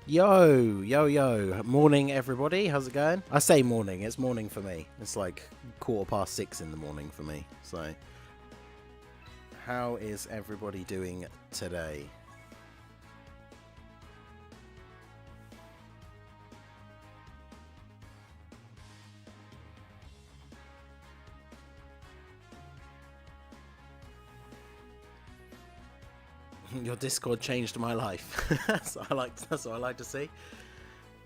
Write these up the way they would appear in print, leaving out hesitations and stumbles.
Yo, morning everybody, how's it going? I say morning, it's morning for me. It's like 6:15 in the morning for me, so. How is everybody doing today? Your Discord changed my life. That's what I like to see.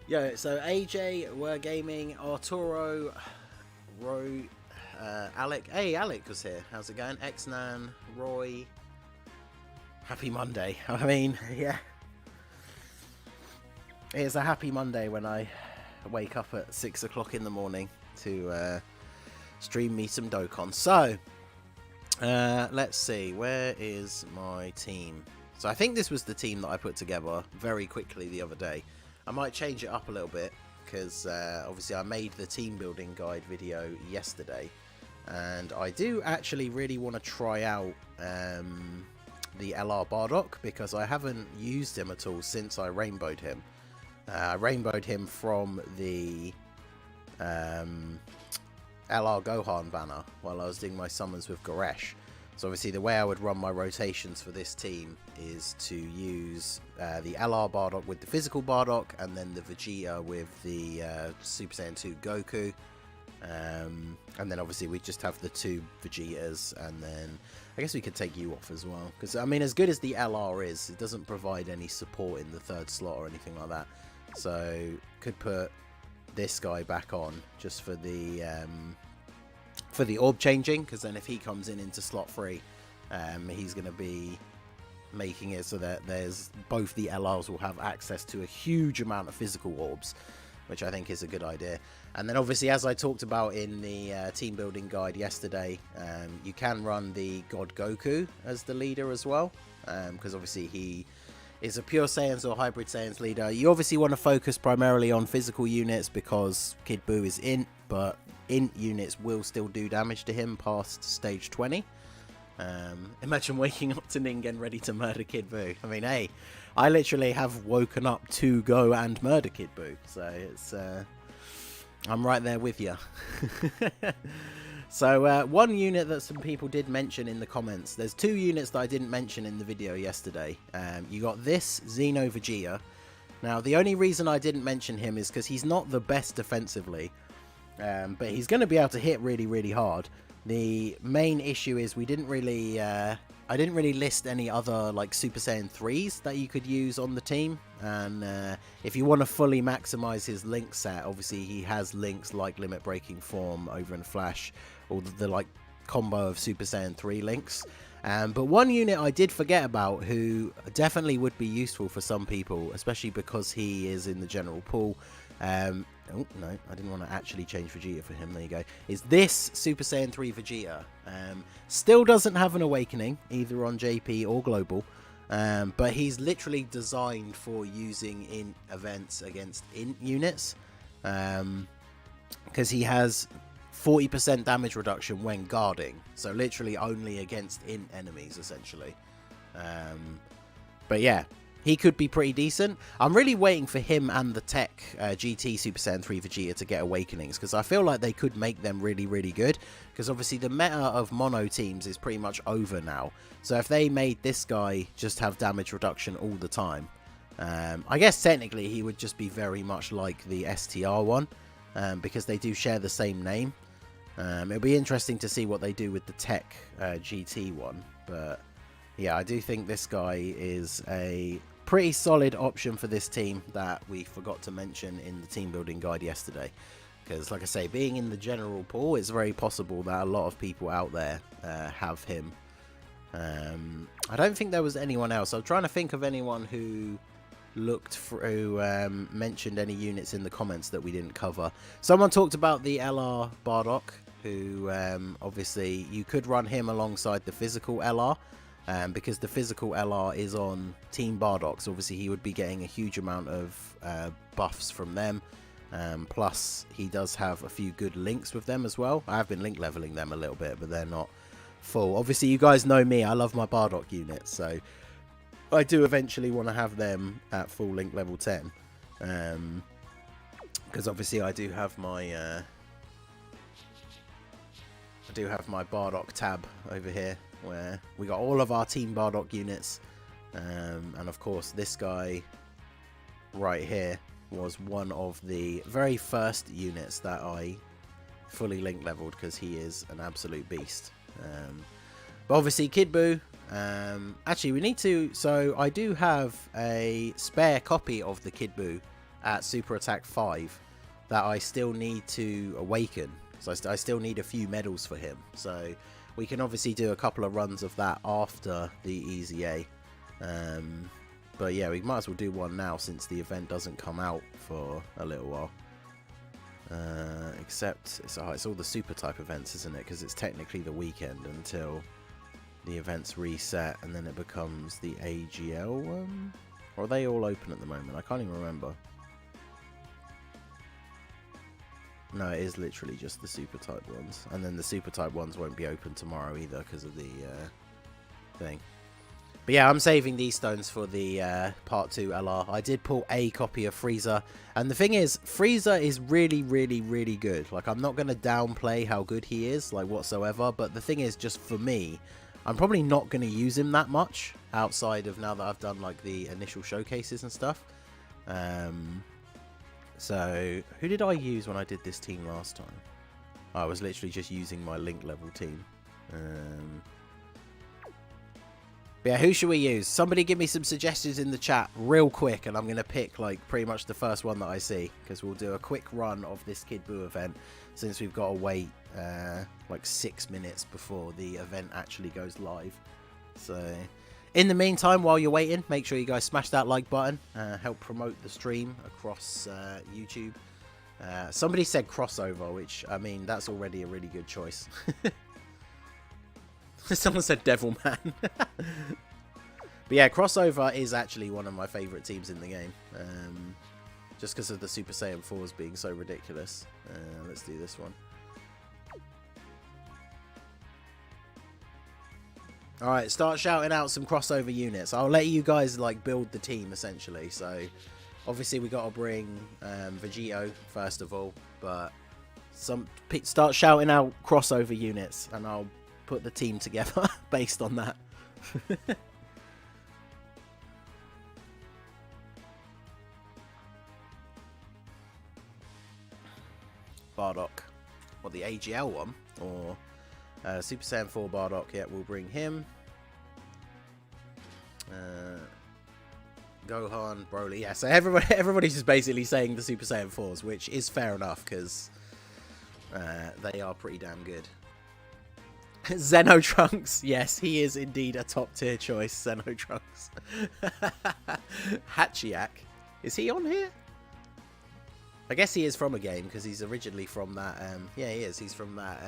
Yeah, so AJ, we're gaming, Arturo, Roy, Alec. Hey, Alec was here. How's it going? Xnan, Roy. Happy Monday. I mean, yeah. It's a happy Monday when I wake up at 6 o'clock in the morning to stream me some Dokkan. So, let's see. Where is my team? So I think this was the team that I put together very quickly the other day. I might change it up a little bit because obviously I made the team building guide video yesterday. And I do actually really want to try out the LR Bardock because I haven't used him at all since I rainbowed him. I rainbowed him from the LR Gohan banner while I was doing my summons with Goresh. So obviously the way I would run my rotations for this team is to use the LR Bardock with the physical Bardock and then the Vegeta with the Super Saiyan 2 Goku. And then obviously we just have the two Vegetas, and then I guess we could take you off as well. Because, I mean, as good as the LR is, it doesn't provide any support in the third slot or anything like that. So, could put this guy back on just for the orb changing, because then if he comes into slot 3, he's going to be making it so that there's both the LRs will have access to a huge amount of physical orbs, which I think is a good idea. And then obviously, as I talked about in the team building guide yesterday, you can run the God Goku as the leader as well, because obviously he is a pure Saiyans or hybrid Saiyans leader. You obviously want to focus primarily on physical units because Kid BUU is INT, but INT units will still do damage to him past stage 20. Imagine waking up to Ningen ready to murder Kid BUU. I mean, hey, I literally have woken up to go and murder Kid BUU, so it's I'm right there with you. So one unit that some people did mention in the comments, there's two units that I didn't mention in the video yesterday. You got this Xeno Vegeta. Now the only reason I didn't mention him is because he's not the best defensively, but he's going to be able to hit really hard. The main issue is we didn't really I didn't really list any other like Super Saiyan 3s that you could use on the team, and if you want to fully maximize his link set, obviously he has links like Limit Breaking Form over in Flash, or the like combo of Super Saiyan 3 links. But one unit I did forget about who definitely would be useful for some people, especially because he is in the general pool. Oh, no, I didn't want to actually change Vegeta for him. There you go. Is this Super Saiyan 3 Vegeta. Still doesn't have an awakening, either on JP or Global. But he's literally designed for using in events against INT units. Because he has 40% damage reduction when guarding. So literally only against INT enemies, essentially. But yeah. He could be pretty decent. I'm really waiting for him and the Tech GT Super Saiyan 3 Vegeta to get awakenings, because I feel like they could make them really good, because obviously the meta of mono teams is pretty much over now. So if they made this guy just have damage reduction all the time, I guess technically he would just be very much like the STR one, because they do share the same name. It'll be interesting to see what they do with the Tech GT one, but yeah, I do think this guy is a pretty solid option for this team that we forgot to mention in the team building guide yesterday. Because, like I say, being in the general pool, it's very possible that a lot of people out there have him. I don't think there was anyone else. I was trying to think of anyone who looked through, mentioned any units in the comments that we didn't cover. Someone talked about the LR Bardock, who obviously you could run him alongside the physical LR. Because the physical LR is on Team Bardock, so obviously he would be getting a huge amount of buffs from them. Plus, he does have a few good links with them as well. I have been link leveling them a little bit, but they're not full. Obviously, you guys know me. I love my Bardock units, so I do eventually want to have them at full link level 10. Because obviously I do have my Bardock tab over here where we got all of our Team Bardock units, and of course this guy right here was one of the very first units that I fully link leveled because he is an absolute beast. But obviously Kid BUU, actually we need to, so I do have a spare copy of the Kid BUU at Super Attack 5 that I still need to awaken. So I still need a few medals for him. So we can obviously do a couple of runs of that after the EZA. But yeah, we might as well do one now since the event doesn't come out for a little while. Except it's all the super type events, isn't it? Because it's technically the weekend until the events reset, and then it becomes the AGL one. Or are they all open at the moment? I can't even remember. No, it is literally just the super type ones, and then the super type ones won't be open tomorrow either because of the thing. But yeah, I'm saving these stones for the part 2 LR. I did pull a copy of Frieza, and the thing is, Frieza is really, really, really good. Like, I'm not going to downplay how good he is, like, whatsoever, but the thing is, just for me, I'm probably not going to use him that much outside of now that I've done, like, the initial showcases and stuff. So, who did I use when I did this team last time? I was literally just using my link level team. But yeah, who should we use? Somebody give me some suggestions in the chat real quick, and I'm going to pick like pretty much the first one that I see, because we'll do a quick run of this Kid BUU event since we've got to wait like 6 minutes before the event actually goes live. So in the meantime, while you're waiting, make sure you guys smash that like button, help promote the stream across YouTube. Somebody said crossover, which, I mean, that's already a really good choice. Someone said Devilman. But yeah, crossover is actually one of my favourite teams in the game. Just because of the Super Saiyan 4s being so ridiculous. Let's do this one. Alright, start shouting out some crossover units. I'll let you guys like build the team essentially. So obviously we got to bring Vegeta first of all. But start shouting out crossover units and I'll put the team together based on that. Bardock. What, the AGL one? Or Super Saiyan 4 Bardock? Yeah, we'll bring him. Gohan, Broly. Yeah, so everybody's just basically saying the Super Saiyan 4s, which is fair enough because they are pretty damn good. Zeno Trunks, yes, he is indeed a top tier choice. Zeno Trunks. Hachiak, is he on here? I guess he is from a game because he's originally from that. Yeah, he is. He's from that.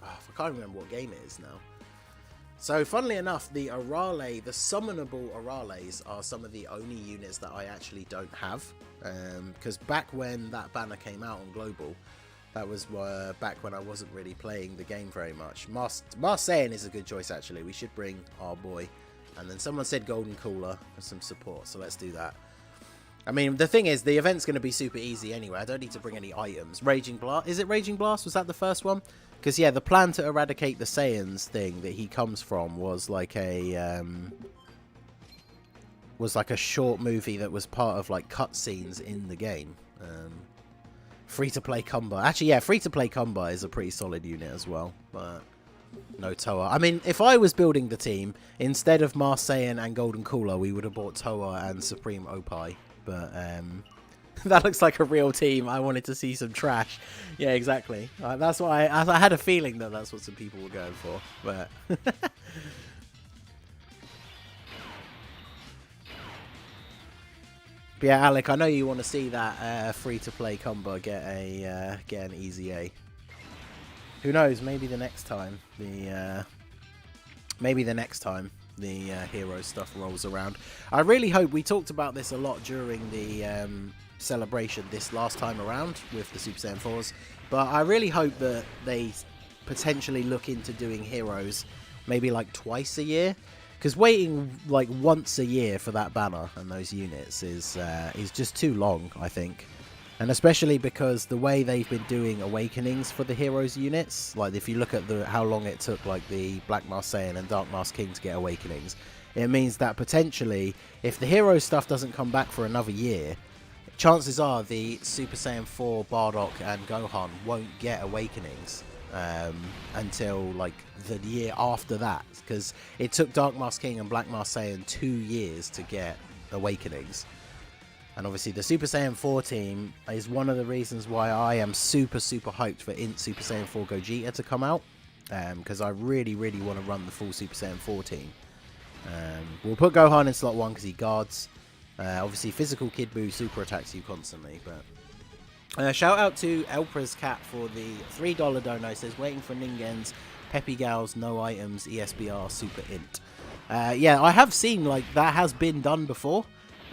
I can't remember what game it is now. So, funnily enough, the Arale, the summonable Arales, are some of the only units that I actually don't have. Because back when that banner came out on Global, that was back when I wasn't really playing the game very much. Saiyan is a good choice, actually. We should bring our boy. And then someone said Golden Cooler for some support, so let's do that. I mean, the thing is, the event's going to be super easy anyway. I don't need to bring any items. Raging Blast. Is it Raging Blast? Was that the first one? Because, yeah, the plan to eradicate the Saiyans thing that he comes from was like a short movie that was part of, like, cutscenes in the game. Free-to-play Kumba. Actually, yeah, free-to-play Kumba is a pretty solid unit as well, but no Toa. I mean, if I was building the team, instead of Saiyan and Golden Cooler, we would have bought Toa and Supreme Opie, but that looks like a real team. I wanted to see some trash. Yeah, exactly. That's why I had a feeling that that's what some people were going for, but... But yeah, Alec, I know you want to see that free-to-play combo get an EZA. Who knows? Maybe the next time the hero stuff rolls around. I really hope, we talked about this a lot during the celebration this last time around with the Super Saiyan 4s, but I really hope that they potentially look into doing heroes maybe like twice a year. because waiting like once a year for that banner and those units is just too long, I think. And especially because the way they've been doing awakenings for the heroes units, like if you look at how long it took like the Black Mask Saiyan and Dark Mask King to get awakenings, it means that potentially if the hero stuff doesn't come back for another year, chances are the Super Saiyan 4 Bardock and Gohan won't get awakenings until like the year after that, because it took Dark Mask King and Black Mask Saiyan 2 years to get awakenings. And obviously the Super Saiyan 4 team is one of the reasons why I am super hyped for INT Super Saiyan 4 Gogeta to come out, because I really want to run the full Super Saiyan 4 team. We'll put Gohan in slot 1 because he guards. Obviously physical Kid BUU super attacks you constantly, but shout out to Elpra's Cat for the $3 dono. Says waiting for Ningen's Peppy Gals, no items, ESBR super INT. Yeah, I have seen like that has been done before.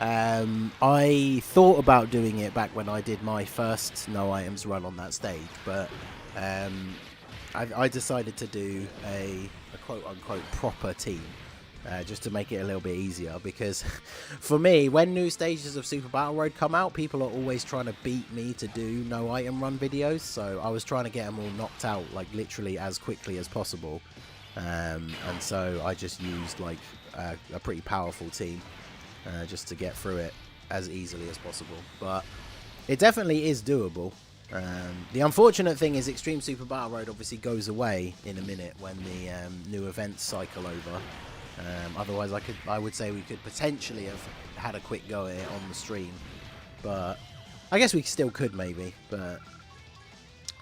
I thought about doing it back when I did my first no items run on that stage, but I decided to do a quote-unquote proper team, just to make it a little bit easier, because for me, when new stages of Super Battle Road come out, people are always trying to beat me to do no item run videos, so I was trying to get them all knocked out like literally as quickly as possible, and so I just used like a pretty powerful team just to get through it as easily as possible. But it definitely is doable. The unfortunate thing is Extreme Super Battle Road obviously goes away in a minute when the new events cycle over. Otherwise I would say we could potentially have had a quick go at it on the stream, but I guess we still could maybe, but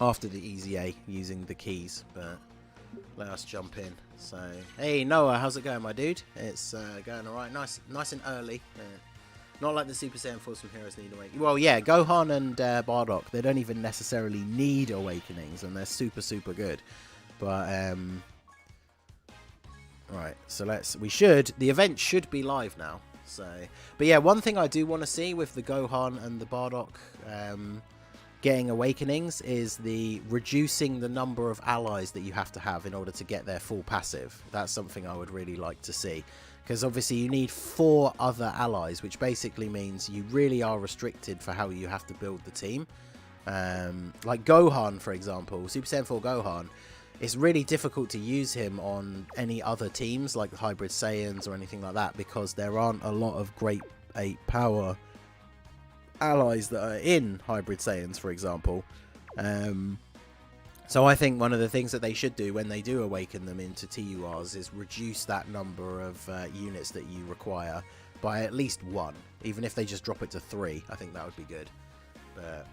after the EZA using the keys. But let us jump in. So, hey Noah, how's it going, my dude? It's going alright, nice and early. Not like the Super Saiyan 4 from Heroes need awakening. Well, yeah, Gohan and Bardock, they don't even necessarily need awakenings, and they're super good. But right, so the event should be live now. So, but yeah, one thing I do want to see with the Gohan and the Bardock getting awakenings is the reducing the number of allies that you have to have in order to get their full passive. That's something I would really like to see, because obviously you need 4 other allies, which basically means you really are restricted for how you have to build the team. Like Gohan, for example, Super Saiyan 4 Gohan, it's really difficult to use him on any other teams like the Hybrid Saiyans or anything like that, because there aren't a lot of great 8 power allies that are in Hybrid Saiyans, for example. So I think one of the things that they should do when they do awaken them into TURs is reduce that number of units that you require by at least 1. Even if they just drop it to 3, I think that would be good. But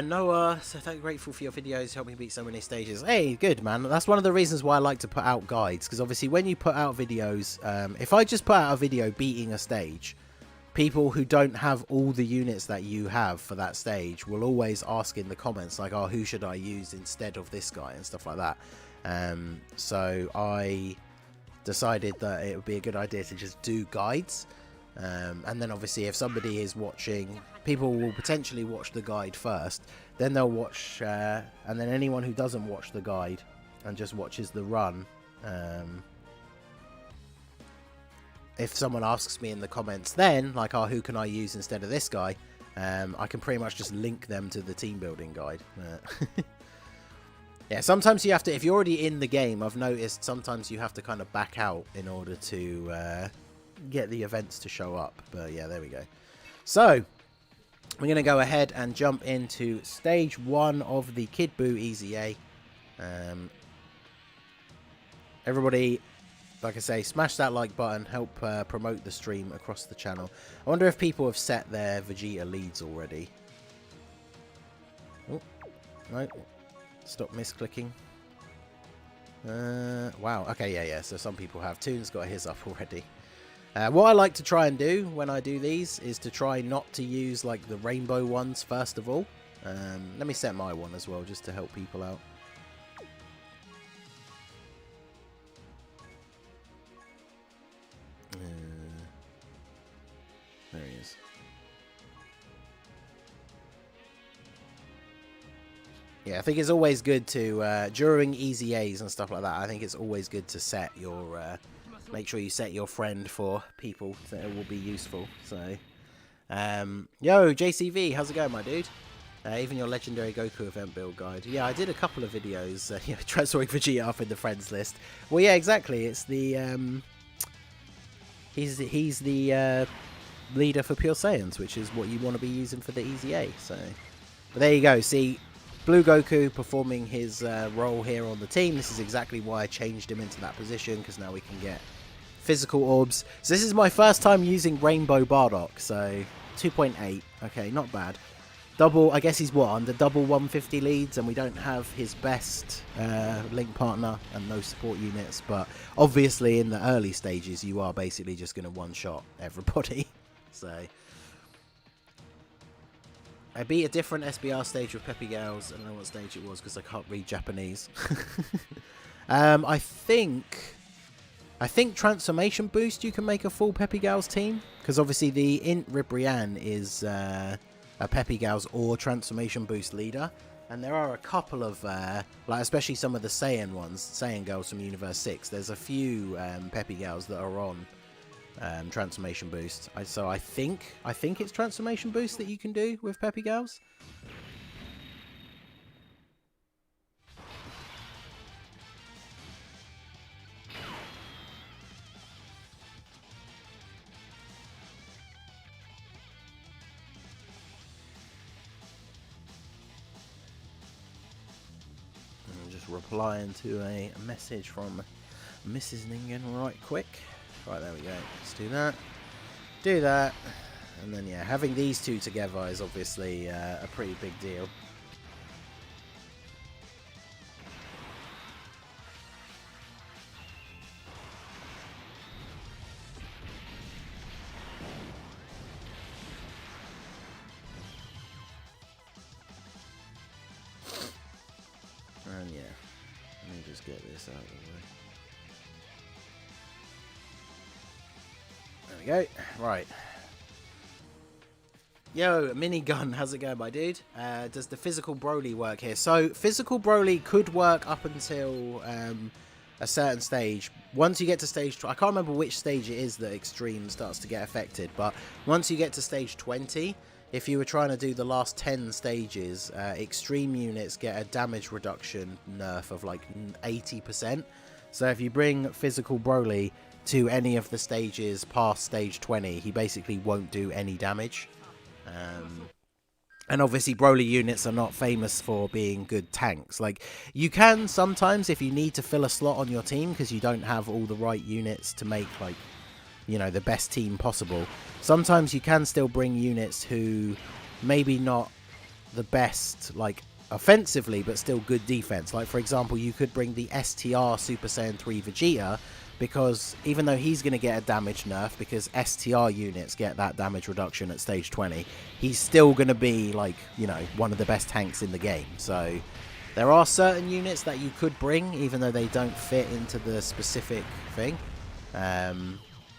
Noah, so grateful for your videos, help me beat so many stages. Hey, good man. That's one of the reasons why I like to put out guides, because obviously when you put out videos, if I just put out a video beating a stage, people who don't have all the units that you have for that stage will always ask in the comments like, oh, who should I use instead of this guy and stuff like that. So I decided that it would be a good idea to just do guides. And then obviously if somebody is watching, people will potentially watch the guide first, then they'll watch, and then anyone who doesn't watch the guide and just watches the run, if someone asks me in the comments then, like, oh, who can I use instead of this guy, I can pretty much just link them to the team building guide. Yeah, sometimes you have to, if you're already in the game, I've noticed sometimes you have to kind of back out in order to get the events to show up. But yeah, there we go. So we're going to go ahead and jump into stage 1 of the Kid BUU EZA. Everybody, like I say, smash that like button, help promote the stream across the channel. I wonder if people have set their Vegeta leads already. Oh, no. Stop misclicking. Wow, okay, yeah, so some people have. Toon's got his up already. What I like to try and do when I do these is to try not to use like the rainbow ones first of all. Let me set my one as well, just to help people out. There he is. Yeah, I think it's always good to, during EZAs and stuff like that, I think it's always good to set your make sure you set your friend for people that it will be useful. So, yo, JCV, how's it going, my dude? Even your legendary Goku event build guide. Yeah, I did a couple of videos, transferring Vegeta up in the friends list. Well, yeah, exactly. It's the he's the leader for Pure Saiyans, which is what you want to be using for the EZA. So, but there you go. See, Blue Goku performing his role here on the team. This is exactly why I changed him into that position, because now we can get physical orbs. So this is my first time using Rainbow Bardock. So 2.8. Okay, not bad. Double, I guess he's what, under double 150 leads, and we don't have his best link partner and no support units, but obviously in the early stages you are basically just going to one-shot everybody. So I beat a different SBR stage with Peppy Gals. I don't know what stage it was because I can't read Japanese. I think Transformation Boost you can make a full Peppy Gals team, because obviously the INT Ribrianne is a Peppy Gals or Transformation Boost leader, and there are a couple of like especially some of the Saiyan ones, Saiyan girls from Universe 6. There's a few Peppy Gals that are on Transformation Boost. So I think it's Transformation Boost that you can do with Peppy Gals. Replying to a message from Mrs. Ningen right quick. Right, there we go. Let's do that. Do that. And then, yeah, having these two together is obviously a pretty big deal. And yeah, let me just get this out of the way. There we go. Right. Yo, Minigun, how's it going, my dude? Does the physical Broly work here? So, physical Broly could work up until a certain stage. Once you get to stage... I can't remember which stage it is that Extreme starts to get affected, but once you get to stage 20... If you were trying to do the last 10 stages, extreme units get a damage reduction nerf of like 80%. So if you bring physical Broly to any of the stages past stage 20, he basically won't do any damage. And obviously Broly units are not famous for being good tanks. Like, you can sometimes if you need to fill a slot on your team because you don't have all the right units to make, like, you know, the best team possible. Sometimes you can still bring units who maybe not the best, like, offensively, but still good defense. Like, for example, you could bring the STR Super Saiyan 3 Vegeta, because even though he's going to get a damage nerf, because STR units get that damage reduction at stage 20, he's still going to be, like, you know, one of the best tanks in the game. So there are certain units that you could bring, even though they don't fit into the specific thing.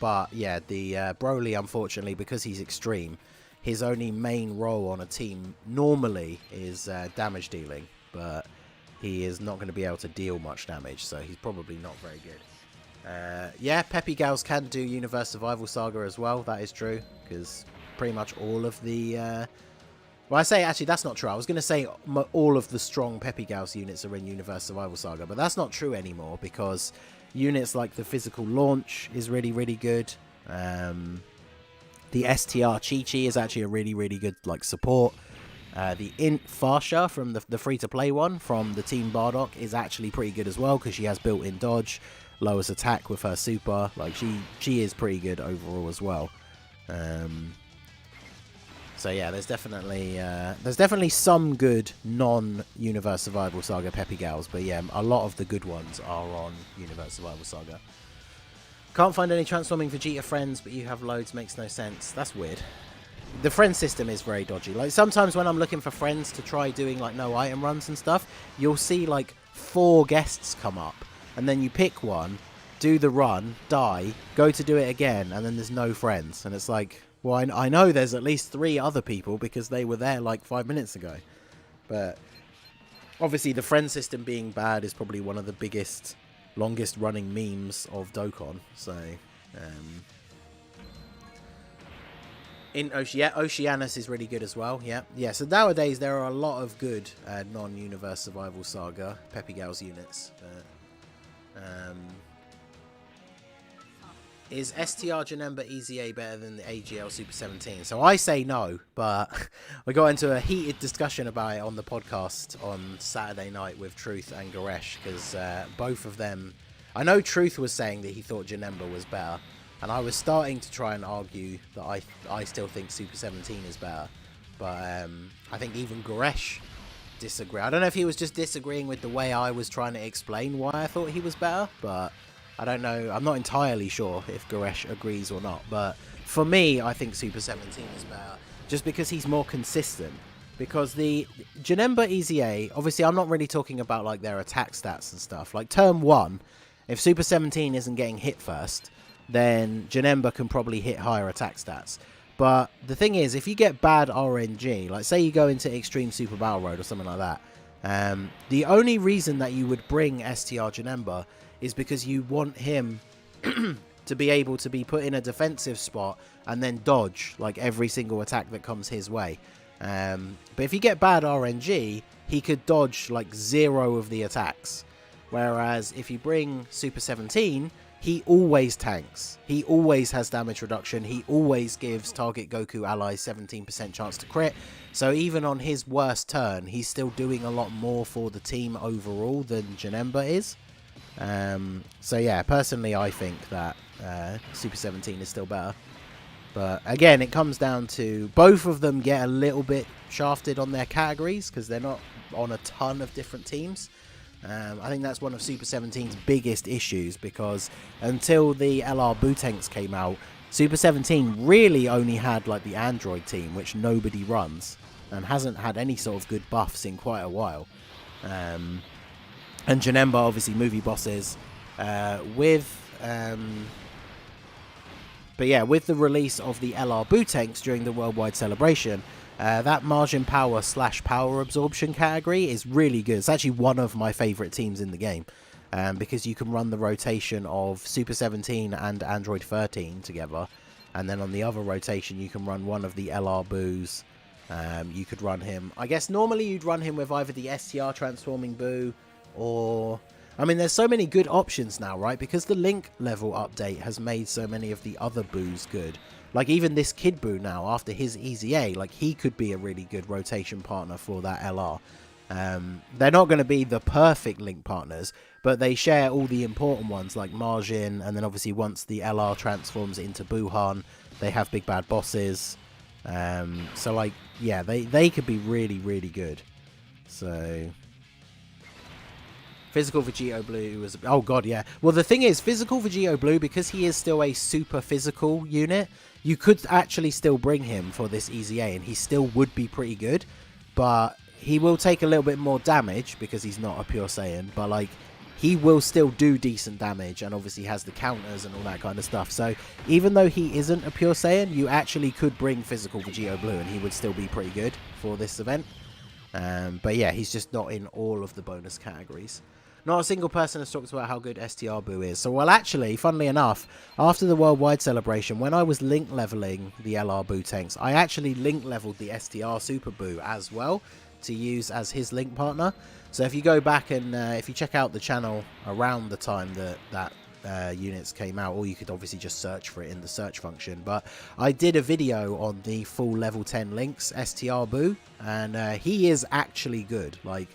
But yeah, the Broly, unfortunately, because he's extreme, his only main role on a team normally is damage dealing, but he is not going to be able to deal much damage, so he's probably not very good. Yeah, Peppy Gals can do Universe Survival Saga as well, that is true, because pretty much all of the... well, I say, actually, that's not true. I was going to say all of the strong Peppy Gals units are in Universe Survival Saga, but that's not true anymore, because... units like the physical launch is really, really good. The STR Chi-Chi is actually a really, really good, like, support. The INT Farsha from the free-to-play one from the Team Bardock is actually pretty good as well, because she has built-in dodge, lowers attack with her super. Like, she is pretty good overall as well. So yeah, there's definitely some good non-Universe Survival Saga Peppy Gals, but yeah, a lot of the good ones are on Universe Survival Saga. Can't find any transforming Vegeta friends, but you have loads. Makes no sense. That's weird. The friend system is very dodgy. Like, sometimes when I'm looking for friends to try doing, like, no item runs and stuff, you'll see, like, 4 guests come up, and then you pick one, do the run, die, go to do it again, and then there's no friends, and it's like... well, I know there's at least 3 other people because they were there like 5 minutes ago. But obviously the friend system being bad is probably one of the biggest longest running memes of Dokkan. So, Oceanus is really good as well. Yeah. So nowadays there are a lot of good non-universe survival saga Peppy Gals units. Is STR Janemba EZA better than the AGL Super 17? So I say no, but we got into a heated discussion about it on the podcast on Saturday night with Truth and Goresh, because both of them, I know Truth was saying that he thought Janemba was better, and I was starting to try and argue that I still think Super 17 is better, but I think even Goresh disagreed. I don't know if he was just disagreeing with the way I was trying to explain why I thought he was better, but I don't know. I'm not entirely sure if Goresh agrees or not, but for me, I think Super 17 is better, just because he's more consistent. Because the Janemba EZA, obviously I'm not really talking about like their attack stats and stuff. Like turn 1, if Super 17 isn't getting hit first, then Janemba can probably hit higher attack stats. But the thing is, if you get bad RNG, like say you go into Extreme Super Battle Road or something like that, the only reason that you would bring STR Janemba is because you want him to be able to be put in a defensive spot and then dodge like every single attack that comes his way. But if you get bad RNG, he could dodge like 0 of the attacks. Whereas if you bring Super 17, he always tanks. He always has damage reduction. He always gives target Goku allies 17% chance to crit. So even on his worst turn, he's still doing a lot more for the team overall than Janemba is. So yeah, personally I think that Super 17 is still better. But again, it comes down to both of them get a little bit shafted on their categories because they're not on a ton of different teams. I think that's one of Super 17's biggest issues, because until the LR Bootanks came out, Super 17 really only had like the Android team, which nobody runs, and hasn't had any sort of good buffs in quite a while. And Janemba, obviously movie bosses, with the release of the LR Bootanks during the worldwide celebration, that margin power / power absorption category is really good. It's actually one of my favourite teams in the game, because you can run the rotation of Super 17 and Android 13 together, and then on the other rotation you can run one of the LR Boos. You could run him, I guess normally you'd run him with either the STR transforming Boo, or I mean, there's so many good options now, right? Because the Link level update has made so many of the other Boos good. Like, even this Kid Boo now, after his EZA, like, he could be a really good rotation partner for that LR. They're not going to be the perfect Link partners, but they share all the important ones, like Margin, and then obviously once the LR transforms into Buhan, they have big bad bosses. So, like, yeah, they could be really, really good. So Physical Vegeta Blue was... Oh, God, yeah. Well, the thing is, Physical Vegeta Blue, because he is still a super physical unit, you could actually still bring him for this EZA, and he still would be pretty good. But he will take a little bit more damage, because he's not a pure Saiyan. But, like, he will still do decent damage, and obviously has the counters and all that kind of stuff. So, even though he isn't a pure Saiyan, you actually could bring Physical Vegeta Blue, and he would still be pretty good for this event. But, yeah, he's just not in all of the bonus categories. Not a single person has talked about how good STR Boo is. So, well, actually, funnily enough, after the worldwide celebration, when I was link leveling the LR Bootanks, I actually link leveled the STR Super Boo as well to use as his link partner. So if you go back and if you check out the channel around the time that units came out, or you could obviously just search for it in the search function, but I did a video on the full level 10 links STR Boo, and he is actually good. Like,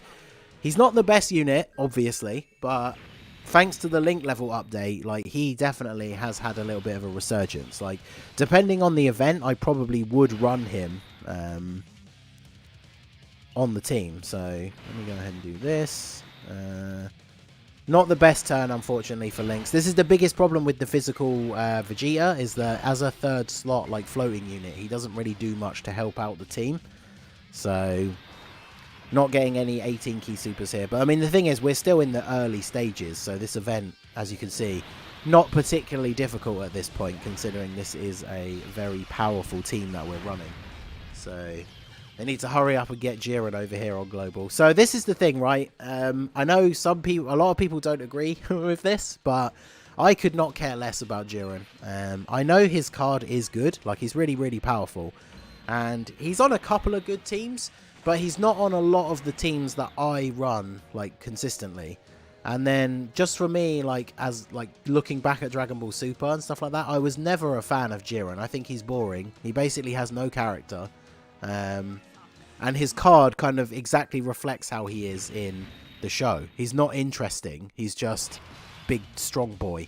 he's not the best unit, obviously, but thanks to the link level update, like, he definitely has had a little bit of a resurgence. Like, depending on the event, I probably would run him on the team. So let me go ahead and do this. Not the best turn, unfortunately, for links. This is the biggest problem with the physical Vegeta, is that as a third slot, like, floating unit, he doesn't really do much to help out the team. So not getting any 18 key supers here. But I mean, the thing is, we're still in the early stages, so this event, as you can see, not particularly difficult at this point, considering this is a very powerful team that we're running. So They need to hurry up and get Jiren over here on Global. So this is the thing, right? I know a lot of people don't agree with this, but I could not care less about Jiren. I know his card is good. Like, he's really, really powerful. And he's on a couple of good teams, but he's not on a lot of the teams that I run, like, consistently. And then, just for me, like, looking back at Dragon Ball Super and stuff like that, I was never a fan of Jiren. I think he's boring. He basically has no character. And his card kind of exactly reflects how he is in the show. He's not interesting. He's just big, strong boy.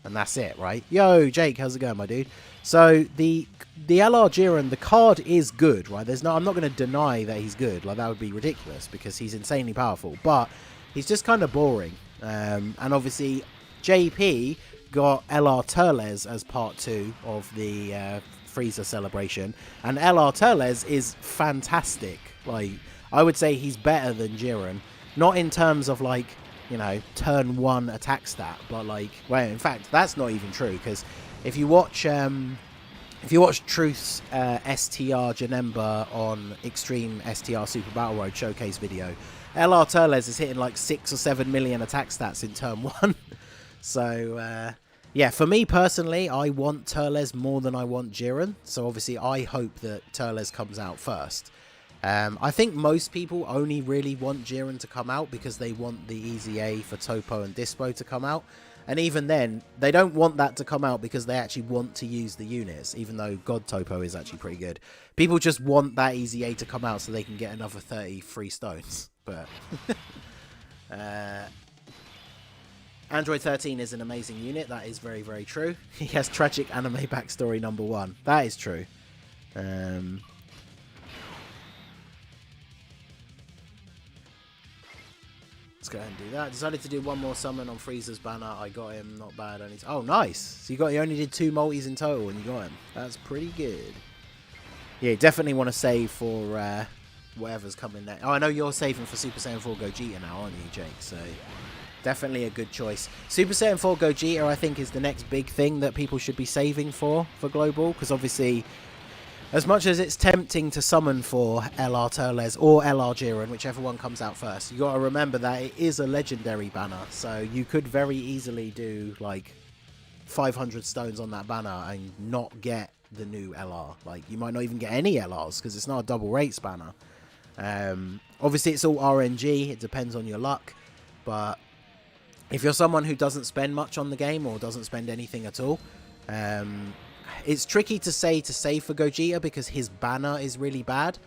And that's it, right? Yo, Jake, how's it going, my dude? So, the LR Jiren, the card is good, right? I'm not going to deny that he's good. Like, that would be ridiculous because he's insanely powerful. But he's just kind of boring. And obviously, JP got LR Turles as part 2 of the Frieza celebration, and LR Turles is fantastic. Like, I would say he's better than Jiren, not in terms of, like, you know, turn 1 attack stat, but like, well, in fact, that's not even true, because if you watch Truth's STR Janemba on Extreme STR Super Battle Road showcase video, LR Turles is hitting like 6 or 7 million attack stats in turn 1. So yeah, for me personally, I want Turles more than I want Jiren. So obviously, I hope that Turles comes out first. I think most people only really want Jiren to come out because they want the EZA for Topo and Dispo to come out. And even then, they don't want that to come out because they actually want to use the units, even though God Topo is actually pretty good. People just want that EZA to come out so they can get another 30 free stones. But Android 13 is an amazing unit. That is very, very true. He has tragic anime backstory #1. That is true. Let's go ahead and do that. Decided to do one more summon on Frieza's banner. I got him. Not bad. Oh, nice. So you only did 2 multis in total and you got him. That's pretty good. Yeah, definitely want to save for whatever's coming next. Oh, I know you're saving for Super Saiyan 4 Gogeta now, aren't you, Jake? So definitely a good choice. Super Saiyan 4 Gogeta, I think, is the next big thing that people should be saving for Global. Because obviously, as much as it's tempting to summon for LR Turles or LR Jiren, whichever one comes out first, you got to remember that it is a legendary banner. So you could very easily do like 500 stones on that banner and not get the new LR. Like, you might not even get any LRs because it's not a double rates banner. Obviously, it's all RNG. It depends on your luck. But if you're someone who doesn't spend much on the game or doesn't spend anything at all, it's tricky to say to save for Gogeta because his banner is really bad,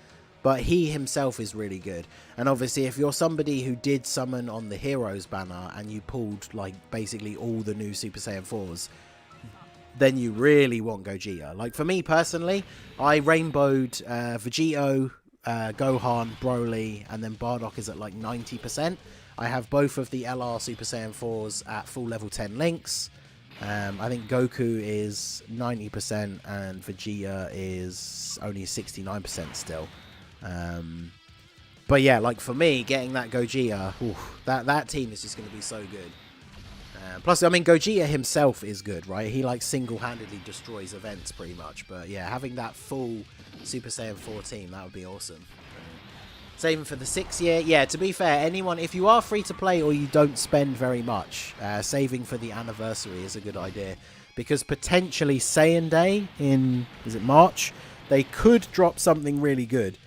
but he himself is really good. And obviously, if you're somebody who did summon on the Heroes banner and you pulled like basically all the new Super Saiyan 4s, then you really want Gogeta. Like, for me personally, I rainbowed Vegeta, Gohan, Broly, and then Bardock is at like 90%. I have both of the LR Super Saiyan 4s at full level 10 links. I think Goku is 90% and Vegeta is only 69% still. But yeah, like for me, getting that Gogeta, that team is just going to be so good. Plus, I mean, Gogeta himself is good, right? He like single-handedly destroys events pretty much. But yeah, having that full Super Saiyan 4 team, that would be awesome. Saving for the 6th year. Yeah, to be fair, anyone, if you are free to play or you don't spend very much, saving for the anniversary is a good idea. Because potentially Saiyan Day in, is it March? They could drop something really good.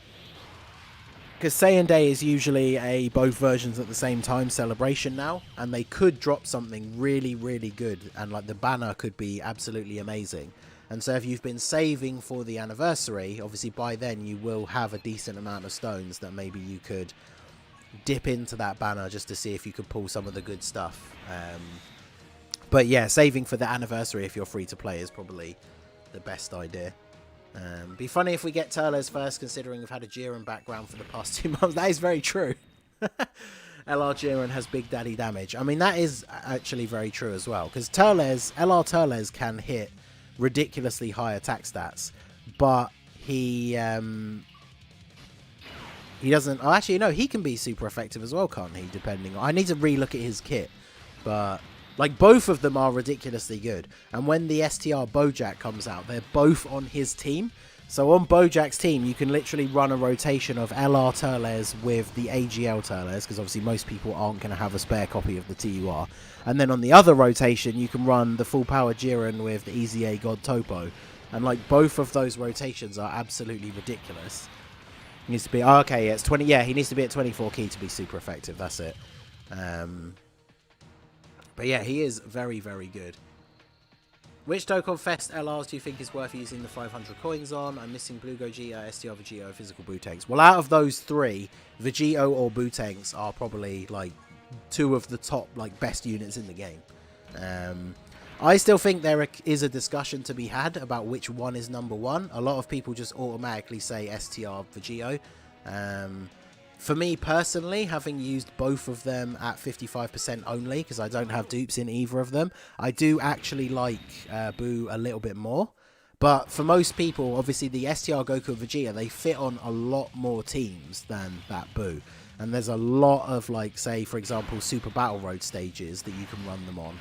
Because Saiyan Day is usually a both versions at the same time celebration now. And they could drop something really, really good. And like the banner could be absolutely amazing. And so if you've been saving for the anniversary, obviously by then you will have a decent amount of stones that maybe you could dip into that banner just to see if you could pull some of the good stuff. But yeah, saving for the anniversary if you're free to play is probably the best idea. Be funny if we get Turles first, considering we've had a Jiren background for the past 2 months. That is very true. LR Jiren has Big Daddy damage. I mean, that is actually very true as well. Because LR Turles can hit ridiculously high attack stats, but he doesn't. Oh, actually, no, he can be super effective as well, can't he? Depending on, I need to re-look at his kit, but like both of them are ridiculously good. And when the STR Bojack comes out, they're both on his team, So on Bojack's team, you can literally run a rotation of LR Turles with the AGL Turles, because obviously most people aren't going to have a spare copy of the TUR. And then on the other rotation, you can run the full power Jiren with the EZA God Topo. And like both of those rotations are absolutely ridiculous. He needs to be, oh, okay, yeah, it's 20, yeah, he needs to be at 24 key to be super effective, that's it. But yeah, he is very, very good. Which Dokkan Fest LRs do you think is worth using the 500 coins on? I'm missing Blue Gogeta, STR Vegeta, physical Bootanks. Well, out of those three, Vegeta or Bootanks are probably like two of the top like best units in the game. I still think there is a discussion to be had about which one is number one. A lot of people just automatically say STR Vegeta. For me personally, having used both of them at 55% only, because I don't have dupes in either of them, I do actually like BUU a little bit more. But for most people, obviously the STR Goku and Vegeta, they fit on a lot more teams than that BUU. And there's a lot of, like, say, for example, Super Battle Road stages that you can run them on.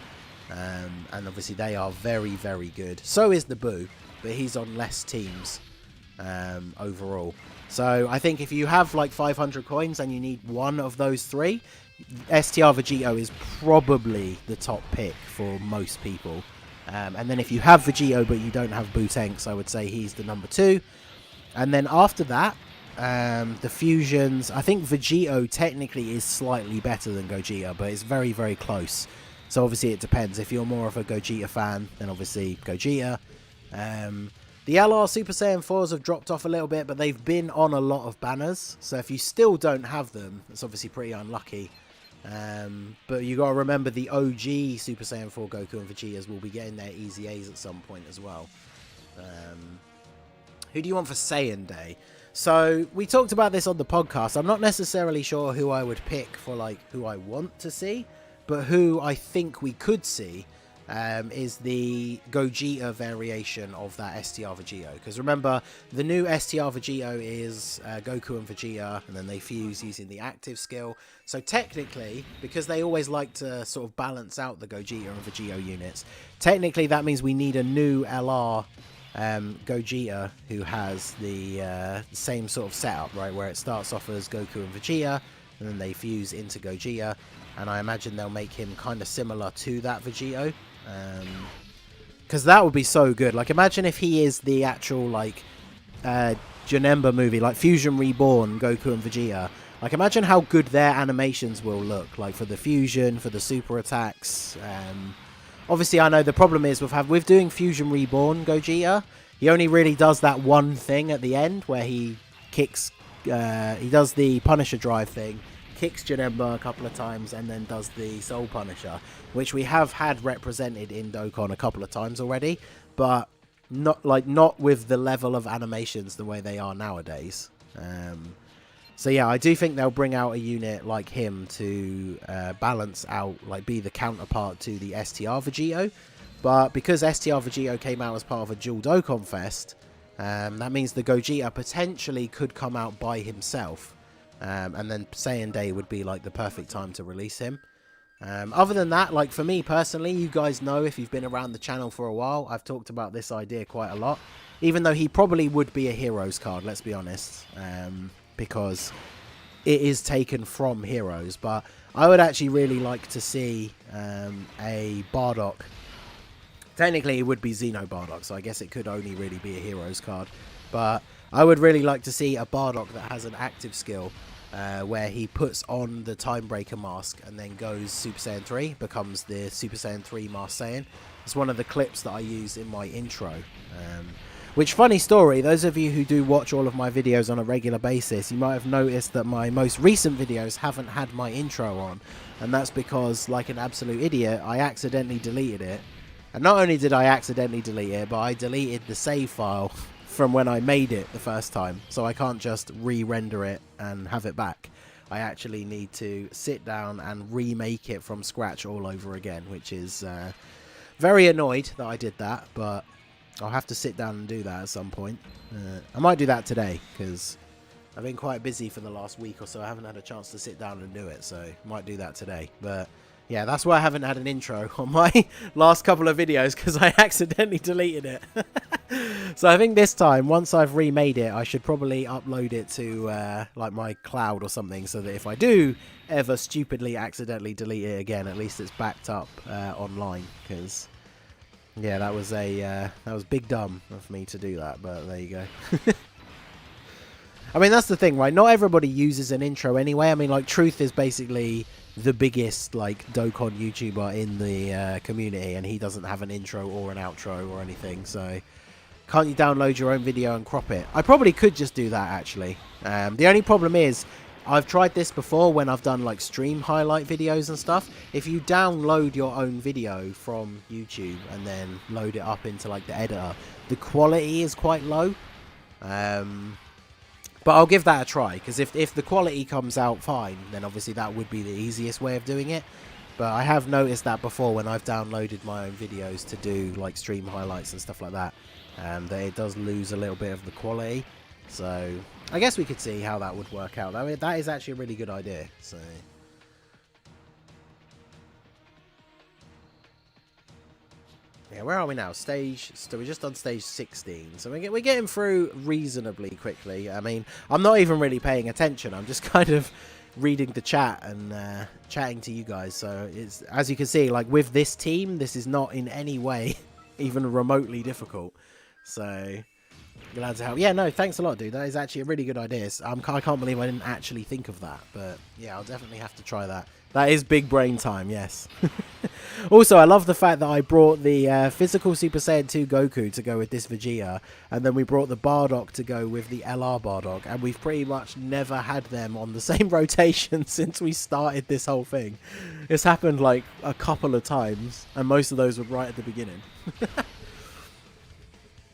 And obviously they are very, very good. So is the BUU, but he's on less teams overall. So I think if you have like 500 coins and you need one of those three, STR Vegeta is probably the top pick for most people. And then if you have Vegeta but you don't have Bootanks, I would say he's the number 2. And then after that, the fusions, I think Vegeta technically is slightly better than Gogeta, but it's very, very close. So obviously it depends. If you're more of a Gogeta fan, then obviously Gogeta. The LR Super Saiyan 4s have dropped off a little bit, but they've been on a lot of banners. So if you still don't have them, it's obviously pretty unlucky. But you got to remember the OG Super Saiyan 4 Goku and Vegetas will be getting their EZAs at some point as well. Who do you want for Saiyan Day? So we talked about this on the podcast. I'm not necessarily sure who I would pick for like who I want to see, but who I think we could see. Is the Gogeta variation of that STR Vegeta. Because remember, the new STR Vegeta is Goku and Vegeta, and then they fuse using the active skill. So technically, because they always like to sort of balance out the Gogeta and Vegeta units, technically that means we need a new LR Gogeta who has the same sort of setup, right? Where it starts off as Goku and Vegeta, and then they fuse into Gogeta. And I imagine they'll make him kind of similar to that Vegeta. Because that would be so good. Like, imagine if he is the actual, like, Janemba movie, like Fusion Reborn, Goku and Vegeta. Like, imagine how good their animations will look, like, for the fusion, for the super attacks. Obviously, I know the problem is with doing Fusion Reborn Gogeta, he only really does that one thing at the end, where he kicks, he does the Punisher Drive thing, kicks Janemba a couple of times, and then does the Soul Punisher, which we have had represented in Dokkan a couple of times already, but not with the level of animations the way they are nowadays. So yeah, I do think they'll bring out a unit like him to balance out, like be the counterpart to the STR Vegeta. But because STR Vegeta came out as part of a dual Dokkan Fest, that means the Gogeta potentially could come out by himself. And then Saiyan Day would be like the perfect time to release him. Other than that, like for me personally, you guys know if you've been around the channel for a while, I've talked about this idea quite a lot. Even though he probably would be a Heroes card, let's be honest. Because it is taken from Heroes. But I would actually really like to see a Bardock. Technically it would be Xeno Bardock, so I guess it could only really be a Heroes card. But I would really like to see a Bardock that has an active skill. Where he puts on the Timebreaker mask and then goes Super Saiyan 3, becomes the Super Saiyan 3 Masked Saiyan. It's one of the clips that I use in my intro. Which, funny story, those of you who do watch all of my videos on a regular basis, you might have noticed that my most recent videos haven't had my intro on. And that's because, like an absolute idiot, I accidentally deleted it. And not only did I accidentally delete it, but I deleted the save file from when I made it the first time, so I can't just re-render it and have it back. I actually need to sit down and remake it from scratch all over again, which is very annoyed that I did that, but I'll have to sit down and do that at some point. I might do that today, because I've been quite busy for the last week or so. I haven't had a chance to sit down and do it, so I might do that today. But yeah, that's why I haven't had an intro on my last couple of videos, because I accidentally deleted it. So I think this time, once I've remade it, I should probably upload it to like my cloud or something, so that if I do ever stupidly accidentally delete it again, at least it's backed up online. Because yeah, that was big dumb of me to do that, but there you go. I mean, that's the thing, right? Not everybody uses an intro anyway. I mean, like, Truth is basically the biggest, like, Dokkan YouTuber in the community, and he doesn't have an intro or an outro or anything, so can't you download your own video and crop it? I probably could just do that, actually. The only problem is, I've tried this before when I've done, like, stream highlight videos and stuff. If you download your own video from YouTube and then load it up into, like, the editor, the quality is quite low. But I'll give that a try, because if the quality comes out fine, then obviously that would be the easiest way of doing it. But I have noticed that before when I've downloaded my own videos to do like stream highlights and stuff like that, that it does lose a little bit of the quality. So I guess we could see how that would work out. I mean, that is actually a really good idea. So yeah, where are we now? So we're just on stage 16. So we're getting through reasonably quickly. I mean, I'm not even really paying attention. I'm just kind of reading the chat and chatting to you guys. So it's, as you can see, like with this team, this is not in any way even remotely difficult. So glad to help. Yeah, no, thanks a lot, dude. That is actually a really good idea. I can't believe I didn't actually think of that. But yeah, I'll definitely have to try that. That is big brain time, yes. Also, I love the fact that I brought the physical Super Saiyan 2 Goku to go with this Vegeta, and then we brought the Bardock to go with the LR Bardock, and we've pretty much never had them on the same rotation since we started this whole thing. It's happened like a couple of times, and most of those were right at the beginning.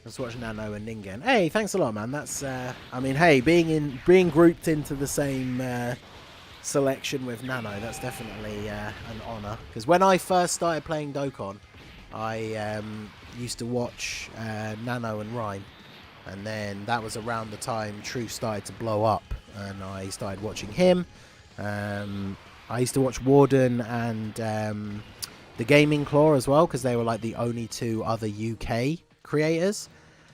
Let's watch Nano and Ningen. Hey, thanks a lot, man. That's, I mean, hey, being grouped into the same selection with Nano, that's definitely an honour. Because when I first started playing Dokkan, I used to watch Nano and Rhyme, and then that was around the time Truth started to blow up, and I started watching him. I used to watch Warden and the Gaming Claw as well, because they were like the only two other UK creators.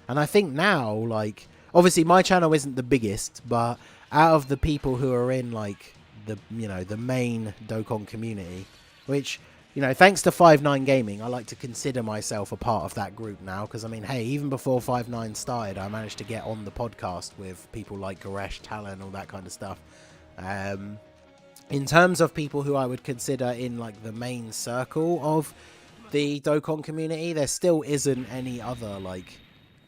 And I think now, like, obviously my channel isn't the biggest, but out of the people who are in like the, you know, the main Dokkan community, which, you know, thanks to 5-9 Gaming, I like to consider myself a part of that group now, because I mean, hey, even before 5-9 started, I managed to get on the podcast with people like Goresh, Talon, all that kind of stuff. In terms of people who I would consider in like the main circle of the Dokkan community, there still isn't any other like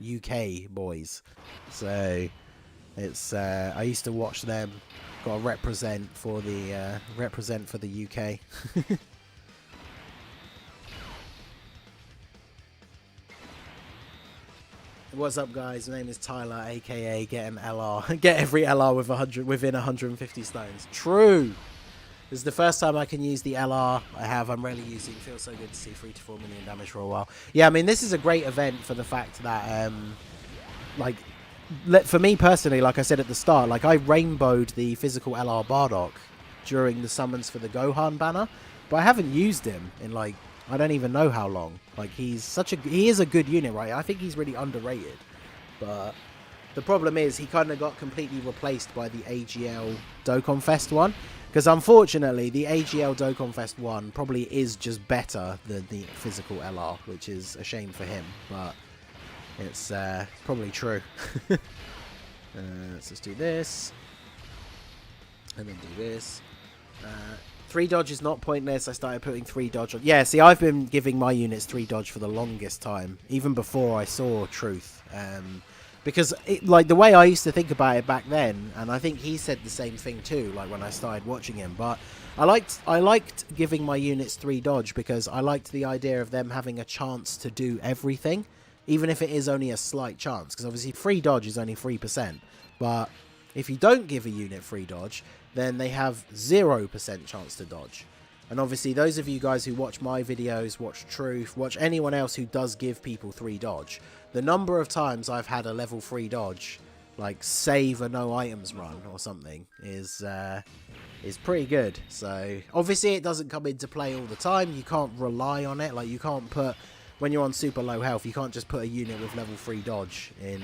UK boys. So it's I used to watch them. Got to represent for the UK. What's up, guys? My name is Tyler, aka Get an LR. Get every LR with within 150 stones. True. This is the first time I can use the LR I'm rarely using. Feels so good to see 3 to 4 million damage for a while. Yeah, I mean, this is a great event for the fact that, like, for me personally, like I said at the start, like I rainbowed the physical LR Bardock during the summons for the Gohan banner, but I haven't used him in like, I don't even know how long. Like he is a good unit, right? I think he's really underrated, but the problem is he kind of got completely replaced by the AGL Dokkan Fest one. Because unfortunately, the AGL Dokkan Fest 1 probably is just better than the physical LR, which is a shame for him, but it's probably true. Let's just do this, and then do this. 3 dodge is not pointless. I started putting 3 dodge on. Yeah, see, I've been giving my units 3 dodge for the longest time, even before I saw Truth. Because, like, the way I used to think about it back then, and I think he said the same thing too, like, when I started watching him, but I liked giving my units 3 dodge because I liked the idea of them having a chance to do everything, even if it is only a slight chance, because obviously 3 dodge is only 3%, but if you don't give a unit 3 dodge, then they have 0% chance to dodge. And obviously, those of you guys who watch my videos, watch Truth, watch anyone else who does give people 3 dodge, the number of times I've had a level 3 dodge, like save a no items run or something, is pretty good. So obviously it doesn't come into play all the time. You can't rely on it. Like you can't put when you're on super low health, you can't just put a unit with level 3 dodge in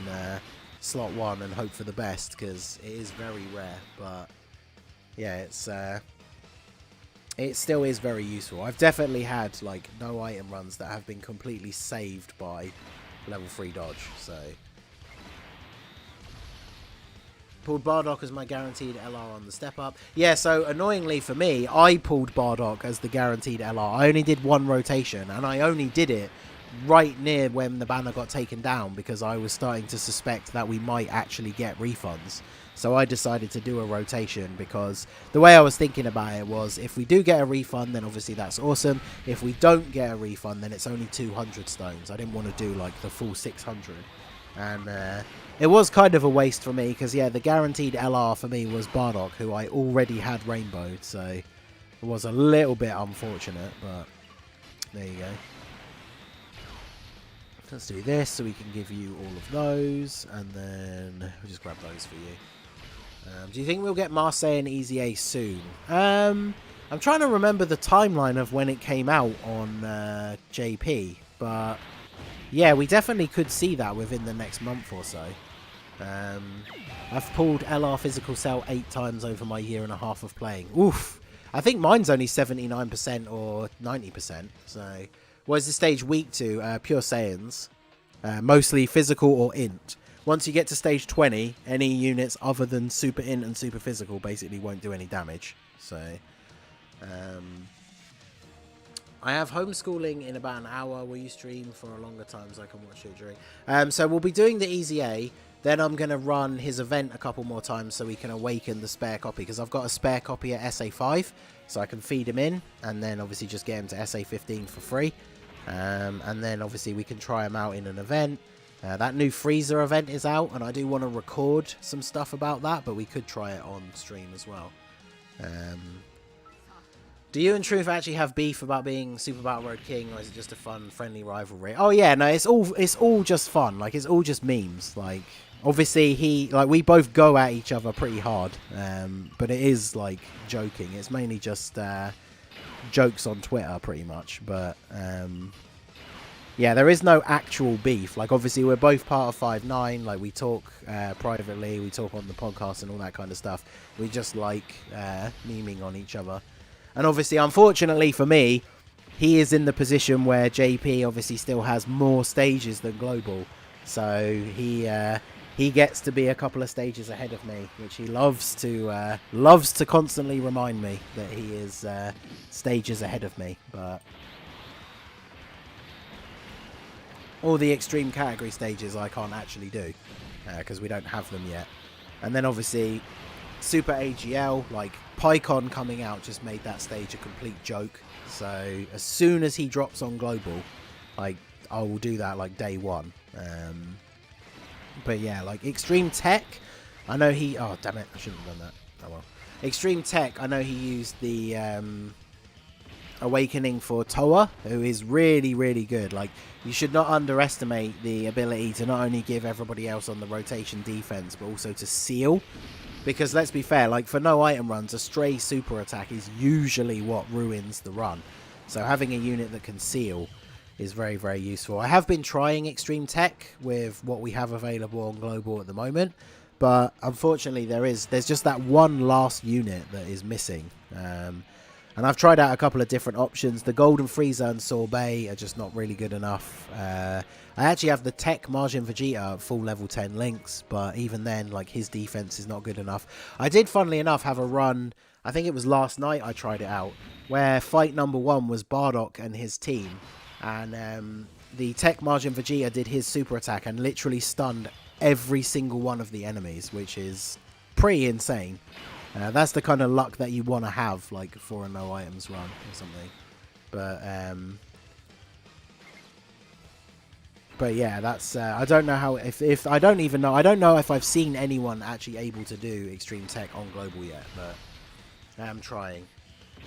slot 1 and hope for the best, because it is very rare. But yeah, it still is very useful. I've definitely had like no item runs that have been completely saved by level 3 dodge. So pulled Bardock as my guaranteed LR on the step up. Yeah, so annoyingly for me, I pulled Bardock as the guaranteed LR. I only did one rotation, and I only did it right near when the banner got taken down, because I was starting to suspect that we might actually get refunds. So I decided to do a rotation, because the way I was thinking about it was, if we do get a refund, then obviously that's awesome. If we don't get a refund, then it's only 200 stones. I didn't want to do like the full 600. And it was kind of a waste for me, because yeah, the guaranteed LR for me was Bardock, who I already had rainbowed, so it was a little bit unfortunate, but there you go. Let's do this so we can give you all of those, and then we'll just grab those for you. Do you think we'll get Marseille and EZA soon? I'm trying to remember the timeline of when it came out on JP, but yeah, we definitely could see that within the next month or so. I've pulled LR physical cell 8 times over my year and a half of playing. Oof! I think mine's only 79% or 90%. So, what is the stage weak to? Pure Saiyans. Mostly physical or int. Once you get to stage 20, any units other than super int and super physical basically won't do any damage. So, I have homeschooling in about an hour. Will you stream for a longer time so I can watch it during? So we'll be doing the EZA. Then I'm going to run his event a couple more times so we can awaken the spare copy. Because I've got a spare copy at SA5. So I can feed him in. And then obviously just get him to SA15 for free. And then obviously we can try him out in an event. That new freezer event is out. And I do want to record some stuff about that. But we could try it on stream as well. Do you and Truth actually have beef about being Super Battle Road King, or is it just a fun, friendly rivalry? Oh yeah, no, it's all just fun. Like, it's all just memes. Like, obviously we both go at each other pretty hard, but it is like joking. It's mainly just jokes on Twitter, pretty much. But yeah, there is no actual beef. Like, obviously we're both part of 5-9. Like, we talk privately, we talk on the podcast and all that kind of stuff. We just like memeing on each other. And obviously, unfortunately for me, he is in the position where JP obviously still has more stages than Global. So he gets to be a couple of stages ahead of me, which he loves to constantly remind me that he is stages ahead of me. But all the extreme category stages I can't actually do because we don't have them yet. And then obviously Super AGL, like PyCon coming out, just made that stage a complete joke. So as soon as he drops on Global, like, I will do that like day one. But yeah, like Extreme Tech, I know he... Oh, damn it, I shouldn't have done that. Oh well. Extreme Tech, I know he used the Awakening for Toa, who is really, really good. Like, you should not underestimate the ability to not only give everybody else on the rotation defense, but also to seal. Because let's be fair, like, for no item runs, a stray super attack is usually what ruins the run. So having a unit that can seal is very, very useful. I have been trying Extreme Tech with what we have available on Global at the moment. But unfortunately, there's just that one last unit that is missing. And I've tried out a couple of different options. The Golden Frieza and Sorbet are just not really good enough. I actually have the Tech Margin Vegeta at full level 10 links, but even then, like, his defense is not good enough. I did, funnily enough, have a run, I think it was last night I tried it out, where fight number 1 was Bardock and his team. And the Tech Margin Vegeta did his super attack and literally stunned every single one of the enemies, which is pretty insane. That's the kind of luck that you want to have, like, for a no items run or something. But yeah, that's I don't know how, if I don't even know, I don't know if I've seen anyone actually able to do Extreme Tech on Global yet, but I am trying.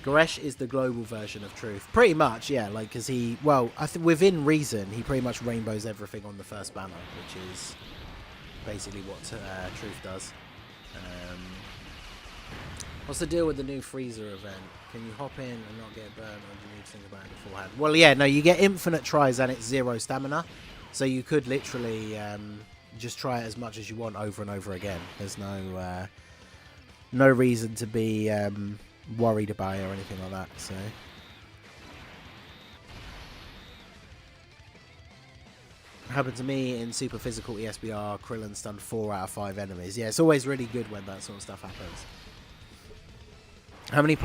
Goresh is the global version of Truth, pretty much, yeah. Like, because he, well, I think within reason, he pretty much rainbows everything on the first banner, which is basically what Truth does. What's the deal with the new freezer event? Can you hop in and not get burned, or do you need to think about it beforehand? Well, yeah, no, you get infinite tries and it's 0 stamina. So you could literally just try it as much as you want over and over again. There's no reason to be worried about it or anything like that. So happened to me in Super Physical ESBR. Krillin stunned 4 out of 5 enemies. Yeah, it's always really good when that sort of stuff happens. How many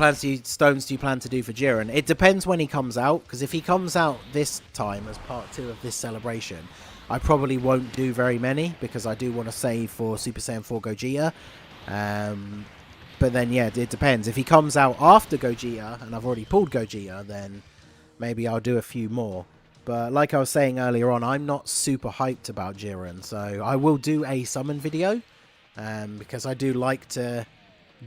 stones do you plan to do for Jiren? It depends when he comes out, because if he comes out this time as part 2 of this celebration, I probably won't do very many, because I do want to save for Super Saiyan 4 Gogeta. But then, yeah, it depends. If he comes out after Gogeta, and I've already pulled Gogeta, then maybe I'll do a few more. But like I was saying earlier on, I'm not super hyped about Jiren, so I will do a summon video, because I do like to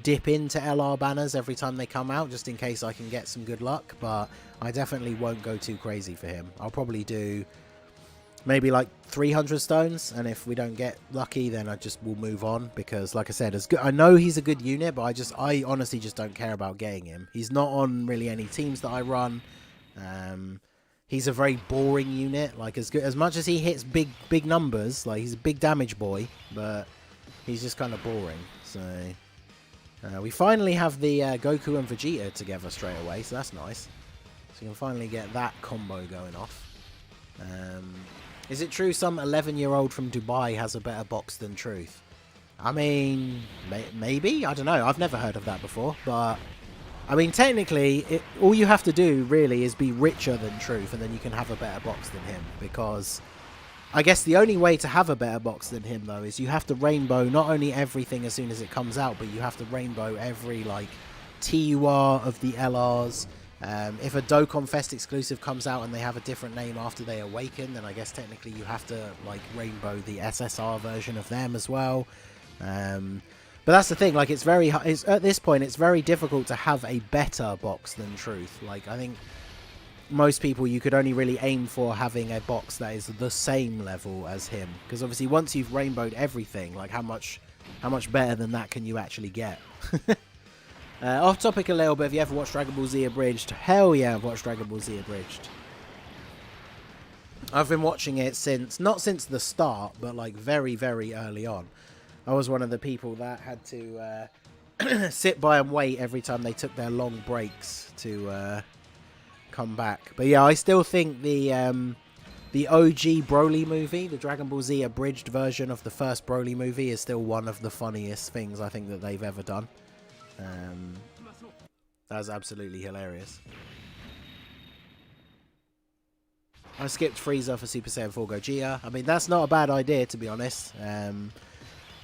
dip into LR banners every time they come out, just in case I can get some good luck. But I definitely won't go too crazy for him. I'll probably do maybe like 300 stones, and if we don't get lucky, then I just will move on, because like I said, as good, I know he's a good unit, but I honestly just don't care about getting him. He's not on really any teams that I run. He's a very boring unit. Like, as much as he hits big numbers, like, he's a big damage boy, but he's just kind of boring. So we finally have the Goku and Vegeta together straight away, so that's nice. So you can finally get that combo going off. Is it true some 11-year-old from Dubai has a better box than Truth? I mean, maybe? I don't know. I've never heard of that before. But, I mean, technically, all you have to do, really, is be richer than Truth, and then you can have a better box than him. Because I guess the only way to have a better box than him, though, is you have to rainbow not only everything as soon as it comes out, but you have to rainbow every, like, TUR of the LRs. If a Dokkan Fest exclusive comes out and they have a different name after they awaken, then I guess technically you have to, like, rainbow the SSR version of them as well. But that's the thing, like, at this point, it's very difficult to have a better box than Truth. Like, I think most people, you could only really aim for having a box that is the same level as him, because obviously once you've rainbowed everything, like, how much better than that can you actually get? Off topic a little bit, have you ever watched Dragon Ball Z Abridged? Hell yeah, I've watched Dragon Ball Z Abridged. I've been watching it not since the start, but like very, very early on. I was one of the people that had to sit by and wait every time they took their long breaks to come back. But yeah, I still think the OG Broly movie, the Dragon Ball Z abridged version of the first Broly movie, is still one of the funniest things I think that they've ever done. That's absolutely hilarious. I skipped Frieza for Super Saiyan 4 Gogeta. I mean, that's not a bad idea, to be honest.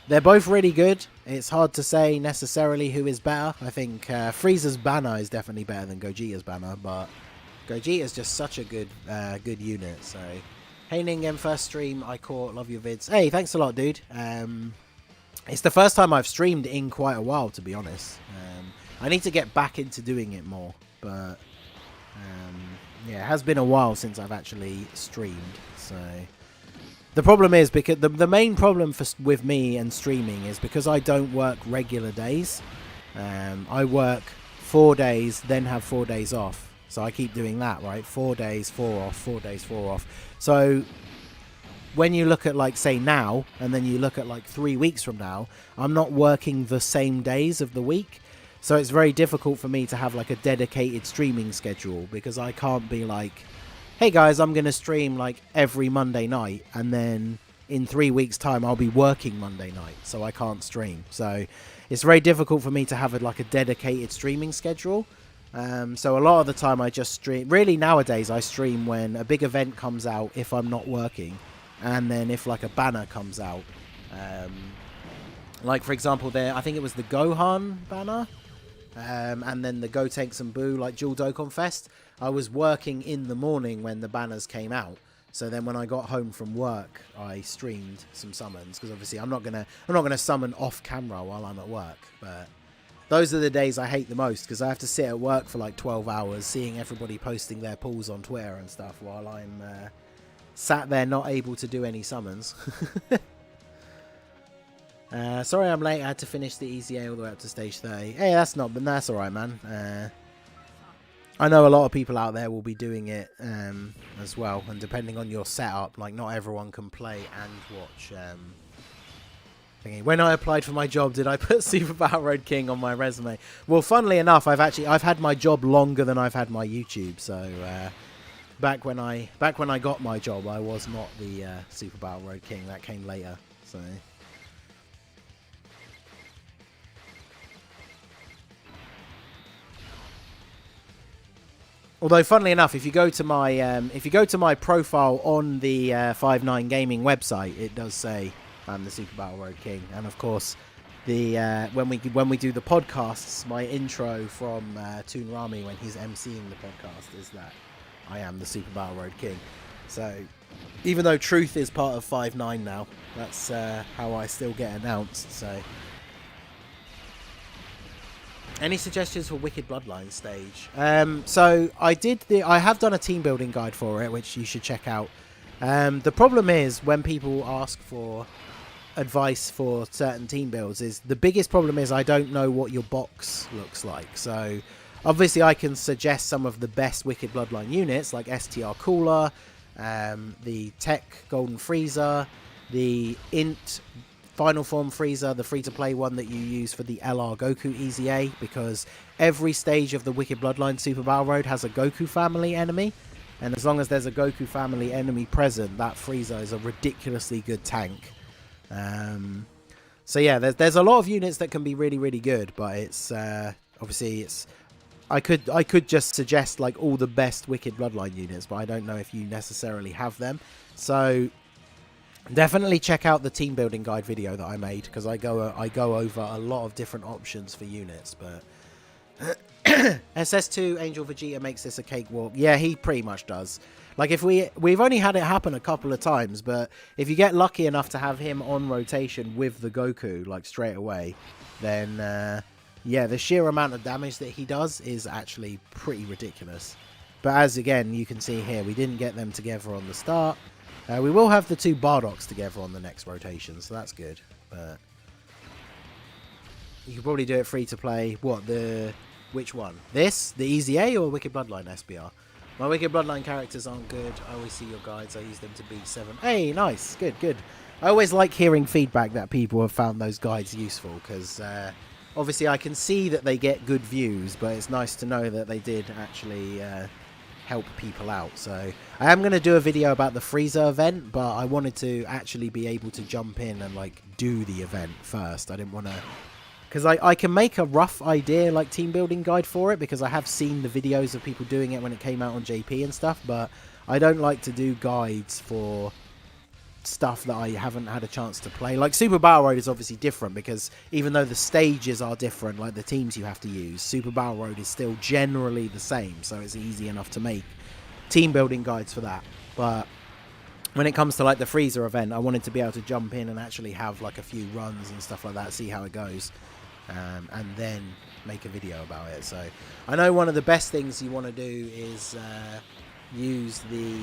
They're both really good. It's hard to say necessarily who is better. I think Frieza's banner is definitely better than Gogeta's banner, but Gogeta's just such a good unit. So, hey Ningen, first stream I caught, love your vids. Hey, thanks a lot, dude. It's the first time I've streamed in quite a while, to be honest. I need to get back into doing it more, but yeah, it has been a while since I've actually streamed. So the problem is, because the main problem with me and streaming is because I don't work regular days. I work 4 days, then have 4 days off. So I keep doing that, right? 4 days, 4 off, 4 days, 4 off. So when you look at, like, say now, and then you look at, like, 3 weeks from now, I'm not working the same days of the week. So it's very difficult for me to have, like, a dedicated streaming schedule, because I can't be like, hey guys, I'm going to stream, like, every Monday night, and then in 3 weeks' time I'll be working Monday night, so I can't stream. So it's very difficult for me to have, like, a dedicated streaming schedule. So a lot of the time I just stream. Really, nowadays I stream when a big event comes out, if I'm not working, and then if, like, a banner comes out. Like, for example, I think it was the Gohan banner, and then the Gotenks and BUU, like, Dual Dokkan Fest. I was working in the morning when the banners came out. So then when I got home from work, I streamed some summons, because obviously I'm not gonna summon off camera while I'm at work. But those are the days I hate the most, because I have to sit at work for like 12 hours seeing everybody posting their pulls on Twitter and stuff while I'm sat there not able to do any summons. Sorry I'm late. I had to finish the EZA all the way up to stage 30. Hey, that's alright, man. I know a lot of people out there will be doing it as well, and depending on your setup, like not everyone can play and watch. Thinking, when I applied for my job, did I put Super Battle Road King on my resume? Well, funnily enough, I've had my job longer than I've had my YouTube. So back when I got my job, I was not the Super Battle Road King. That came later. So. Although, funnily enough, if you go to my profile on the 59 Gaming website, it does say I'm the Super Battle Road King. And of course, the when we do the podcasts, my intro from Toon Rami when he's emceeing the podcast is that I am the Super Battle Road King. So, even though Truth is part of 59 now, that's how I still get announced. So. Any suggestions for Wicked Bloodline stage? So I have done a team building guide for it, which you should check out. The problem is when people ask for advice for certain team builds, is the biggest problem is I don't know what your box looks like. So obviously I can suggest some of the best Wicked Bloodline units like STR Cooler, the Tech Golden Freezer, the INT Final Form Freezer, the free-to-play one that you use for the LR Goku EZA, because every stage of the Wicked Bloodline Super Battle Road has a Goku family enemy, and as long as there's a Goku family enemy present, that Freezer is a ridiculously good tank. So yeah, there's a lot of units that can be really, really good, but it's obviously I could just suggest like all the best Wicked Bloodline units, but I don't know if you necessarily have them. So definitely check out the team building guide video that I made, because I go over a lot of different options for units. But SS2 Angel Vegeta makes this a cakewalk. Yeah, he pretty much does. Like if we've only had it happen a couple of times, but if you get lucky enough to have him on rotation with the Goku like straight away, then yeah, the sheer amount of damage that he does is actually pretty ridiculous. But as again you can see here, we didn't get them together on the start. We will have the two Bardocks together on the next rotation, so that's good. But you could probably do it free to play. Which one? This? The EZA or Wicked Bloodline SBR? My Wicked Bloodline characters aren't good. I always see your guides. I use them to beat 7. Hey, nice. Good, good. I always like hearing feedback that people have found those guides useful, because obviously I can see that they get good views, but it's nice to know that they did actually help people out. So I am going to do a video about the Freezer event, but I wanted to actually be able to jump in and like do the event first. I didn't want to, because I can make a rough idea like team building guide for it, because I have seen the videos of people doing it when it came out on JP and stuff, but I don't like to do guides for stuff that I haven't had a chance to play. Like Super Battle Road is obviously different, because even though the stages are different, like the teams you have to use, Super Battle Road is still generally the same, so it's easy enough to make team building guides for that. But when it comes to like the Freezer event, I wanted to be able to jump in and actually have like a few runs and stuff like that, see how it goes, and then make a video about it. So I know one of the best things you want to do is use the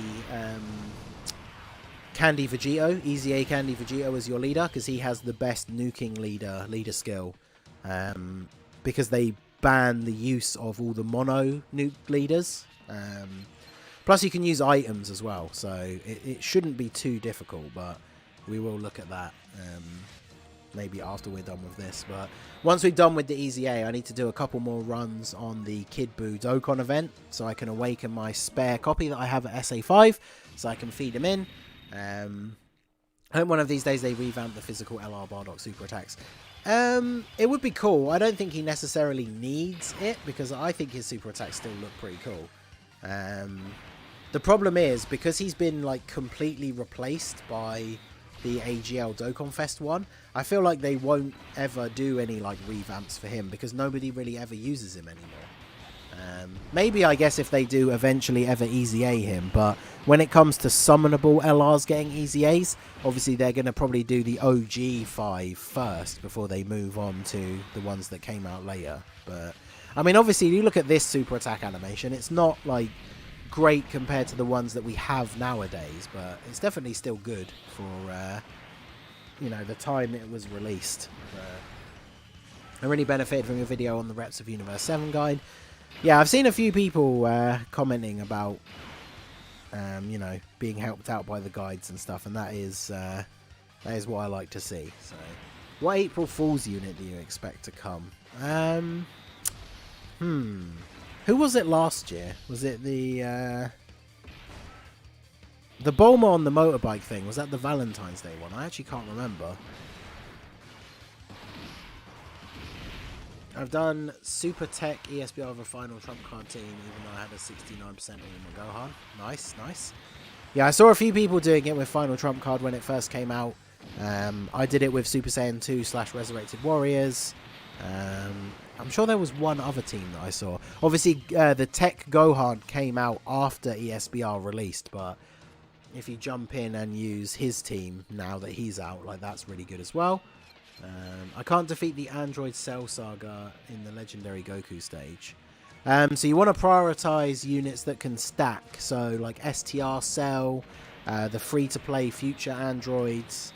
Candy Vegeta, EZA Candy Vegeta as your leader, because he has the best nuking leader skill, because they ban the use of all the mono nuke leaders. Plus you can use items as well, so it shouldn't be too difficult, but we will look at that maybe after we're done with this. But once we're done with the EZA, I need to do a couple more runs on the Kid BUU Dokkan event, so I can awaken my spare copy that I have at SA5, so I can feed him in. I hope one of these days they revamp the physical LR Bardock super attacks. It would be cool. I don't think he necessarily needs it, because I think his super attacks still look pretty cool. The problem is, because he's been like completely replaced by the AGL Dokkan Fest one, I feel like they won't ever do any like revamps for him, because nobody really ever uses him anymore. Maybe, I guess, if they do eventually ever EZA him, but when it comes to summonable LRs getting EZAs, obviously they're going to probably do the OG 5 first before they move on to the ones that came out later. But I mean, obviously you look at this super attack animation, it's not like great compared to the ones that we have nowadays, but it's definitely still good you know, the time it was released. I really benefited from your video on the Reps of Universe 7 guide. Yeah, I've seen a few people commenting about, you know, being helped out by the guides and stuff, and that is what I like to see. So, what April Fool's unit do you expect to come? Who was it last year? Was it the Bulma on the motorbike thing? Was that the Valentine's Day one? I actually can't remember. I've done Super Tech ESBR of a final Trump card team, even though I had a 69% on my Gohan. Nice, nice. Yeah, I saw a few people doing it with Final Trump card when it first came out. I did it with Super Saiyan 2 / Resurrected Warriors. I'm sure there was one other team that I saw. Obviously, the Tech Gohan came out after ESBR released, but if you jump in and use his team now that he's out, like, that's really good as well. I can't defeat the Android Cell Saga in the Legendary Goku stage. So you want to prioritize units that can stack. So like STR Cell, the free-to-play future androids.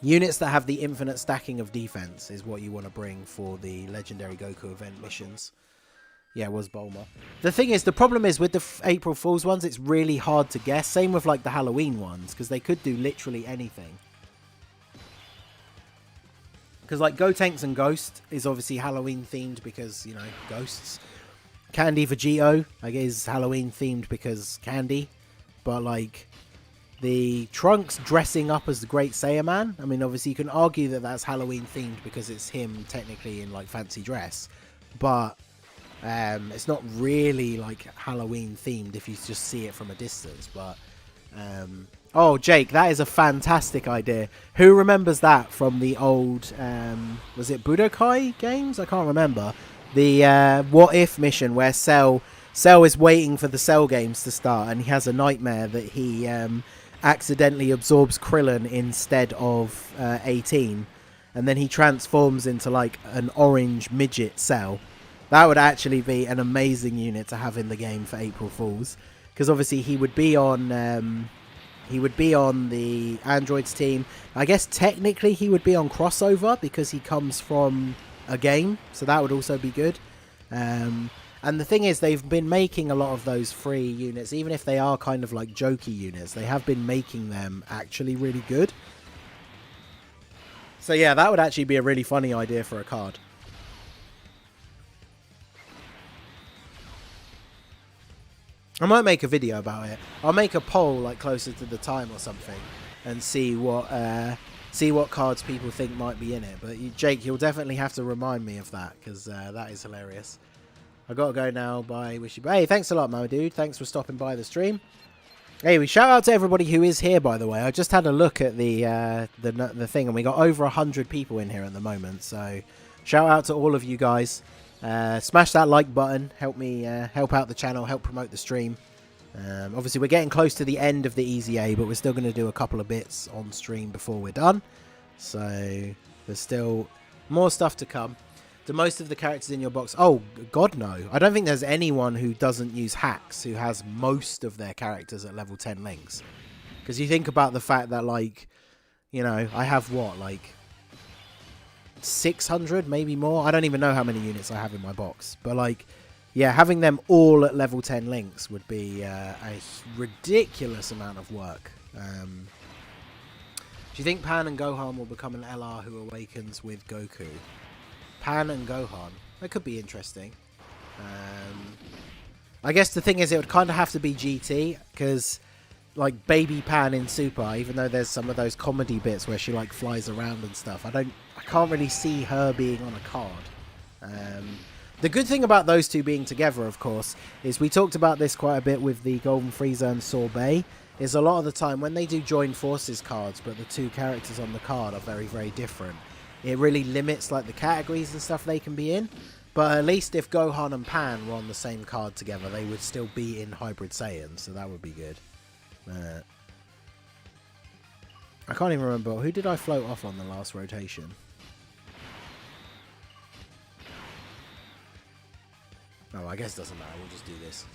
Units that have the infinite stacking of defense is what you want to bring for the Legendary Goku event missions. Yeah, it was Bulma. The thing is, the problem is with the April Fool's ones, it's really hard to guess. Same with like the Halloween ones, because they could do literally anything. Because like Gotenks and Ghost is obviously Halloween themed because, you know, ghosts. Candy Vegeta, I guess, is Halloween themed because candy. But like the Trunks dressing up as the Great Saiyan, I mean, obviously you can argue that that's Halloween themed because it's him technically in like fancy dress. But it's not really like Halloween themed if you just see it from a distance. But oh, Jake, that is a fantastic idea. Who remembers that from the old, was it Budokai games? I can't remember. The What If mission where Cell is waiting for the Cell games to start, and he has a nightmare that he accidentally absorbs Krillin instead of 18, and then he transforms into like an orange midget Cell. That would actually be an amazing unit to have in the game for April Fools, because obviously he would be on the androids team. I guess technically he would be on crossover because he comes from a game, so that would also be good. And the thing is, they've been making a lot of those free units, even if they are kind of like jokey units. They have been making them actually really good. So yeah, that would actually be a really funny idea for a card. I might make a video about it. I'll make a poll like closer to the time or something, and see what cards people think might be in it. But Jake, you'll definitely have to remind me of that, because that is hilarious. I gotta go now. Bye. Wish you. Hey, thanks a lot, my dude. Thanks for stopping by the stream. Hey, we shout out to everybody who is here, by the way. I just had a look at the thing, and we got over 100 people in here at the moment. So shout out to all of you guys. Smash that like button. Help me help out the channel. Help promote the stream. Obviously, we're getting close to the end of the EZA, but we're still going to do a couple of bits on stream before we're done. So there's still more stuff to come. Do most of the characters in your box? Oh, God, no. I don't think there's anyone who doesn't use hacks who has most of their characters at level 10 links. Because you think about the fact that, like, you know, I have what, like 600, maybe more? I don't even know how many units I have in my box. But, like, yeah, having them all at level 10 links would be a ridiculous amount of work. Do you think Pan and Gohan will become an LR who awakens with Goku? Pan and Gohan. That could be interesting. I guess the thing is, it would kind of have to be GT, because like baby Pan in Super, even though there's some of those comedy bits where she like flies around and stuff, I can't really see her being on a card. The good thing about those two being together, of course, is we talked about this quite a bit with the Golden Frieza and Sorbet, is a lot of the time when they do join forces cards, but the two characters on the card are very, very different, it really limits like the categories and stuff they can be in. But at least if Gohan and Pan were on the same card together, they would still be in Hybrid Saiyan, so that would be good. I can't even remember. Who did I float off on the last rotation? Oh, I guess it doesn't matter. We'll just do this.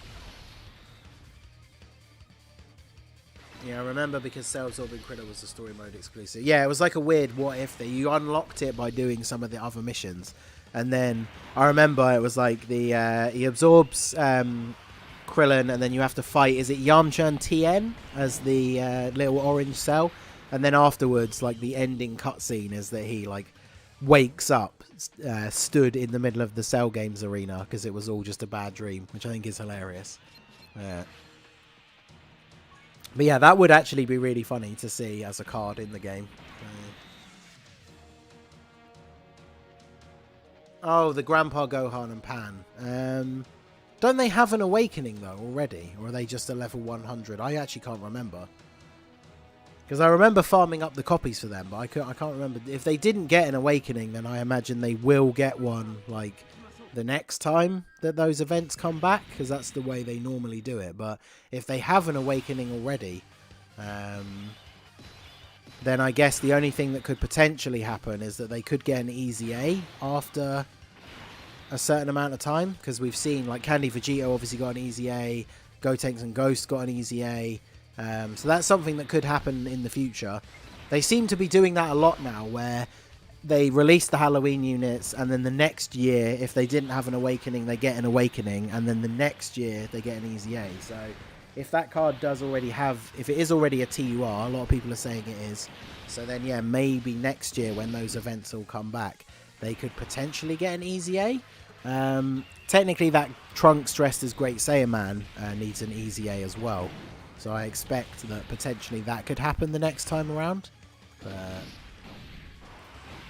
Yeah, I remember because Self-Absorbing Krilla was the story mode exclusive. Yeah, it was like a weird what if thing. You unlocked it by doing some of the other missions. And then I remember it was like the he absorbs Krillin, and then you have to fight, is it Yamcha and Tien as the little orange cell? And then afterwards, like the ending cutscene is that he like wakes up stood in the middle of the Cell Games arena because it was all just a bad dream, which I think is hilarious. But yeah, that would actually be really funny to see as a card in the game. Oh, the Grandpa Gohan and Pan. Don't they have an awakening though already? Or are they just a level 100? I actually can't remember. Because I remember farming up the copies for them, but I can't remember. If they didn't get an awakening, then I imagine they will get one like the next time that those events come back, because that's the way they normally do it. But if they have an awakening already, then I guess the only thing that could potentially happen is that they could get an EZA after a certain amount of time, because we've seen like Candy Vegeta obviously got an EZA, Gotenks and Ghost got an EZA, so that's something that could happen in the future. They seem to be doing that a lot now, where they release the Halloween units, and then the next year, if they didn't have an awakening, they get an awakening, and then the next year they get an EZA. So if that card does already have, if it is already a TUR, a lot of people are saying it is, so then yeah, maybe next year when those events all come back, they could potentially get an EZA. Technically that Trunks dressed as Great Saiyan Man needs an EZA as well, so I expect that potentially that could happen the next time around.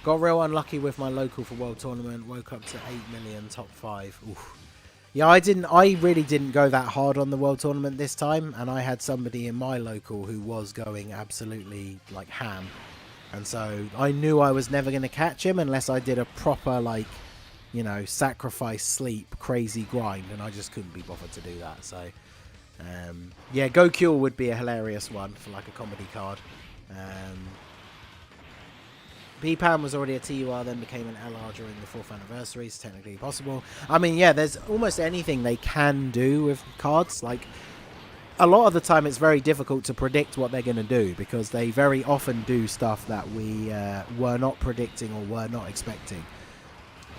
Got real unlucky with my local for World Tournament. Woke up to 8 million top 5. Oof. Yeah, I really didn't go that hard on the World Tournament this time, and I had somebody in my local who was going absolutely like ham, and so I knew I was never going to catch him unless I did a proper like, you know, sacrifice, sleep, crazy grind, and I just couldn't be bothered to do that. So yeah, Goku would be a hilarious one for like a comedy card. P-Pan was already a TUR, then became an LR during the 4th anniversary, so technically possible. I mean, yeah, there's almost anything they can do with cards. Like, a lot of the time it's very difficult to predict what they're going to do, because they very often do stuff that we were not predicting or were not expecting.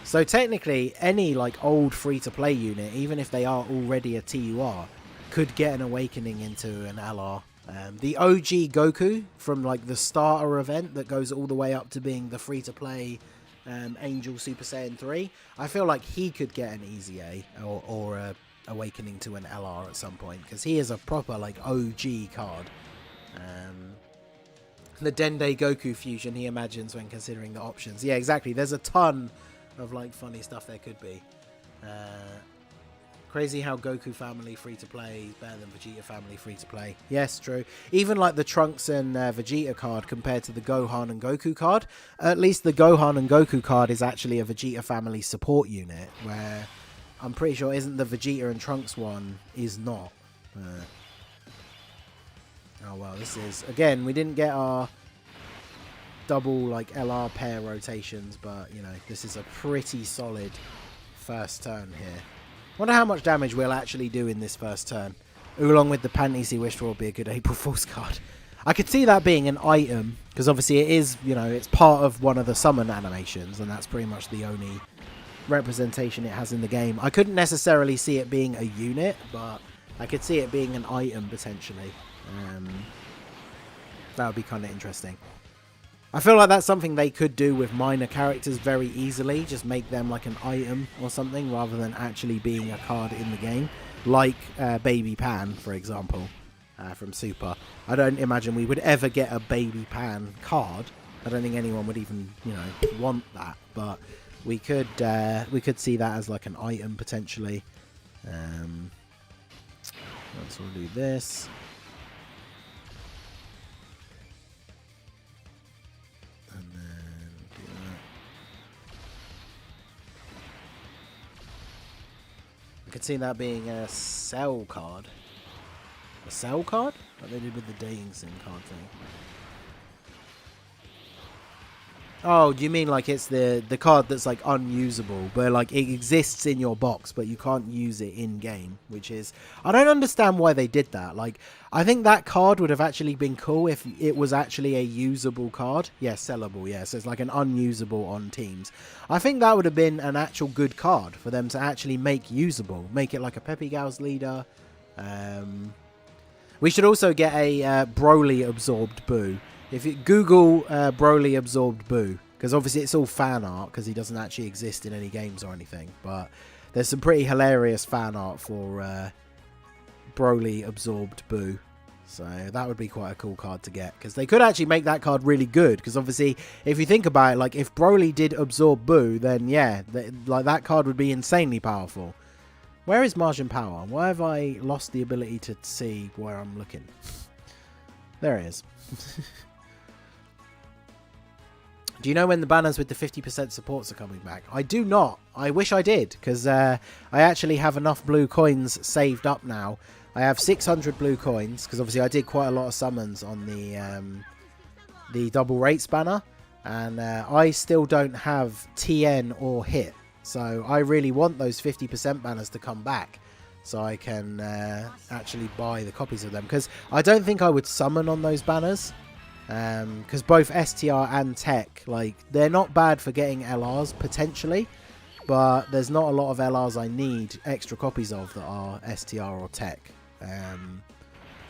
So technically, any like old free-to-play unit, even if they are already a TUR, could get an awakening into an LR. The OG Goku from like the starter event that goes all the way up to being the free-to-play Angel Super Saiyan 3, I feel like he could get an EZA or a awakening to an LR at some point, because he is a proper like OG card. The Dende Goku fusion he imagines when considering the options. Yeah, exactly. There's a ton of like funny stuff there could be. Crazy how Goku family free-to-play is better than Vegeta family free-to-play. Yes, true. Even like the Trunks and Vegeta card compared to the Gohan and Goku card, at least the Gohan and Goku card is actually a Vegeta family support unit, where I'm pretty sure isn't the Vegeta and Trunks one is not. Oh well, this is, again, we didn't get our double like LR pair rotations, but you know, this is a pretty solid first turn here. Wonder how much damage we'll actually do in this first turn. Along with the panties he wished for will be a good April Fool's card. I could see that being an item, because obviously it is, you know, it's part of one of the summon animations, and that's pretty much the only representation it has in the game. I couldn't necessarily see it being a unit, but I could see it being an item potentially. That would be kind of interesting. I feel like that's something they could do with minor characters very easily. Just make them like an item or something, rather than actually being a card in the game. Like Baby Pan, for example, from Super. I don't imagine we would ever get a Baby Pan card. I don't think anyone would even, you know, want that. But we could see that as like an item potentially. Let's all do this. I could see that being a Cell card. A Cell card? Like they did with the Dating Sim card thing. Oh, do you mean like it's the card that's like unusable, but like it exists in your box, but you can't use it in game, which is, I don't understand why they did that. Like, I think that card would have actually been cool if it was actually a usable card. Yeah, sellable. Yeah, so it's like an unusable on teams. I think that would have been an actual good card for them to actually make usable, make it like a Pepe Gal's leader. We should also get a Broly absorbed BUU. If you Google Broly absorbed BUU, because obviously it's all fan art because he doesn't actually exist in any games or anything, but there's some pretty hilarious fan art for Broly absorbed BUU. So that would be quite a cool card to get, because they could actually make that card really good, because obviously if you think about it, like if Broly did absorb BUU, then yeah, like that card would be insanely powerful. Where is Margin Power? Why have I lost the ability to see where I'm looking? There it is. Do you know when the banners with the 50% supports are coming back? I do not. I wish I did, because I actually have enough blue coins saved up now. I have 600 blue coins, because obviously I did quite a lot of summons on the double rates banner, and I still don't have TN or hit. So I really want those 50% banners to come back, so I can actually buy the copies of them, because I don't think I would summon on those banners. Because both STR and Tech, like, they're not bad for getting LRs, potentially, but there's not a lot of LRs I need extra copies of that are STR or Tech.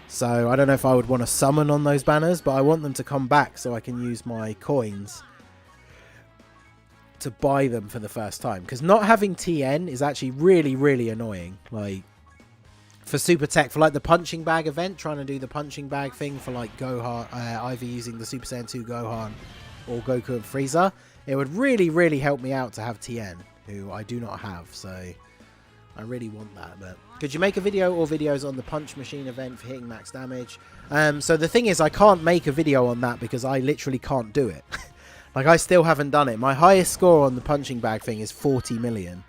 So I don't know if I would want to summon on those banners, but I want them to come back so I can use my coins to buy them for the first time. Because not having TN is actually really, really annoying. Like, for Super Tech, for like the punching bag event, trying to do the punching bag thing for like Gohan, either using the Super Saiyan 2 Gohan or Goku and Frieza, it would really, really help me out to have TN, who I do not have, so I really want that. But could you make a video or videos on the punch machine event for hitting max damage? So the thing is, I can't make a video on that because I literally can't do it. Like, I still haven't done it. My highest score on the punching bag thing is 40 million.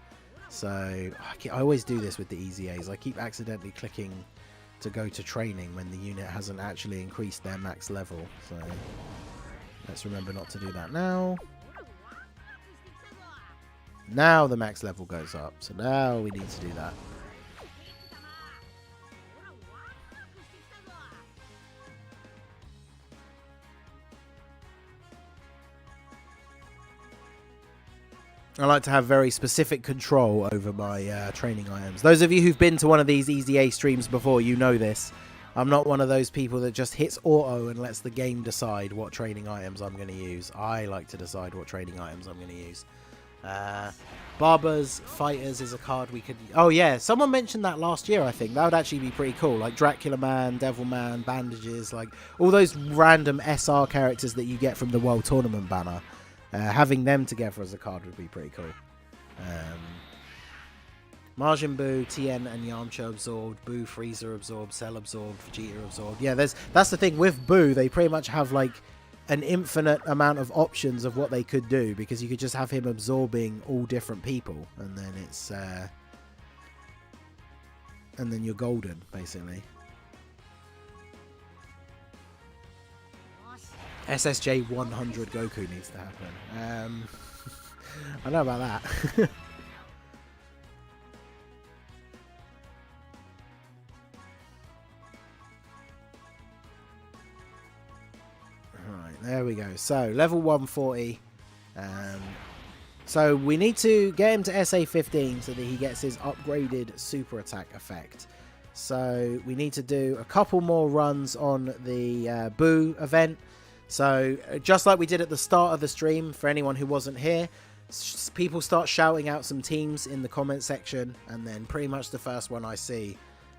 So I always do this with the EZAs. I keep accidentally clicking to go to training when the unit hasn't actually increased their max level. So let's remember not to do that now. Now the max level goes up. So now we need to do that. I like to have very specific control over my training items. Those of you who've been to one of these EZA streams before, you know this. I'm not one of those people that just hits auto and lets the game decide what training items I'm going to use. I like to decide what training items I'm going to use. Barbers Fighters is a card we could... Oh yeah, someone mentioned that last year, I think. That would actually be pretty cool. Like Dracula Man, Devil Man, Bandages, like all those random SR characters that you get from the World Tournament banner. Having them together as a card would be pretty cool. Majin Buu, TN and Yamcha absorbed, Buu Frieza absorbed, Cell absorbed, Vegeta absorbed. Yeah, that's the thing with Buu. They pretty much have like an infinite amount of options of what they could do, because you could just have him absorbing all different people, and then it's and then you're golden basically. SSJ 100 Goku needs to happen. I know about that. Right, there we go. So, level 140. So, we need to get him to SA 15 so that he gets his upgraded super attack effect. So, we need to do a couple more runs on the BUU event. So, just like we did at the start of the stream, for anyone who wasn't here, people start shouting out some teams in the comment section, and then pretty much the first one I see,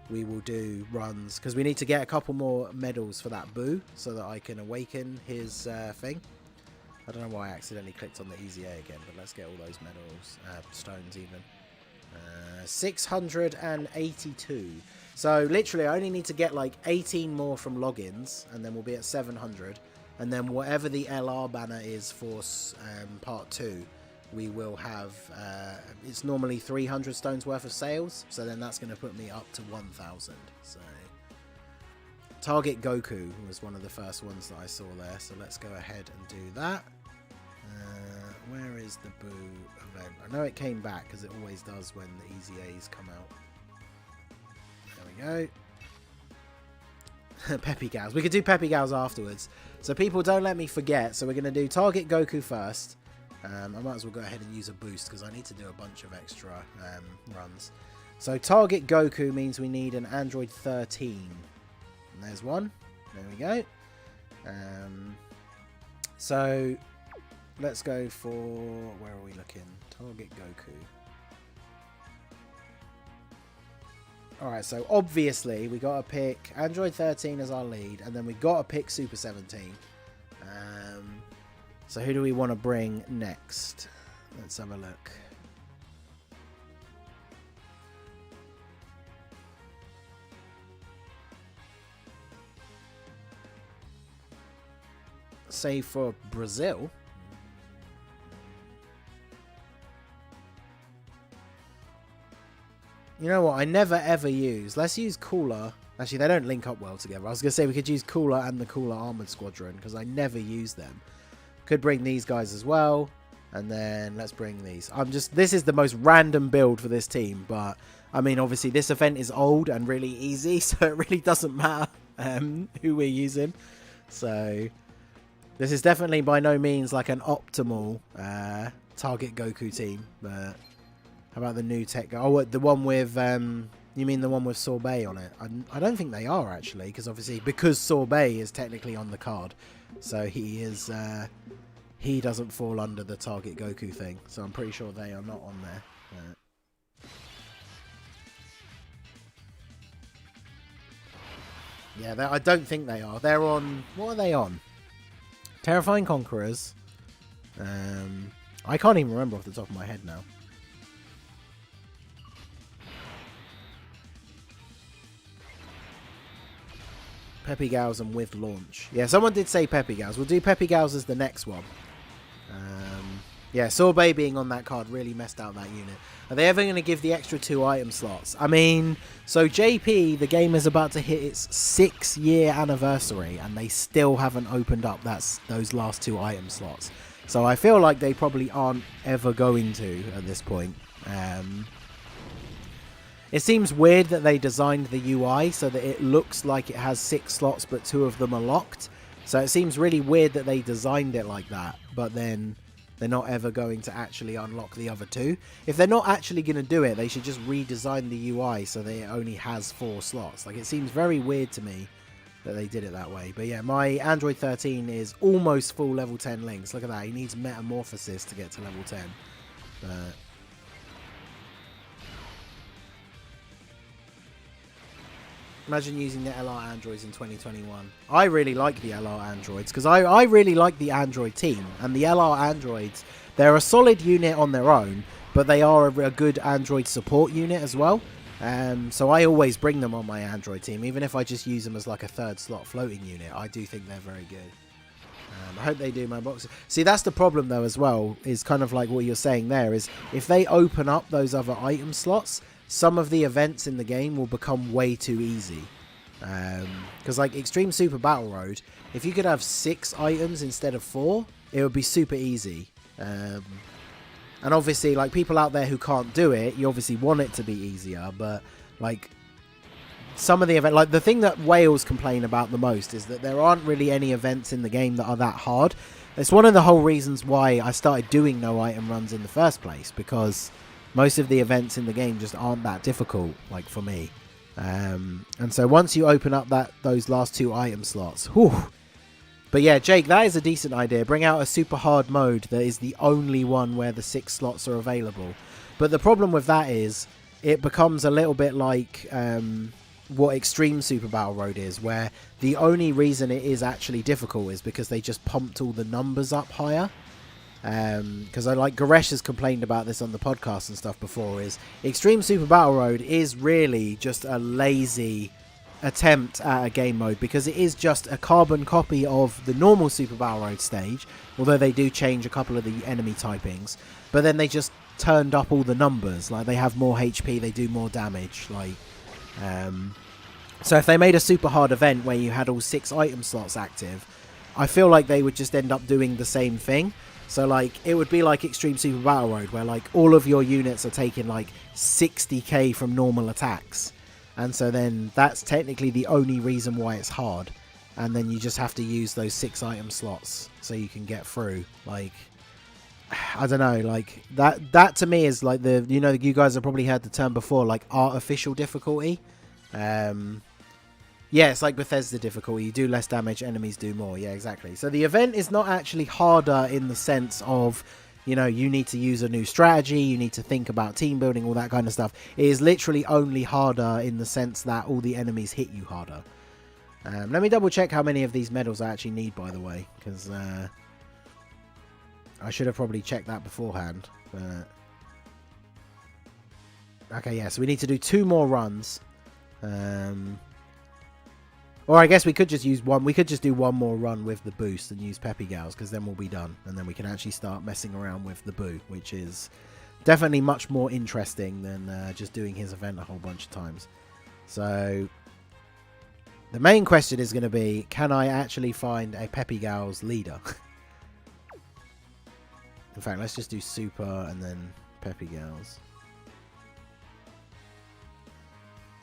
we will do runs, because we need to get a couple more medals for that BUU, so that I can awaken his thing. I don't know why I accidentally clicked on the EZA again, but let's get all those medals, stones even. 682. So, literally, I only need to get like 18 more from logins, and then we'll be at 700. And then whatever the LR banner is for part 2, we will have, it's normally 300 stones worth of sales, so then that's going to put me up to 1,000. So, Target Goku was one of the first ones that I saw there, so let's go ahead and do that. is the BUU event? I know it came back because it always does when the EZAs come out. There we go. Peppy Gals. We could do Peppy Gals afterwards. So people, don't let me forget. So we're going to do Target Goku first. I might as well go ahead and use a boost because I need to do a bunch of extra runs. So Target Goku means we need an Android 13. And there's one. There we go. So let's go for, where are we looking? Target Goku. Alright, so obviously we got to pick Android 13 as our lead, and then we got to pick Super 17. So who do we want to bring next? Let's have a look. Say for Brazil. You know what? I never ever use. Let's use Cooler. Actually, they don't link up well together. I was going to say we could use Cooler and the Cooler Armored Squadron because I never use them. Could bring these guys as well. And then let's bring these. This is the most random build for this team. But, I mean, obviously this event is old and really easy. So it really doesn't matter who we're using. So this is definitely by no means like an optimal Target Goku team. But how about the new tech guy? Oh, the one with, you mean the one with Sorbet on it? I don't think they are actually. Because obviously, because Sorbet is technically on the card. So he is, he doesn't fall under the Target Goku thing. So I'm pretty sure they are not on there. Yeah, I don't think they are. They're on, what are they on? Terrifying Conquerors. I can't even remember off the top of my head now. Peppy Gals and with launch. Yeah, someone did say Peppy Gals. We'll do Peppy Gals as the next one. Yeah, Sorbet being on that card really messed out that unit. Are they ever going to give the extra 2 item slots? I mean, so JP, the game is about to hit its 6-year anniversary, and they still haven't opened up those last 2 item slots. So I feel like they probably aren't ever going to at this point. It seems weird that they designed the UI so that it looks like it has 6 slots, but 2 of them are locked. So it seems really weird that they designed it like that, but then they're not ever going to actually unlock the other 2. If they're not actually going to do it, they should just redesign the UI so that it only has 4 slots. Like, it seems very weird to me that they did it that way. But yeah, my Android 13 is almost full level 10 links. Look at that. He needs Metamorphosis to get to level 10. But imagine using the LR androids in 2021. I really like the LR androids because I really like the android team. And the LR androids, they're a solid unit on their own, but they are a good android support unit as well. So I always bring them on my android team, even if I just use them as like a 3rd slot floating unit. I do think they're very good. I hope they do my boxes. See, that's the problem though as well, is kind of like what you're saying there, is if they open up those other item slots, some of the events in the game will become way too easy. Because like Extreme Super Battle Road, if you could have 6 items instead of 4, it would be super easy. And obviously, like, people out there who can't do it, you obviously want it to be easier, but like some of the event, like the thing that Wales complain about the most is that there aren't really any events in the game that are that hard. It's one of the whole reasons why I started doing no item runs in the first place, because most of the events in the game just aren't that difficult, like for me. And so once you open up those last 2 item slots, whew. But yeah, Jake, that is a decent idea. Bring out a super hard mode that is the only one where the 6 slots are available. But the problem with that is it becomes a little bit like what Extreme Super Battle Road is, where the only reason it is actually difficult is because they just pumped all the numbers up higher. Because Goresh has complained about this on the podcast and stuff before, is Extreme Super Battle Road is really just a lazy attempt at a game mode, because it is just a carbon copy of the normal Super Battle Road stage, although they do change a couple of the enemy typings, but then they just turned up all the numbers. Like, they have more HP, they do more damage, like so if they made a super hard event where you had all 6 item slots active, I feel like they would just end up doing the same thing. So like it would be like Extreme Super Battle Road, where like all of your units are taking like 60k from normal attacks, and so then that's technically the only reason why it's hard. And then you just have to use those 6 item slots so you can get through. Like, I don't know, like that to me is like the, you know, you guys have probably heard the term before, like artificial difficulty. Yeah, it's like Bethesda difficulty. You do less damage, enemies do more. Yeah, exactly. So the event is not actually harder in the sense of, you know, you need to use a new strategy, you need to think about team building, all that kind of stuff. It is literally only harder in the sense that all the enemies hit you harder. Let me double check how many of these medals I actually need, by the way, because I should have probably checked that beforehand. But... okay, yeah, so we need to do 2 more runs. Or I guess we could just use one. We could just do 1 more run with the boost and use Peppy Gals, because then we'll be done. And then we can actually start messing around with the BUU, which is definitely much more interesting than just doing his event a whole bunch of times. So... the main question is going to be, can I actually find a Peppy Gals leader? In fact, let's just do Super and then Peppy Gals.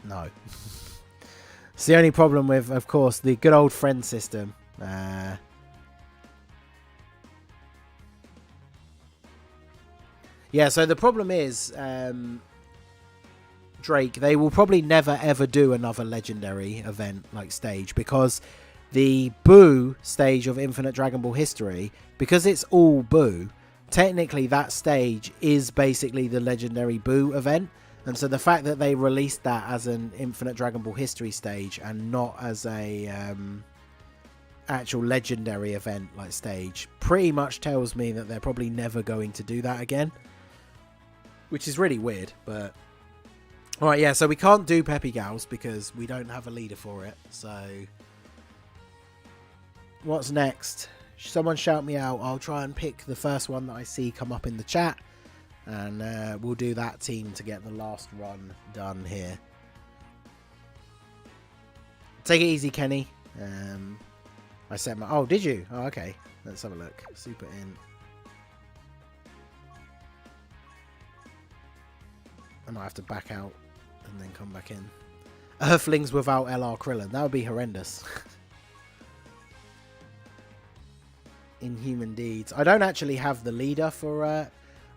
No. It's the only problem with, of course, the good old friend system. Yeah, so the problem is... Drake, they will probably never ever do another legendary event like stage, because the BUU stage of Infinite Dragon Ball history, because it's all BUU, technically that stage is basically the legendary BUU event. And so the fact that they released that as an Infinite Dragon Ball history stage and not as a actual legendary event like stage pretty much tells me that they're probably never going to do that again, which is really weird. But alright, yeah, so we can't do Peppy Gals because we don't have a leader for it. So, what's next? Someone shout me out. I'll try and pick the first one that I see come up in the chat. And we'll do that team to get the last run done here. Take it easy, Kenny. I set my... oh, did you? Oh, okay. Let's have a look. Super in. I might have to back out and then come back in. Earthlings without LR Krillin. That would be horrendous. Inhuman Deeds. I don't actually have the leader for...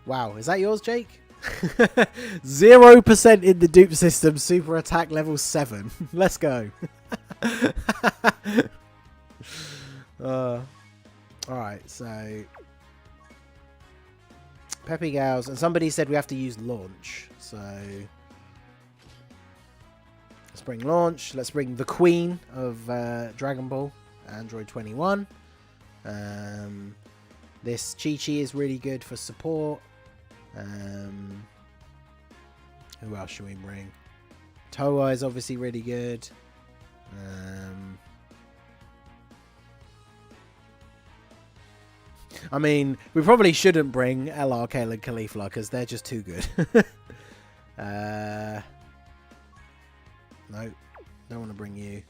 wow, is that yours, Jake? 0% in the dupe system. Super attack level 7. Let's go. Alright, so... Peppy Gals. And somebody said we have to use launch. So... let's bring launch. Let's bring the Queen of Dragon Ball. Android 21. This Chi-Chi is really good for support. Who else should we bring? Toa is obviously really good. I mean, we probably shouldn't bring LR Kale and Caulifla because they're just too good. No, don't want to bring you.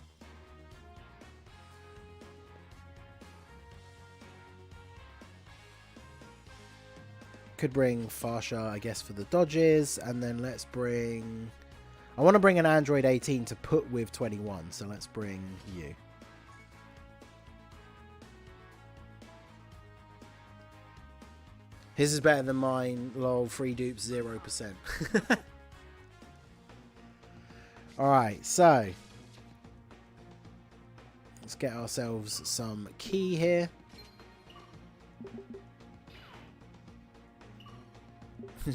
Could bring Farsha, I guess, for the dodges, and then let's bring... I want to bring an Android 18 to put with 21, so let's bring you. His is better than mine. Lol, free dupes, 0%. Alright, so... let's get ourselves some key here.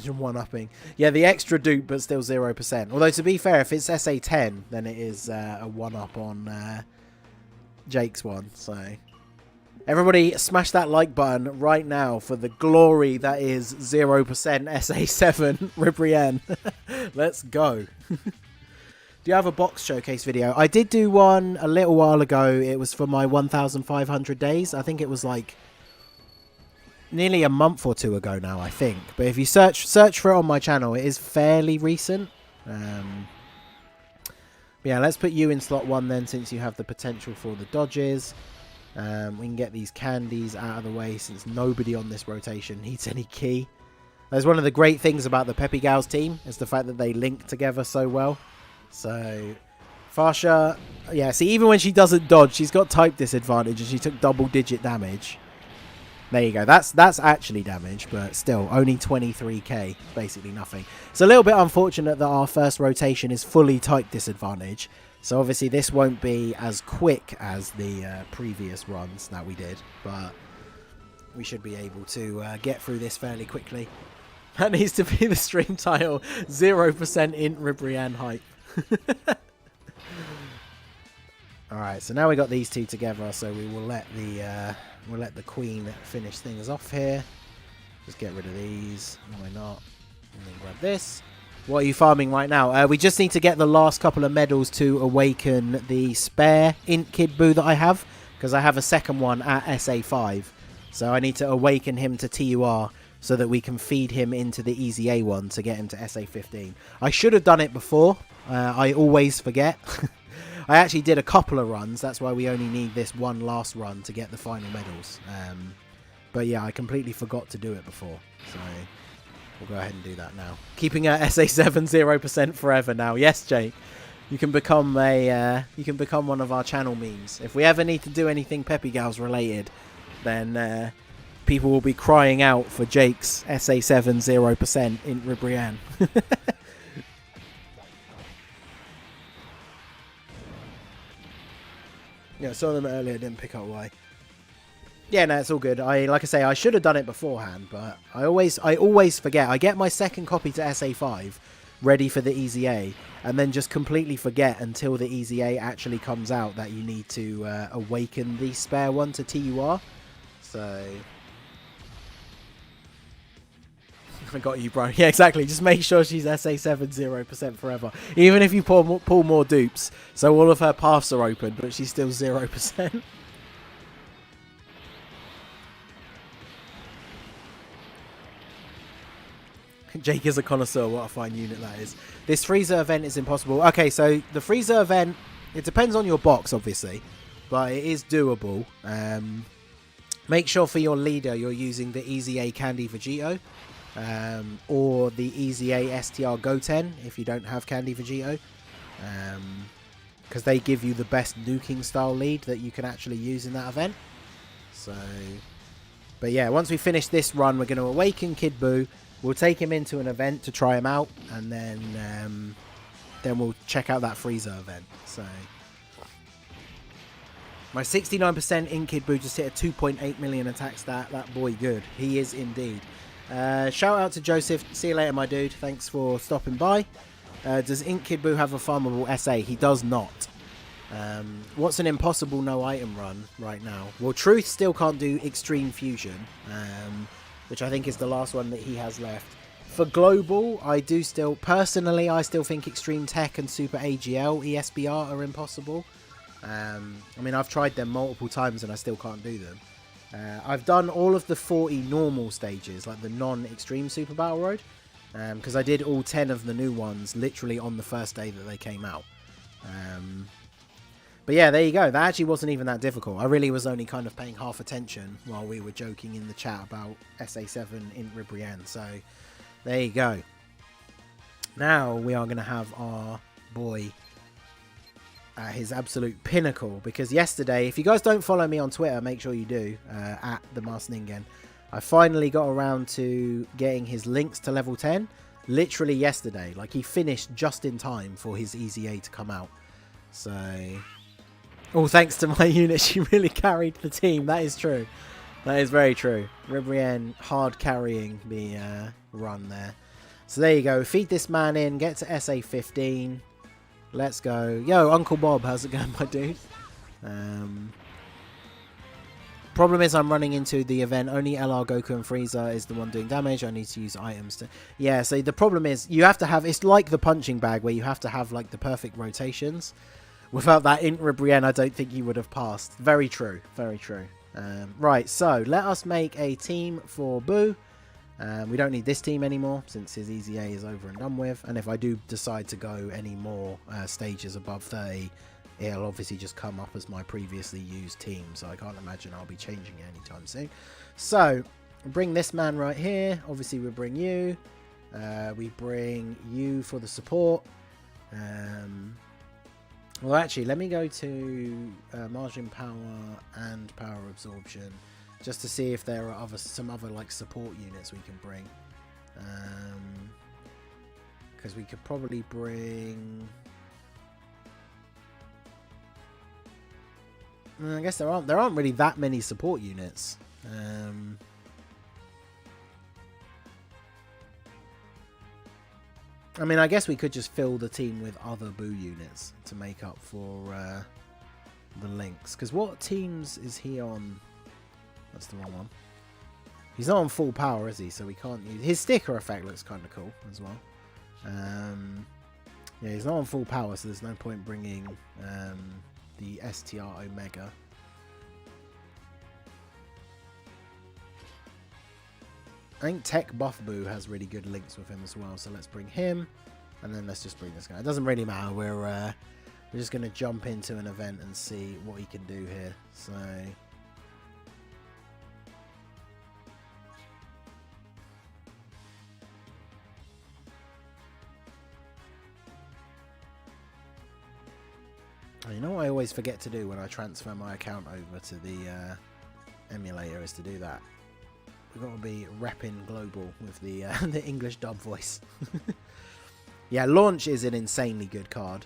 One-upping. Yeah, the extra dupe, but still 0%. Although, to be fair, if it's SA10, then it is a one-up on Jake's one. So, everybody smash that like button right now for the glory that is 0% SA7 Ribrienne. Let's go. Do you have a box showcase video? I did do one a little while ago. It was for my 1,500 days. I think it was like nearly a month or two ago now, I think. But if you search for it on my channel, it is fairly recent. Yeah, let's put you in slot 1 then, since you have the potential for the dodges. We can get these candies out of the way since nobody on this rotation needs any ki. That's one of the great things about the Peppy Gals team, is the fact that they link together so well. So, Farsha, yeah, see, even when she doesn't dodge, she's got type disadvantage and she took double-digit damage. There you go. That's actually damage, but still, only 23k, basically nothing. It's a little bit unfortunate that our first rotation is fully type disadvantage. So obviously this won't be as quick as the previous runs that we did, but we should be able to get through this fairly quickly. That needs to be the stream title, 0% int Ribrianne hype. Alright, so now we got these two together, so we will let the queen finish things off here. Just get rid of these. Why not? And then grab this. What are you farming right now? We just need to get the last couple of medals to awaken the spare int Kid BUU that I have, because I have a second one at SA5. So I need to awaken him to TUR so that we can feed him into the EZA one to get him to SA15. I should have done it before. I always forget. I actually did a couple of runs. That's why we only need this one last run to get the final medals. But yeah, I completely forgot to do it before. So we'll go ahead and do that now. Keeping our SA7 0% forever now. Yes, Jake. You can become one of our channel memes. If we ever need to do anything Peppy Gals related, then people will be crying out for Jake's SA7 0% in Ribrianne. Yeah, saw them earlier, didn't pick up why. Yeah, no, it's all good. Like I say, I should have done it beforehand, but I always forget. I get my second copy to SA5 ready for the EZA, and then just completely forget until the EZA actually comes out that you need to awaken the spare one to TUR. So I got you, bro. Yeah, exactly. Just make sure she's SA7 0% forever. Even if you pull more dupes, so all of her paths are open, but she's still 0%. Jake is a connoisseur. What a fine unit that is. This freezer event is impossible. Okay, so the freezer event, it depends on your box, obviously, but it is doable. Make sure for your leader you're using the EZA Candy Vegeta. Or the EZA STR Goten if you don't have Candy Vegeta, because they give you the best nuking style lead that you can actually use in that event. So, but yeah, once we finish this run, we're going to awaken Kid BUU. We'll take him into an event to try him out, and then we'll check out that freezer event. So my 69% in Kid BUU just hit a 2.8 million attack stat. That boy good. He is indeed. Shout out to Joseph. See you later, my dude. Thanks for stopping by. Does Ink Kid BUU have a farmable SA? He does not. What's an impossible no item run right now? Well, Truth still can't do Extreme Fusion, which I think is the last one that he has left. For global, I still think Extreme Tech and Super AGL ESBR are impossible. I mean, I've tried them multiple times and I still can't do them. I've done all of the 40 normal stages, like the non-extreme Super Battle Road, because I did all 10 of the new ones literally on the first day that they came out. But yeah, there you go. That actually wasn't even that difficult. I really was only kind of paying half attention while we were joking in the chat about SA7 in Ribrianne. So there you go. Now we are going to have our boy at his absolute pinnacle, because yesterday, if you guys don't follow me on Twitter, make sure you do, at the Master Ningen. I finally got around to getting his links to level 10 literally yesterday. Like, he finished just in time for his EZA to come out. So all thanks to my unit, she really carried the team. That is true. That is very true. Ribrianne hard carrying the run there. So there you go. Feed this man in, get to SA15. Let's go. Yo, Uncle Bob, how's it going, my dude? Problem is I'm running into the event. Only LR Goku and Frieza is the one doing damage. I need to use items to... Yeah, so the problem is you have to have... It's like the punching bag where you have to have, like, the perfect rotations. Without that Int Ribrianne, I don't think you would have passed. Very true. Very true. Right, so let us make a team for BUU. We don't need this team anymore since his EZA is over and done with. And if I do decide to go any more stages above 30, it'll obviously just come up as my previously used team, so I can't imagine I'll be changing it anytime soon. So, bring this man right here. Obviously, we bring you. We bring you for the support. Well, actually, let me go to margin power and power absorption, just to see if there are some other like support units we can bring. Because we could probably bring. I guess there aren't really that many support units. I mean, I guess we could just fill the team with other BUU units to make up for the links. Because what teams is he on? That's the wrong one. He's not on full power, is he? So we can't use... His sticker effect looks kind of cool as well. Yeah, he's not on full power, so there's no point bringing the STR Omega. I think Tech Buff BUU has really good links with him as well, so let's bring him, and then let's just bring this guy. It doesn't really matter. We're just going to jump into an event and see what he can do here. So you know what I always forget to do when I transfer my account over to the emulator is to do that. We've got to be repping global with the the English dub voice. Yeah, Launch is an insanely good card.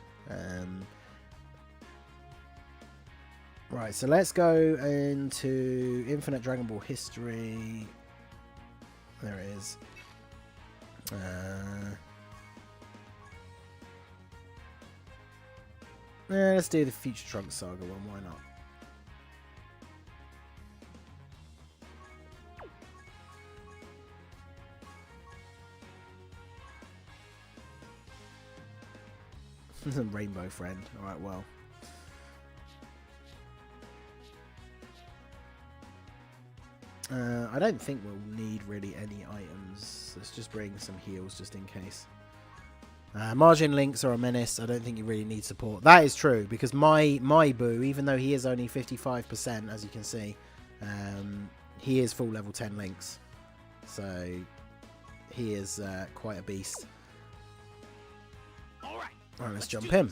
Right, so let's go into Infinite Dragon Ball history. There it is. Yeah, let's do the Future Trunks Saga one. Why not? Rainbow friend. Alright, well. I don't think we'll need really any items. Let's just bring some heals just in case. Margin links are a menace. I don't think you really need support. That is true, because my BUU, even though he is only 55%, as you can see, he is full level 10 links. So he is quite a beast. Alright, let's jump him.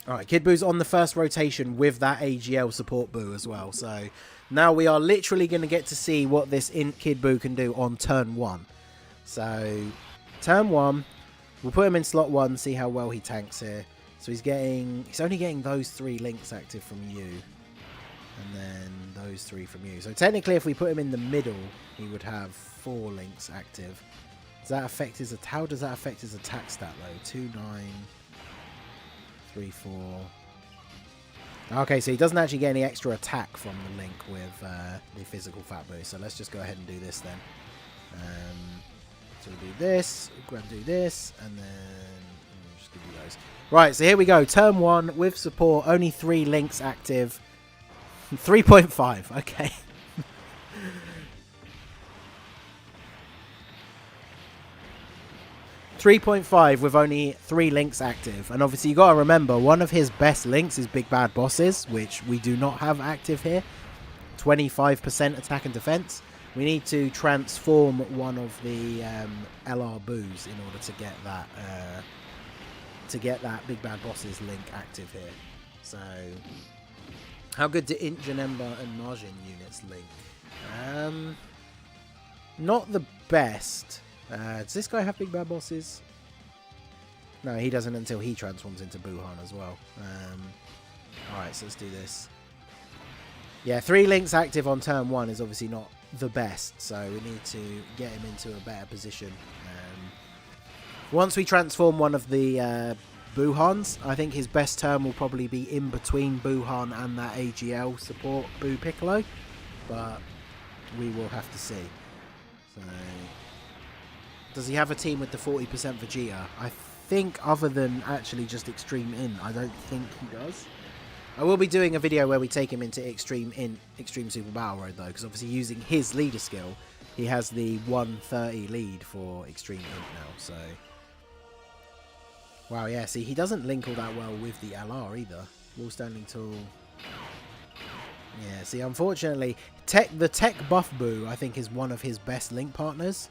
Alright, Kid BUU's on the first rotation with that AGL support BUU as well. So now we are literally going to get to see what this INT Kid BUU can do on turn 1. So turn 1, we'll put him in slot 1, see how well he tanks here. So he's only getting those 3 links active from you. And then those 3 from you. So technically if we put him in the middle, he would have 4 links active. Does that affect his... How does that affect his attack stat, though? 2, 9, 3, 4... Okay, so he doesn't actually get any extra attack from the link with the physical fat boost. So let's just go ahead and do this then. So we'll do this, we'll do this, and then we'll just give you those. Right, so here we go. Turn 1 with support. Only 3 links active. 3.5. Okay. 3.5 with only 3 links active. And obviously you got to remember, one of his best links is Big Bad Bosses, which we do not have active here. 25% attack and defense. We need to transform one of the LR BUUs in order to get that Big Bad Bosses link active here. So how good do INT Janemba and Margin units link? Not the best. Does this guy have Big Bad Bosses? No, he doesn't until he transforms into Buuhan as well. Alright, so let's do this. Yeah, 3 links active on turn 1 is obviously not the best, so we need to get him into a better position. Once we transform one of the Buuhans, I think his best turn will probably be in between Buuhan and that AGL support BUU Piccolo, but we will have to see. So, does he have a team with the 40% Vegeta? I think other than actually just Extreme INT, I don't think he does. I will be doing a video where we take him into Extreme INT, Extreme Super Battle Road though, because obviously using his leader skill, he has the 130 lead for Extreme INT now, so... Wow, yeah, see, he doesn't link all that well with the LR either. Wall standing tall. Yeah, see, unfortunately, the tech buff BUU, I think, is one of his best link partners.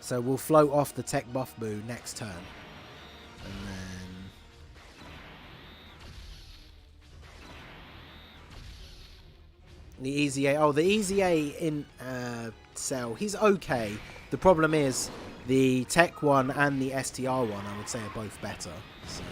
So we'll float off the tech buff BUU next turn. And then... the EZA... oh, the EZA in cell, he's okay. The problem is the tech one and the STR one, I would say, are both better. So...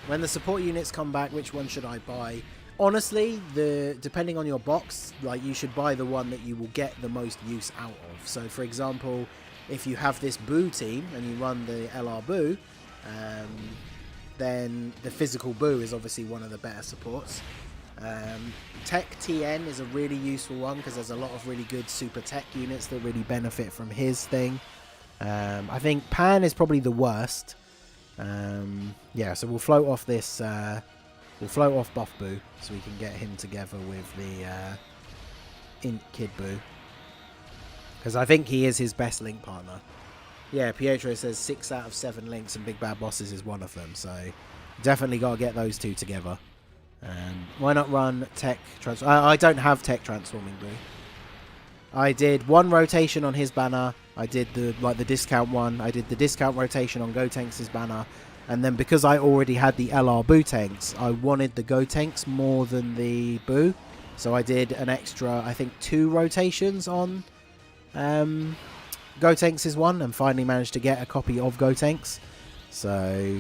when the support units come back, which one should I buy? Honestly, depending on your box, like, you should buy the one that you will get the most use out of. So, for example, if you have this BUU team and you run the LR BUU, then the physical BUU is obviously one of the better supports. Tech TN is a really useful one because there's a lot of really good super tech units that really benefit from his thing. I think Pan is probably the worst. Yeah, so we'll float off this, we'll float off Buff BUU so we can get him together with the INT Kid BUU. Because I think he is his best link partner. Yeah, Pietro says 6 out of 7 links and Big Bad Bosses is one of them, so definitely got to get those two together. Why not run Tech Transform? I don't have Tech Transforming BUU. I did one rotation on his banner. I did the discount one. I did the discount rotation on Gotenks' banner. And then because I already had the LR BUU tanks, I wanted the Gotenks more than the BUU. So I did an extra, I think, 2 rotations on Gotenks' one. And finally managed to get a copy of Gotenks. So,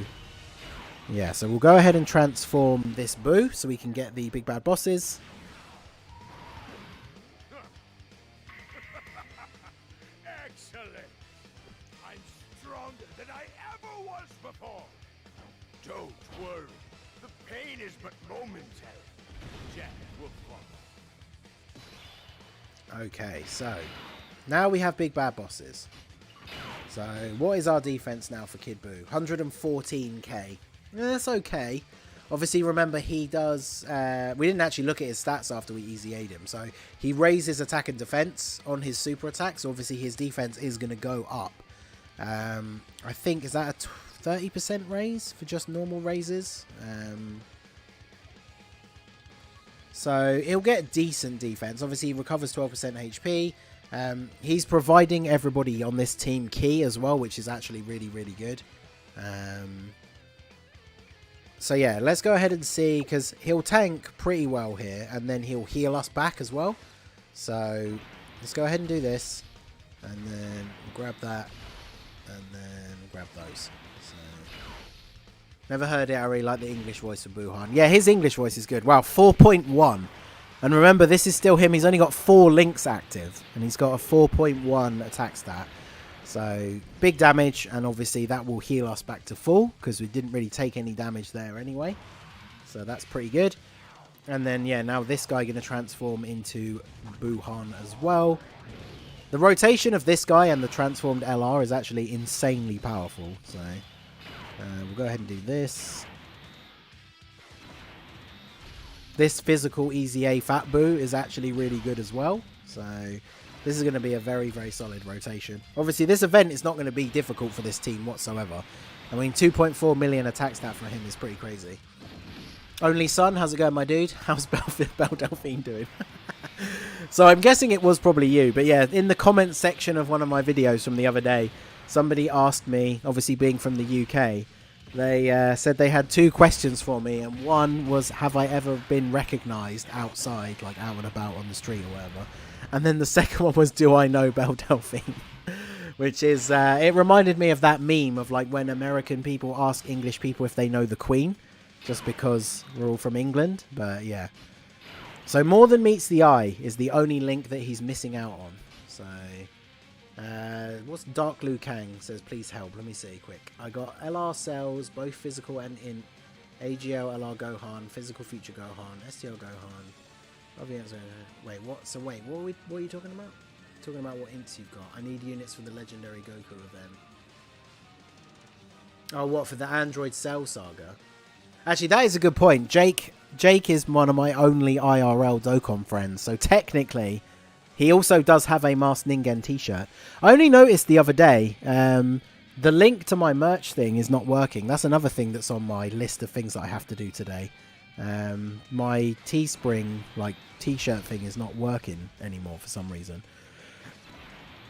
yeah. So we'll go ahead and transform this BUU so we can get the Big Bad Bosses. Don't worry. The pain is but momentary. Jack will follow. Okay, so now we have Big Bad Bosses. So what is our defense now for Kid BUU? 114k. That's okay. Obviously, remember, he does... we didn't actually look at his stats after we EZA'd him. So he raises attack and defense on his super attacks. So obviously, his defense is going to go up. I think, is that a 30% raise for just normal raises? So he'll get decent defense. Obviously, he recovers 12% HP. He's providing everybody on this team key as well, which is actually really, really good. So yeah, let's go ahead and see, because he'll tank pretty well here, and then he'll heal us back as well. So let's go ahead and do this, and then grab that, and then grab those. So, never heard it. I really like the English voice of Buhan. Yeah, his English voice is good. Wow, 4.1. And remember, this is still him. He's only got 4 links active, and he's got a 4.1 attack stat. So, big damage, and obviously that will heal us back to full, because we didn't really take any damage there anyway. So that's pretty good. And then, yeah, now this guy going to transform into Buhan as well. The rotation of this guy and the transformed LR is actually insanely powerful. So, we'll go ahead and do this. This physical EZA Fat BUU is actually really good as well. So, this is going to be a very, very solid rotation. Obviously, this event is not going to be difficult for this team whatsoever. I mean, 2.4 million attack stat for him is pretty crazy. Only Son, how's it going, my dude? How's Delphine doing? So I'm guessing it was probably you. But yeah, in the comments section of one of my videos from the other day, somebody asked me, obviously being from the UK, they said they had 2 questions for me. And one was, have I ever been recognised outside, like out and about on the street or whatever? And then the second one was, do I know Belle Delphine? Which is, it reminded me of that meme of like when American people ask English people if they know the Queen. Just because we're all from England. But yeah. So More Than Meets the Eye is the only link that he's missing out on. So, what's Dark Liu Kang says, please help. Let me see quick. I got LR Cells, both physical and INT. AGL LR Gohan, physical future Gohan, STL Gohan. Wait, what? So wait, what are you talking about? Talking about what ints you've got. I need units for the legendary Goku event. Oh, what, for the Android Cell Saga? Actually, that is a good point. Jake is one of my only IRL Dokkan friends, so technically, he also does have a Masked Ningen t-shirt. I only noticed the other day, The link to my merch thing is not working. That's another thing that's on my list of things that I have to do today. My Teespring, like, t-shirt thing is not working anymore for some reason.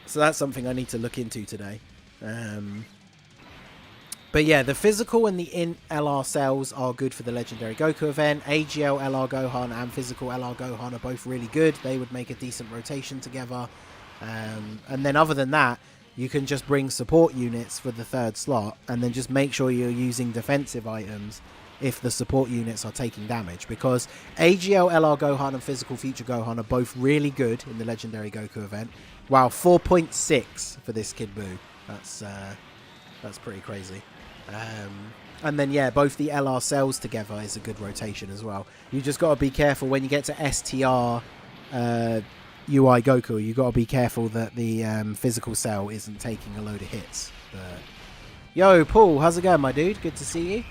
So that's something I need to look into today. But yeah, the physical and the INT LR cells are good for the Legendary Goku event. AGL LR Gohan and physical LR Gohan are both really good. They would make a decent rotation together. And then other than that, you can just bring support units for the 3rd slot and then just make sure you're using defensive items if the support units are taking damage, because AGL LR Gohan and physical Future Gohan are both really good in the Legendary Goku event. Wow, 4.6 for this Kid Buu. That's pretty crazy. And then yeah, both the LR cells together is a good rotation as well. You just got to be careful when you get to STR UI Goku. You got to be careful that the physical cell isn't taking a load of hits. But yo, Paul, how's it going, my dude? Good to see you.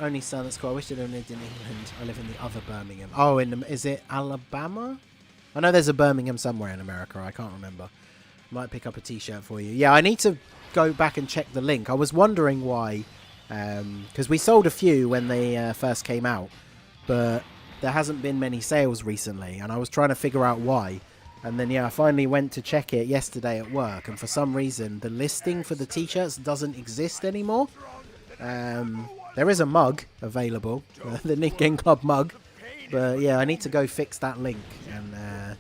Only son, that's cool. I wish I lived in England. I live in the other Birmingham. Oh, is it Alabama? I know there's a Birmingham somewhere in America. I can't remember. Might pick up a t-shirt for you. Yeah, I need to go back and check the link. I was wondering why, because we sold a few when they first came out, but there hasn't been many sales recently, and I was trying to figure out why. And then yeah, I finally went to check it yesterday at work, and for some reason the listing for the t-shirts doesn't exist anymore. There is a mug available, the Ningen Club mug, but yeah, I need to go fix that link and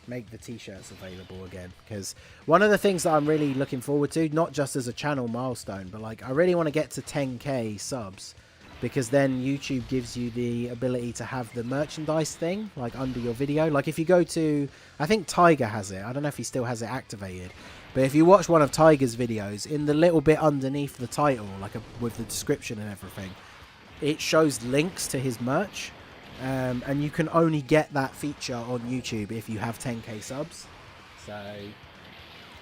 make the t-shirts available again, because one of the things that I'm really looking forward to, not just as a channel milestone, but like I really want to get to 10k subs, because then YouTube gives you the ability to have the merchandise thing like under your video. Like if you go to, I think Tiger has it, I don't know if he still has it activated, but if you watch one of Tiger's videos, in the little bit underneath the title, like with the description and everything, it shows links to his merch. And you can only get that feature on YouTube if you have 10k subs. So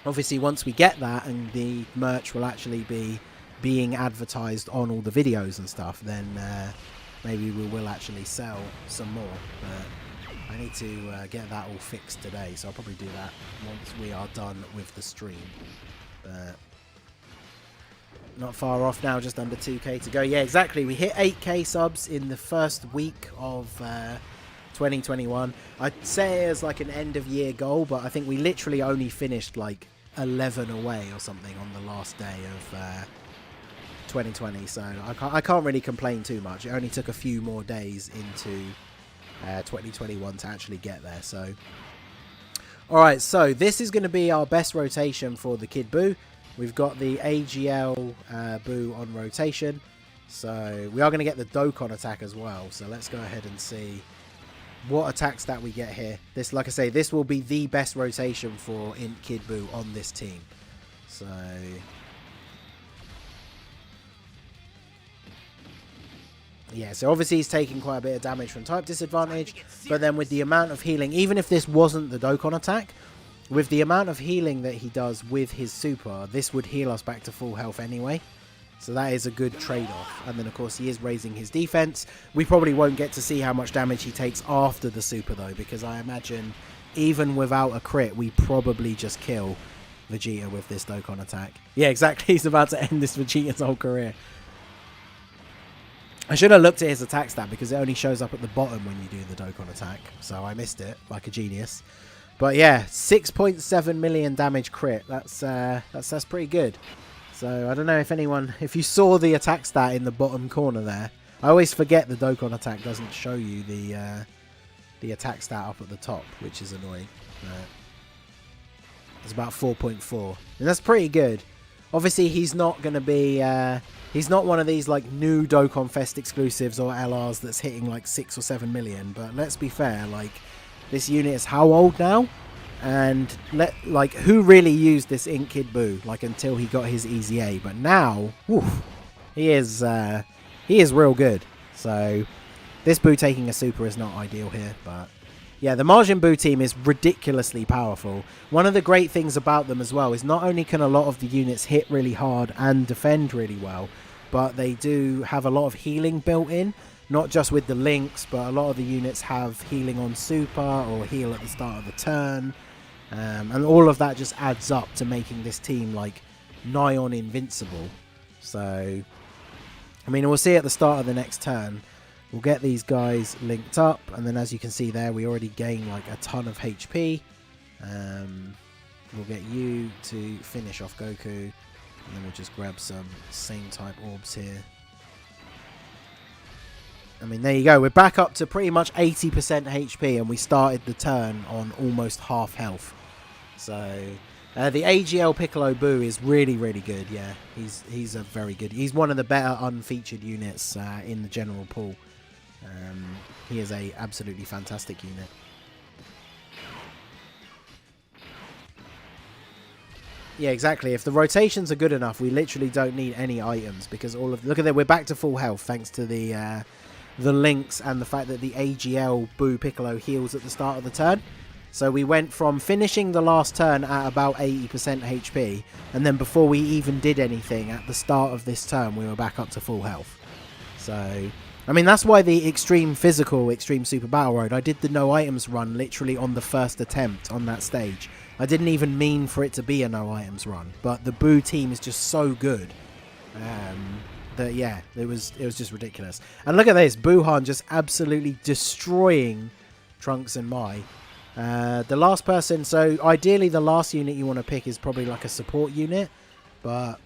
obviously once we get that and the merch will actually be being advertised on all the videos and stuff, then maybe we will actually sell some more. But I need to get that all fixed today, so I'll probably do that once we are done with the stream. But not far off now, just under 2k to go. Yeah, exactly. We hit 8k subs in the first week of 2021. I'd say it as like an end of year goal, but I think we literally only finished like 11 away or something on the last day of 2020. So I can't really complain too much. It only took a few more days into 2021 to actually get there. So alright, so this is going to be our best rotation for the Kid Buu. We've got the AGL Buu on rotation, so we are going to get the Dokkan attack as well. So let's go ahead and see what attack stat we get here. This, like I say, this will be the best rotation for INT Kid Buu on this team. So yeah, so obviously he's taking quite a bit of damage from type disadvantage, but then with the amount of healing, even if this wasn't the Dokkan attack, with the amount of healing that he does with his super, this would heal us back to full health anyway. So that is a good trade-off. And then, of course, he is raising his defense. We probably won't get to see how much damage he takes after the super, though, because I imagine even without a crit, we probably just kill Vegeta with this Dokkan attack. Yeah, exactly. He's about to end this Vegeta's whole career. I should have looked at his attack stat, because it only shows up at the bottom when you do the Dokkan attack. So I missed it like a genius. But yeah, 6.7 million damage crit. That's pretty good. So I don't know if you saw the attack stat in the bottom corner there. I always forget the Dokkan attack doesn't show you the attack stat up at the top, which is annoying. It's about 4.4, and that's pretty good. Obviously, he's not going to be he's not one of these like new Dokkan Fest exclusives or LRs that's hitting like 6 or 7 million. But let's be fair, like, this unit is how old now? And who really used this INT Kid Buu like until he got his EZA? But now, woof, he is real good. So this Buu taking a super is not ideal here, but yeah, the Majin Buu team is ridiculously powerful. One of the great things about them as well is not only can a lot of the units hit really hard and defend really well, but they do have a lot of healing built in. Not just with the links, but a lot of the units have healing on super or heal at the start of the turn. And all of that just adds up to making this team like nigh on invincible. So, I mean, we'll see at the start of the next turn. We'll get these guys linked up, and then as you can see there, we already gain like a ton of HP. We'll get you to finish off Goku, and then we'll just grab some same type orbs here. I mean, there you go. We're back up to pretty much 80% HP, and we started the turn on almost half health. So, the AGL Piccolo BUU is really, really good. Yeah, he's a very good. He's one of the better unfeatured units in the general pool. He is a absolutely fantastic unit. Yeah, exactly. If the rotations are good enough, we literally don't need any items because all of look at that. We're back to full health thanks to the links and the fact that the AGL BUU Piccolo heals at the start of the turn. So we went from finishing the last turn at about 80% HP, and then before we even did anything at the start of this turn, we were back up to full health. So, I mean, that's why the Extreme Physical, Extreme Super Battle Road, I did the no items run literally on the first attempt on that stage. I didn't even mean for it to be a no items run, but the BUU team is just so good that, yeah, it was just ridiculous. And look at this, Buhan just absolutely destroying Trunks and Mai. The last person, so ideally the last unit you want to pick is probably like a support unit, but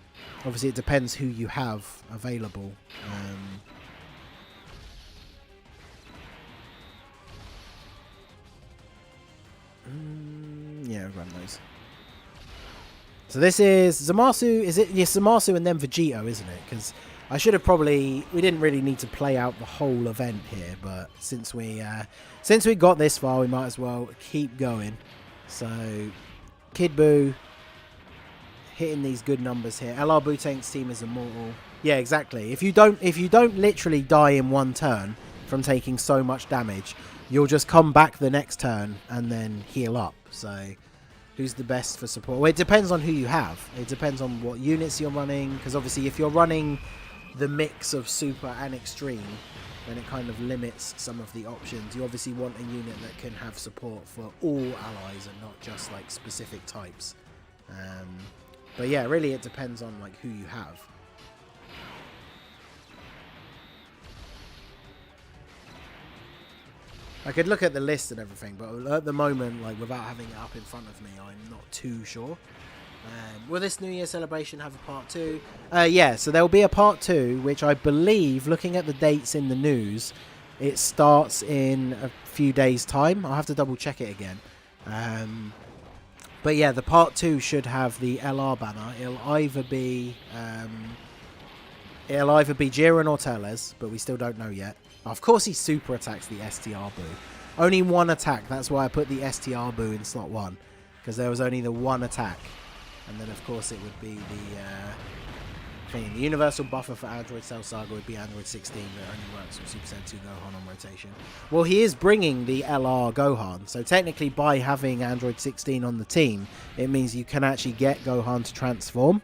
obviously it depends who you have available. Yeah, run those. So this is Zamasu. Is it? Yes, Zamasu and then Vegeta, isn't it? Because I should have probably. We didn't really need to play out the whole event here, but since we got this far, we might as well keep going. So Kid BUU hitting these good numbers here. LR Butank's team is immortal. Yeah, exactly. If you don't literally die in one turn from taking so much damage, you'll just come back the next turn and then heal up. So who's the best for support? Well, it depends on who you have. It depends on what units you're running, because obviously if you're running the mix of super and extreme, then it kind of limits some of the options. You obviously want a unit that can have support for all allies and not just like specific types. But yeah, really it depends on like who you have. I could look at the list and everything, but at the moment, like without having it up in front of me, I'm not too sure. Will this New Year celebration have a part 2? Yeah, so there will be a part 2, which I believe, looking at the dates in the news, it starts in a few days' time. I'll have to double check it again. But yeah, the part 2 should have the LR banner. It'll either be Jiren or Teles, but we still don't know yet. Of course he super attacks the STR BUU. Only one attack, that's why I put the STR BUU in slot 1. Because there was only the one attack. And then of course it would be the thing. The universal buffer for Android Cell Saga would be Android 16, but it only works with Super Saiyan 2 Gohan on rotation. Well, he is bringing the LR Gohan, so technically by having Android 16 on the team, it means you can actually get Gohan to transform.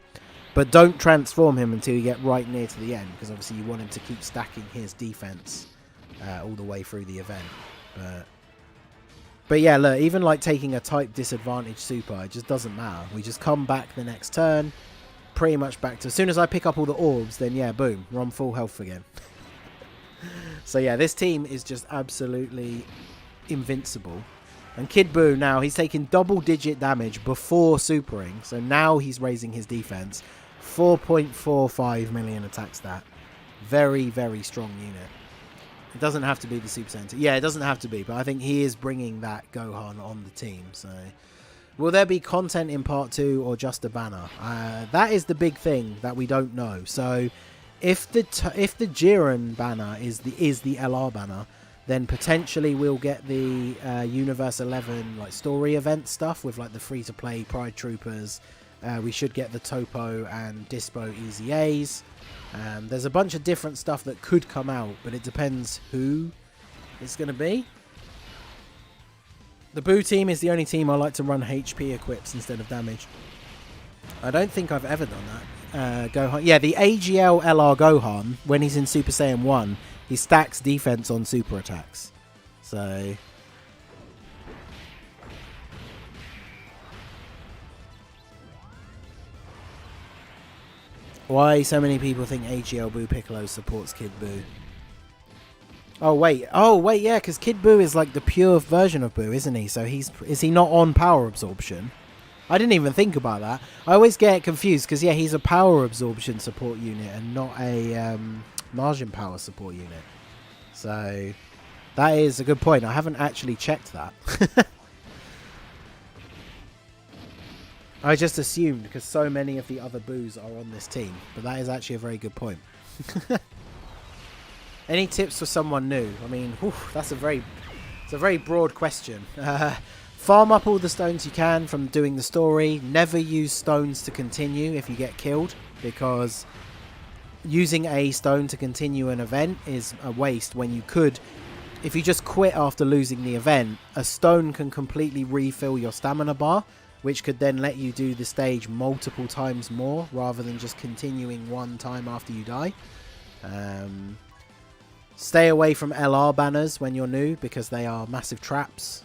But don't transform him until you get right near to the end, because obviously you want him to keep stacking his defense all the way through the event. But yeah, look, even like taking a type disadvantage super, it just doesn't matter. We just come back the next turn, pretty much back to... As soon as I pick up all the orbs, then yeah, boom, we're on full health again. So yeah, this team is just absolutely invincible. And Kid BUU now, he's taking double-digit damage before supering, so now he's raising his defense. 4.45 million attack stat. Very, very strong unit. It doesn't have to be the Super Saiyan. Yeah, it doesn't have to be, but I think he is bringing that Gohan on the team. So, will there be content in part 2 or just a banner? That is the big thing that we don't know. So, if the Jiren banner is the LR banner, then potentially we'll get the Universe 11 like story event stuff with like the free-to-play Pride Troopers. We should get the Topo and Dispo EZAs. There's a bunch of different stuff that could come out, but it depends who it's going to be. The BUU team is the only team I like to run HP equips instead of damage. I don't think I've ever done that. Gohan, yeah, the AGL LR Gohan, when he's in Super Saiyan 1, he stacks defense on super attacks. So... Why so many people think AGL Buu Piccolo supports Kid Buu? Oh wait, yeah, because Kid Buu is like the pure version of Buu, isn't he? So is he not on power absorption? I didn't even think about that. I always get confused because yeah, he's a power absorption support unit and not a margin power support unit. So that is a good point. I haven't actually checked that. I just assumed because so many of the other Boos are on this team, but that is actually a very good point. Any tips for someone new? I mean, whew, it's a very broad question. Farm up all the stones you can from doing the story. Never use stones to continue if you get killed, because using a stone to continue an event is a waste when you could. If you just quit after losing the event, a stone can completely refill your stamina bar, which could then let you do the stage multiple times more rather than just continuing one time after you die. Stay away from LR banners when you're new because they are massive traps.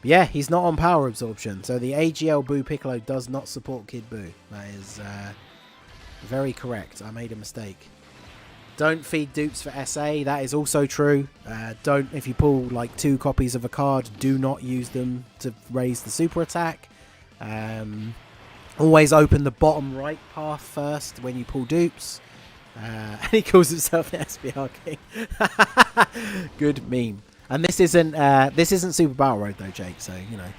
Yeah, he's not on power absorption, so the AGL Buu Piccolo does not support Kid Buu. That is very correct. I made a mistake. Don't feed dupes for SA. That is also true. If you pull like 2 copies of a card, do not use them to raise the super attack. Always open the bottom right path first when you pull dupes. And he calls himself the SBR King. Good meme. And this isn't Super Battle Road though, Jake. So you know,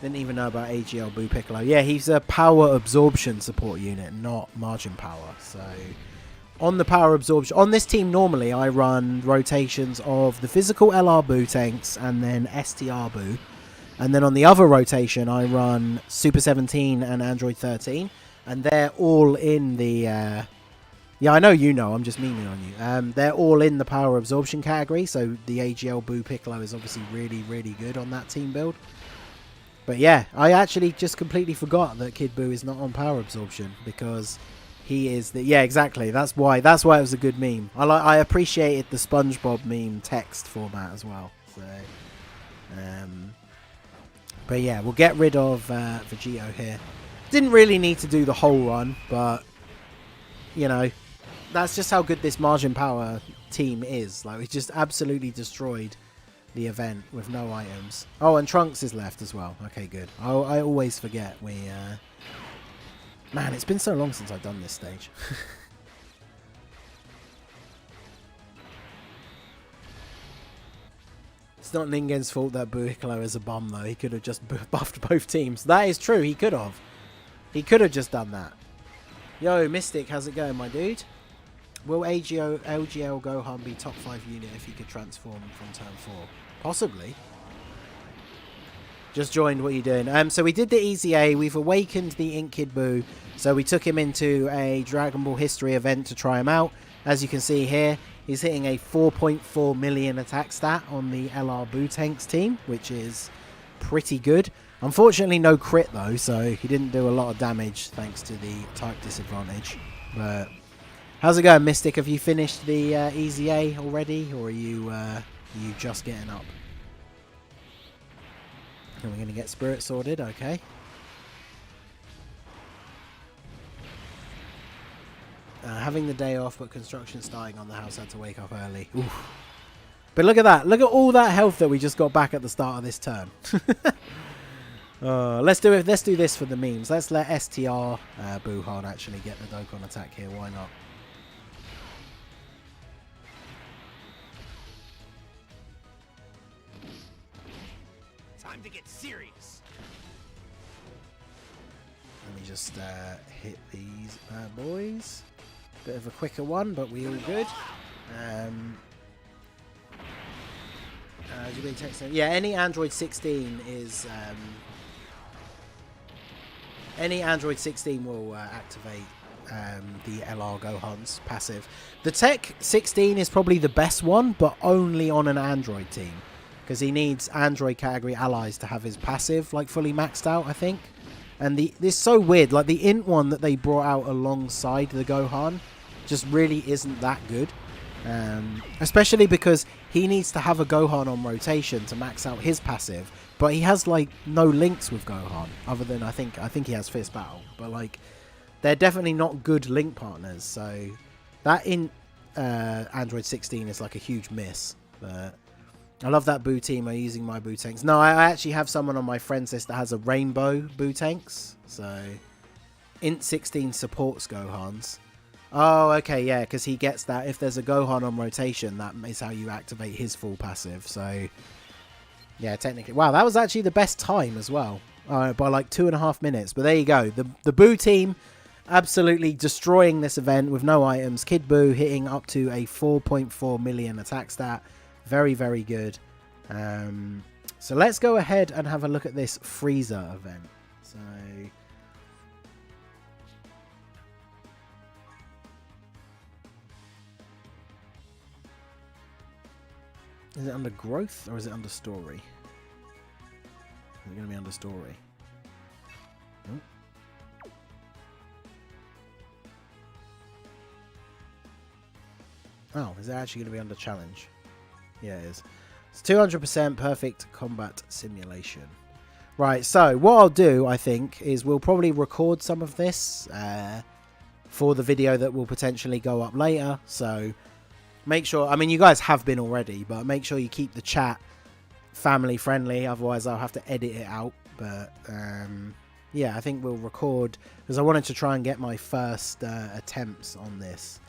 didn't even know about AGL Buu Piccolo. Yeah, he's a power absorption support unit, not margin power. So. On the power absorption, on this team normally I run rotations of the physical LR Buu tanks and then STR Buu. And then on the other rotation I run Super 17 and Android 13. And they're all in the... yeah, I know you know, I'm just memeing on you. They're all in the power absorption category, so the AGL Buu Piccolo is obviously really, really good on that team build. But yeah, I actually just completely forgot that Kid Buu is not on power absorption because... he is the... yeah, exactly. That's why it was a good meme. I appreciated the SpongeBob meme text format as well. So, but yeah, we'll get rid of Vegeta here. Didn't really need to do the whole run, but you know, that's just how good this margin power team is. Like, we just absolutely destroyed the event with no items. Oh, and Trunks is left as well. Okay, good. I always forget we... man, it's been so long since I've done this stage. It's not Ningen's fault that Buu Piccolo is a bum, though. He could have just buffed both teams. That is true. He could have. He could have just done that. Yo, Mystic, how's it going, my dude? Will LGL Gohan be top 5 unit if he could transform from turn 4? Possibly. Just joined. What are you doing? So we did the EZA. We've awakened the Ink Kid Buu. So we took him into a Dragon Ball History event to try him out. As you can see here, he's hitting a 4.4 million attack stat on the LR Buu Tanks team, which is pretty good. Unfortunately, no crit though, so he didn't do a lot of damage thanks to the type disadvantage. But how's it going, Mystic? Have you finished the EZA already, or are you just getting up? And we're going to get Spirit sorted, okay. Having the day off, but construction starting on the house, had to wake up early. Oof. But look at that. Look at all that health that we just got back at the start of this turn. Let's do it. Let's do this for the memes. Let's let STR Buhan actually get the Dokkan attack here. Why not? Time to get serious. Let me just hit these boys. Bit of a quicker one, but we all good. You been texting? Yeah, any Android 16 is any Android 16 will activate the LR Gohan's passive. The Tech 16 is probably the best one, but only on an Android team, because he needs Android category allies to have his passive like fully maxed out, I think. And this is so weird. Like the INT one that they brought out alongside the Gohan just really isn't that good. Especially because he needs to have a Gohan on rotation to max out his passive, but he has like no links with Gohan other than I think he has Fist Battle, but like they're definitely not good link partners. So that in Android 16 is like a huge miss. But I love that BUU team are using my BUU tanks. No, I actually have someone on my friends list that has a rainbow BUU tanks. So INT 16 supports Gohan's. Oh, okay, yeah, because he gets that. If there's a Gohan on rotation, that is how you activate his full passive. So, yeah, technically. Wow, that was actually the best time as well. By like 2.5 minutes. But there you go. The BUU team absolutely destroying this event with no items. Kid BUU hitting up to a 4.4 million attack stat. Very, very good. So let's go ahead and have a look at this Frieza event. So... is it under growth or is it under story? Is it going to be under story? Oh, is it actually going to be under challenge? Yeah, it is. It's 200% perfect combat simulation. Right, so what I'll do, I think, is we'll probably record some of this for the video that will potentially go up later. So make sure, I mean, you guys have been already, but make sure you keep the chat family friendly. Otherwise, I'll have to edit it out. But yeah, I think we'll record because I wanted to try and get my first attempts on this.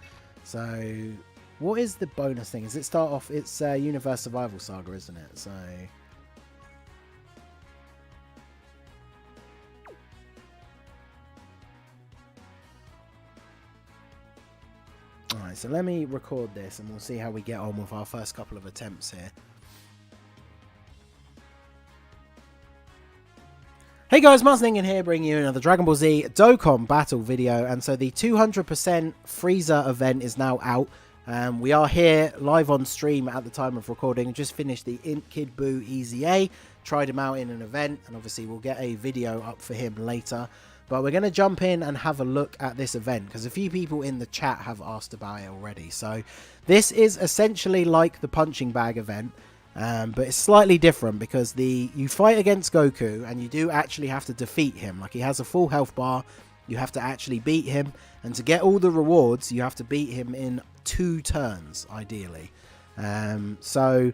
So what is the bonus thing? Does it start off? It's Universe Survival Saga, isn't it? So alright, so let me record this and we'll see how we get on with our first couple of attempts here. Hey guys, Ningen here, bringing you another Dragon Ball Z Dokkan battle video. And so the 200% Frieza event is now out. We are here live on stream at the time of recording. Just finished the INT Kid BUU EZA, tried him out in an event, and obviously we'll get a video up for him later. But we're going to jump in and have a look at this event because a few people in the chat have asked about it already. So this is essentially like the punching bag event, but it's slightly different because you fight against Goku and you do actually have to defeat him. Like, he has a full health bar, you have to actually beat him, and to get all the rewards you have to beat him in 2 turns ideally. So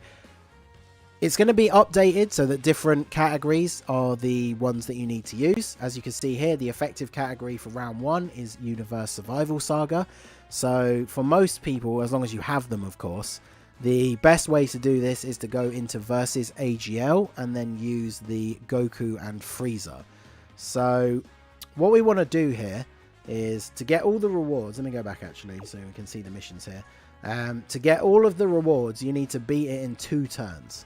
it's going to be updated so that different categories are the ones that you need to use. As you can see here, the effective category for round 1 is Universe Survival Saga. So for most people, as long as you have them of course, the best way to do this is to go into versus AGL and then use the Goku and Frieza. So what we want to do here is to get all the rewards. Let me go back actually so we can see the missions here. To get all of the rewards, you need to beat it in 2 turns.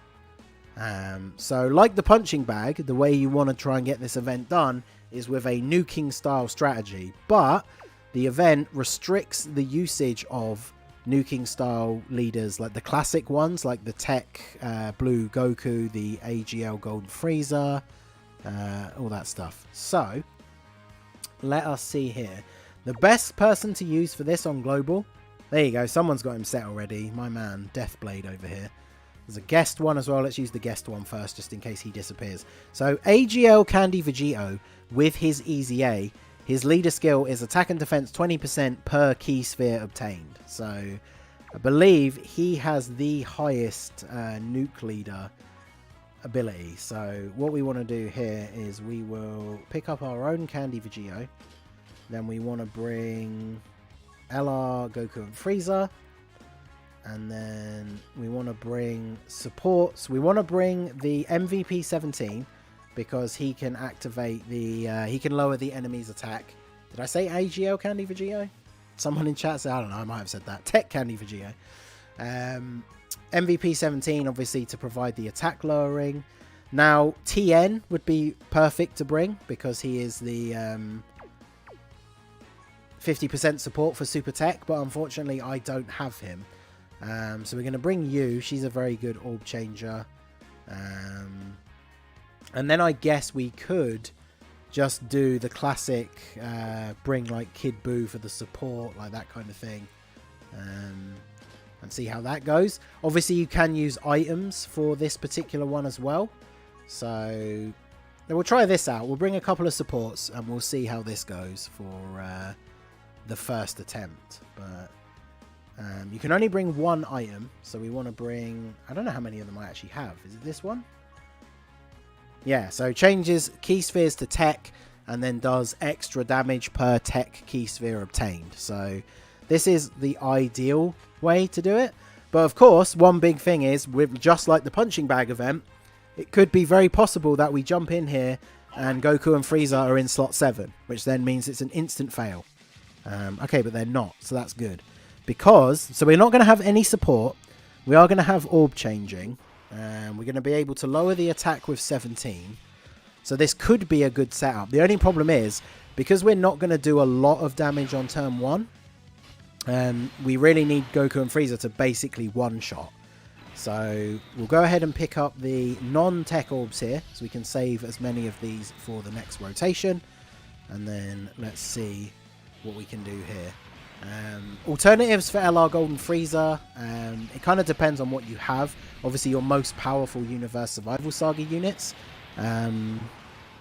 So like the punching bag, the way you want to try and get this event done is with a nuking style strategy, but the event restricts the usage of nuking style leaders, like the classic ones, like the Tech Blue Goku, the AGL Golden Frieza, all that stuff. So let us see here. The best person to use for this on global, there you go, someone's got him set already, my man Deathblade over here. There's a guest one as well. Let's use the guest one first just in case he disappears. So AGL Candy Vegeta with his EZA, his leader skill is attack and defense 20% per key sphere obtained. So I believe he has the highest nuke leader ability. So what we want to do here is we will pick up our own Candy Vegeta. Then we want to bring LR, Goku and Frieza. And then we want to bring supports. We want to bring the MVP 17 because he can activate the he can lower the enemy's attack. Did I say AGL Candy Vegeta? Someone in chat said, I don't know, I might have said that. Tech Candy Vegeta. MVP 17 obviously to provide the attack lowering. Now TN would be perfect to bring because he is the 50% support for Super Tech, but unfortunately I don't have him. So we're going to bring you. She's a very good orb changer. And then I guess we could just do the classic, bring like Kid BUU for the support, like that kind of thing. And see how that goes. Obviously you can use items for this particular one as well. So we'll try this out. We'll bring a couple of supports and we'll see how this goes for the first attempt. But you can only bring one item, so we want to bring... I don't know how many of them I actually have. Is it this one? Yeah, so changes key spheres to tech and then does extra damage per tech key sphere obtained. So this is the ideal way to do it. But of course, one big thing is, with just like the punching bag event, it could be very possible that we jump in here and Goku and Frieza are in slot 7, which then means it's an instant fail. Okay, but they're not, so that's good. So we're not going to have any support. We are going to have orb changing. We're going to be able to lower the attack with 17. So this could be a good setup. The only problem is, because we're not going to do a lot of damage on turn 1, we really need Goku and Frieza to basically one-shot. So we'll go ahead and pick up the non-tech orbs here, so we can save as many of these for the next rotation. And then let's see what we can do here. Alternatives for LR Golden Frieza, it kind of depends on what you have. Obviously your most powerful Universe Survival Saga units.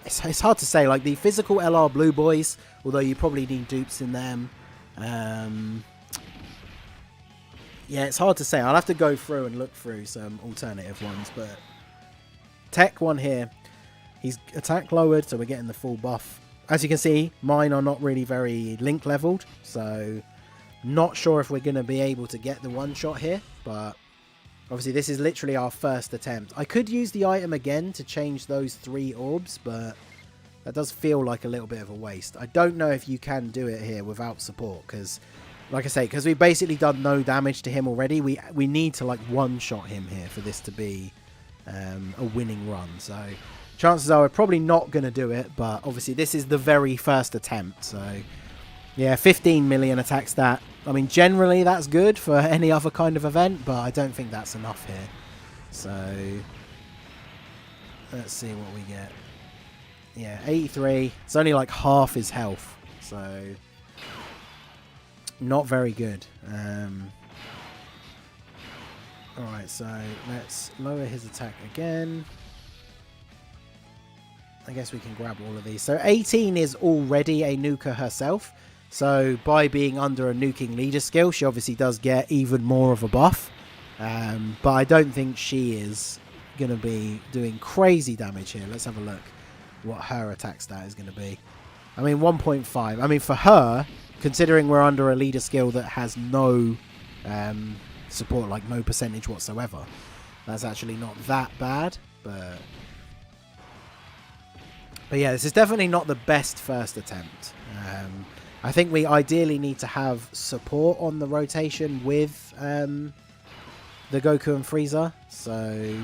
It's hard to say, like the physical LR Blue Boys, although you probably need dupes in them. Yeah, it's hard to say. I'll have to go through and look through some alternative ones, but tech one here, he's attack lowered, so we're getting the full buff. As you can see, mine are not really very link leveled, so not sure if we're going to be able to get the one shot here, but obviously this is literally our first attempt. I could use the item again to change those 3 orbs, but that does feel like a little bit of a waste. I don't know if you can do it here without support, because like I say, because we've basically done no damage to him already, we need to like one-shot him here for this to be a winning run. So chances are we're probably not going to do it, but obviously this is the very first attempt. So yeah, 15 million attack stat. I mean, generally that's good for any other kind of event, but I don't think that's enough here. So let's see what we get. Yeah, 83. It's only like half his health, so not very good. Alright, so let's lower his attack again. I guess we can grab all of these. So 18 is already a nuker herself. So by being under a nuking leader skill, she obviously does get even more of a buff. But I don't think she is going to be doing crazy damage here. Let's have a look what her attack stat is going to be. I mean, 1.5. I mean, for her, considering we're under a leader skill that has no support, like no percentage whatsoever, that's actually not that bad. But yeah, this is definitely not the best first attempt. I think we ideally need to have support on the rotation with the Goku and Frieza. So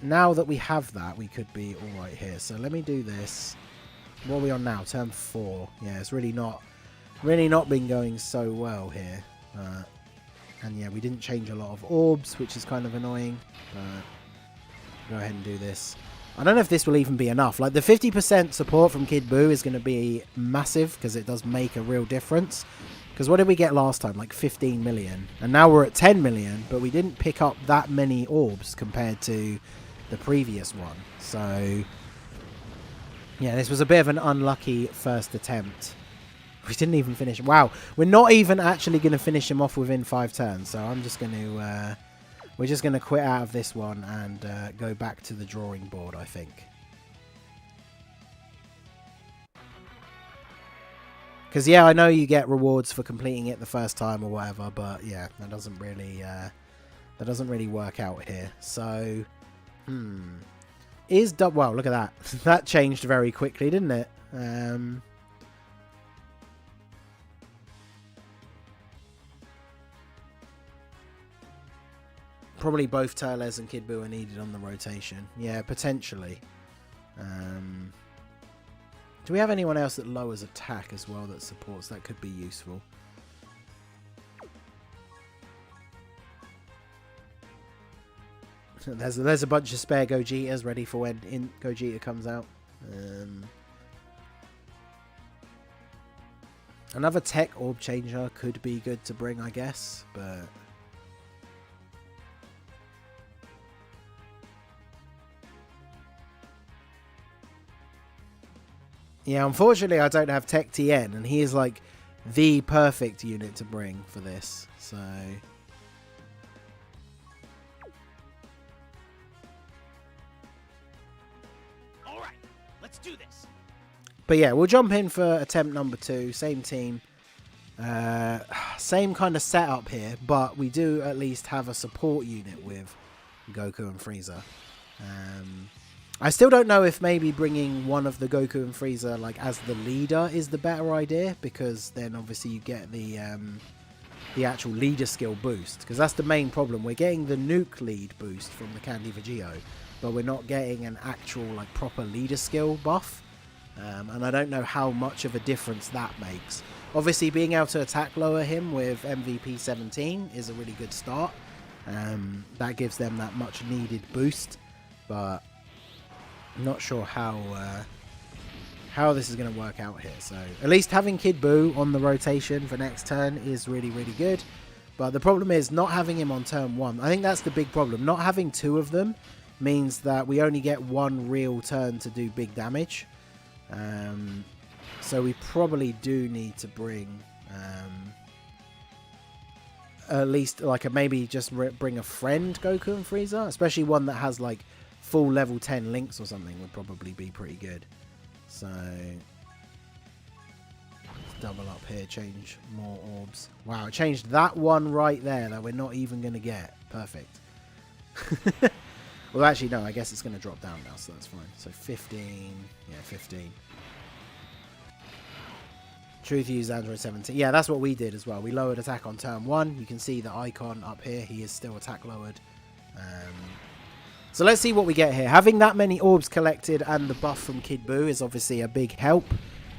now that we have that, we could be alright here. So let me do this. What are we on now? Turn 4. Yeah, it's really not been going so well here. And yeah, we didn't change a lot of orbs, which is kind of annoying. Go ahead and do this. I don't know if this will even be enough. Like, the 50% support from Kid Buu is going to be massive, because it does make a real difference. Because what did we get last time? Like 15 million. And now we're at 10 million, but we didn't pick up that many orbs compared to the previous one. So yeah, this was a bit of an unlucky first attempt. We didn't even finish. Wow, we're not even actually going to finish him off within 5 turns. So I'm just going to we're just going to quit out of this one and go back to the drawing board, I think. Because yeah, I know you get rewards for completing it the first time or whatever, but yeah, that doesn't really work out here. So wow, look at that. That changed very quickly, didn't it? Probably both Turles and Kid Buu are needed on the rotation. Yeah, potentially. Do we have anyone else that lowers attack as well that supports? That could be useful. There's a bunch of spare Gogetas ready for when Gogeta comes out. Another tech orb changer could be good to bring, I guess, but Yeah, unfortunately, I don't have Tech TN, and he is like the perfect unit to bring for this. So, All right, let's do this. but yeah, we'll jump in for attempt number 2. Same team, same kind of setup here, but we do at least have a support unit with Goku and Frieza. I still don't know if maybe bringing one of the Goku and Frieza like as the leader is the better idea, because then obviously you get the actual leader skill boost, because that's the main problem. We're getting the nuke lead boost from the Candy Vegeta, but we're not getting an actual like proper leader skill buff, and I don't know how much of a difference that makes. Obviously being able to attack lower him with MVP 17 is a really good start. That gives them that much needed boost, but I'm not sure how this is going to work out here. So at least having Kid Buu on the rotation for next turn is really, really good. But the problem is not having him on turn 1. I think that's the big problem. Not having 2 of them means that we only get 1 real turn to do big damage. So we probably do need to bring at least like maybe just bring a friend Goku and Frieza, especially one that has like full level 10 links or something would probably be pretty good. So let's double up here, change more orbs. Wow, it changed that one right there that we're not even going to get. Perfect. Well, actually, no, I guess it's going to drop down now, so that's fine. So 15, yeah, 15. Truth use Android 17. Yeah, that's what we did as well. We lowered attack on turn 1. You can see the icon up here. He is still attack lowered. So let's see what we get here. Having that many orbs collected and the buff from Kid Buu is obviously a big help.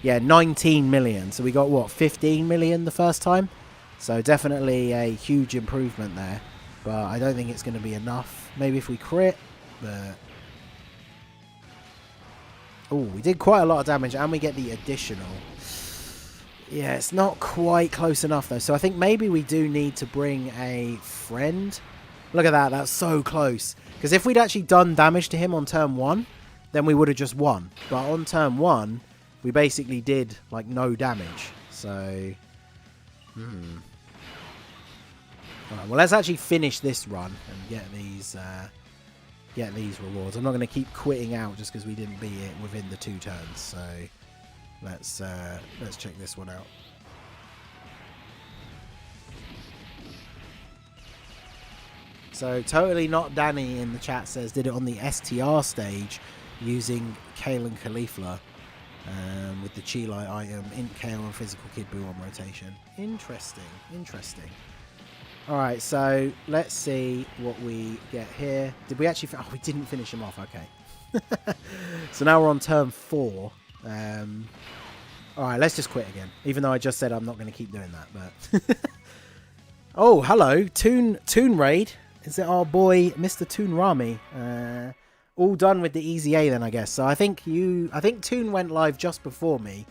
Yeah, 19 million. So we got, what, 15 million the first time? So definitely a huge improvement there. But I don't think it's going to be enough. Maybe if we crit. But oh, we did quite a lot of damage and we get the additional. Yeah, it's not quite close enough though. So I think maybe we do need to bring a friend. Look at that. That's so close. Because if we'd actually done damage to him on turn 1, then we would have just won. But on turn 1, we basically did like no damage. So, Alright, well, let's actually finish this run and get these rewards. I'm not going to keep quitting out just because we didn't beat it within the 2 turns. So let's check this one out. So totally not Danny in the chat says did it on the STR stage using Kale and Caulifla with the Chi Light item, Int Kale and Physical Kid Buu on rotation. Interesting, interesting. Alright, so let's see what we get here. Did we actually... Oh, we didn't finish him off, okay. So now we're on turn 4. Alright, let's just quit again. Even though I just said I'm not going to keep doing that, but... Oh, hello, Toon Raid. Is it our boy, Mr. Toon Rami? All done with the EZA then, I guess. So I think Toon went live just before me.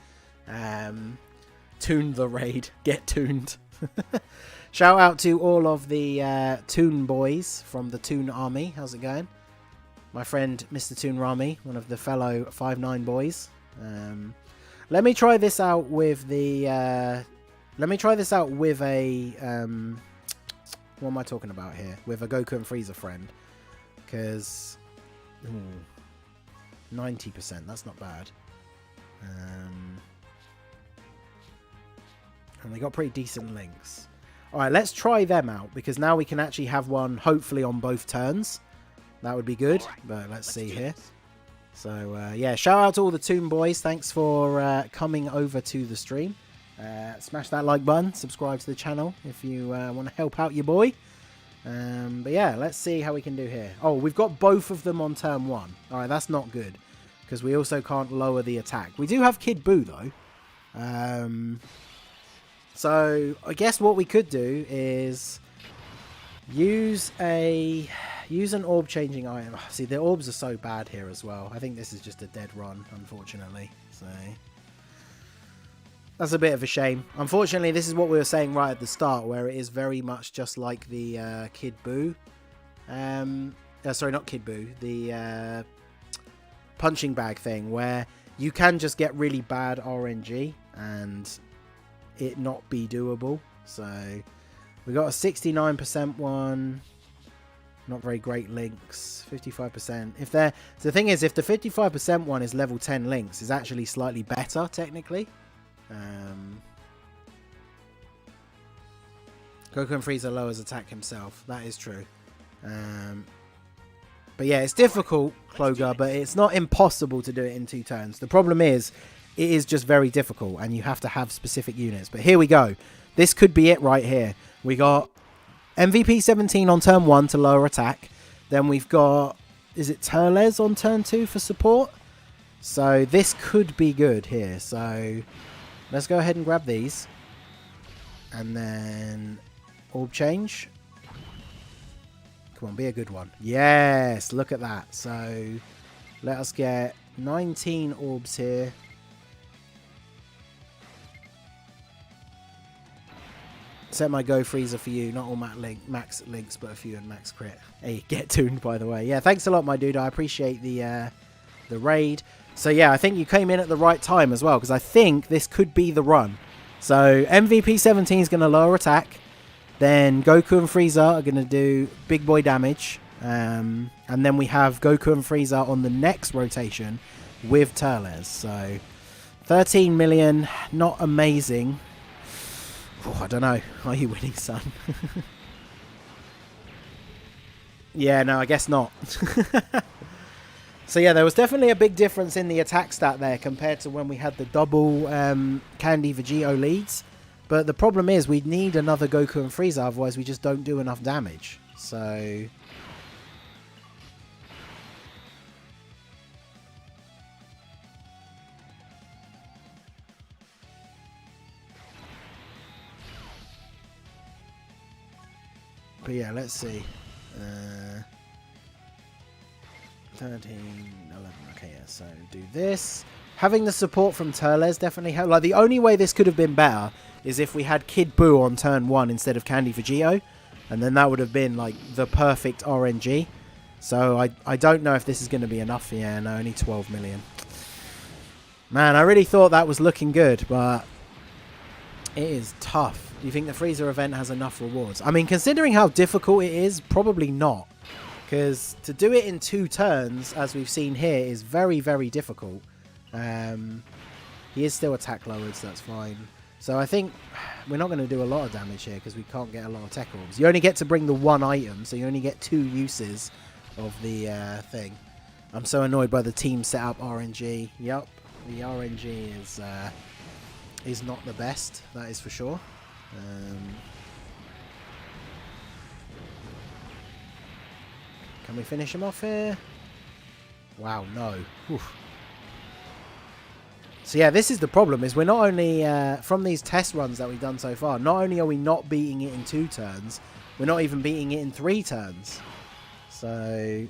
Toon the Raid. Get tuned. Shout out to all of the Toon boys from the Toon Army. How's it going? My friend, Mr. Toon Rami, one of the fellow 5'9" boys. Let me try this out with the... Let me try this out with a... what am I talking about here? With a Goku and Frieza friend. Because... 90%, that's not bad. And they got pretty decent links. Alright, let's try them out, because now we can actually have one, hopefully, on both turns. That would be good, but let's see here. So, yeah, shout out to all the Toon boys. Thanks for coming over to the stream. Smash that like button, subscribe to the channel if you want to help out your boy. But yeah, let's see how we can do here. Oh, we've got both of them on turn 1. Alright, that's not good, because we also can't lower the attack. We do have Kid Buu, though. So, I guess what we could do is use an orb changing item. See, the orbs are so bad here as well. I think this is just a dead run, unfortunately. So... that's a bit of a shame. Unfortunately, this is what we were saying right at the start, where it is very much just like the Kid Buu. Sorry, not Kid Buu. The punching bag thing, where you can just get really bad RNG and it not be doable. So we got a 69% one. Not very great links. 55%. If they're, so the thing is, if the 55% one is level 10 links, is actually slightly better technically. Goku and Frieza lowers attack himself. That is true. But yeah, it's difficult, Cloga, but it's not impossible to do it in 2 turns. The problem is, it is just very difficult, and you have to have specific units. But here we go. This could be it right here. We got MVP 17 on turn 1 to lower attack. Then we've got, is it Turles on turn 2 for support? So this could be good here. So let's go ahead and grab these. And then orb change. Come on, be a good one. Yes, look at that. So let us get 19 orbs here. Set my Go Freezer for you. Not all max links, but a few and max crit. Hey, get tuned, by the way. Yeah, thanks a lot, my dude. I appreciate the raid. So yeah, I think you came in at the right time as well, because I think this could be the run. So MVP 17 is going to lower attack. Then Goku and Frieza are going to do big boy damage. And then we have Goku and Frieza on the next rotation with Turles. So 13 million, not amazing. Oh, I don't know. Are you winning, son? Yeah, no, I guess not. So yeah, there was definitely a big difference in the attack stat there compared to when we had the double Candy Vegeta leads. But the problem is we need another Goku and Frieza, otherwise we just don't do enough damage. So but yeah, let's see. 13, 11, okay, yeah, so do this. Having the support from Turles definitely helped. Like, the only way this could have been better is if we had Kid Buu on turn 1 instead of Candy Vegeta, and then that would have been, like, the perfect RNG. So I don't know if this is going to be enough. Yeah, no, only 12 million. Man, I really thought that was looking good, but it is tough. Do you think the Freezer event has enough rewards? I mean, considering how difficult it is, probably not. Because to do it in 2 turns, as we've seen here, is very, very difficult. He is still attack lowered, so that's fine. So I think we're not going to do a lot of damage here because we can't get a lot of tech orbs. You only get to bring the 1 item, so you only get 2 uses of the thing. I'm so annoyed by the team setup RNG. Yup, the RNG is not the best, that is for sure. Can we finish him off here? Wow, no. Oof. So yeah, this is the problem, is we're not only, from these test runs that we've done so far, not only are we not beating it in 2 turns, we're not even beating it in 3 turns. So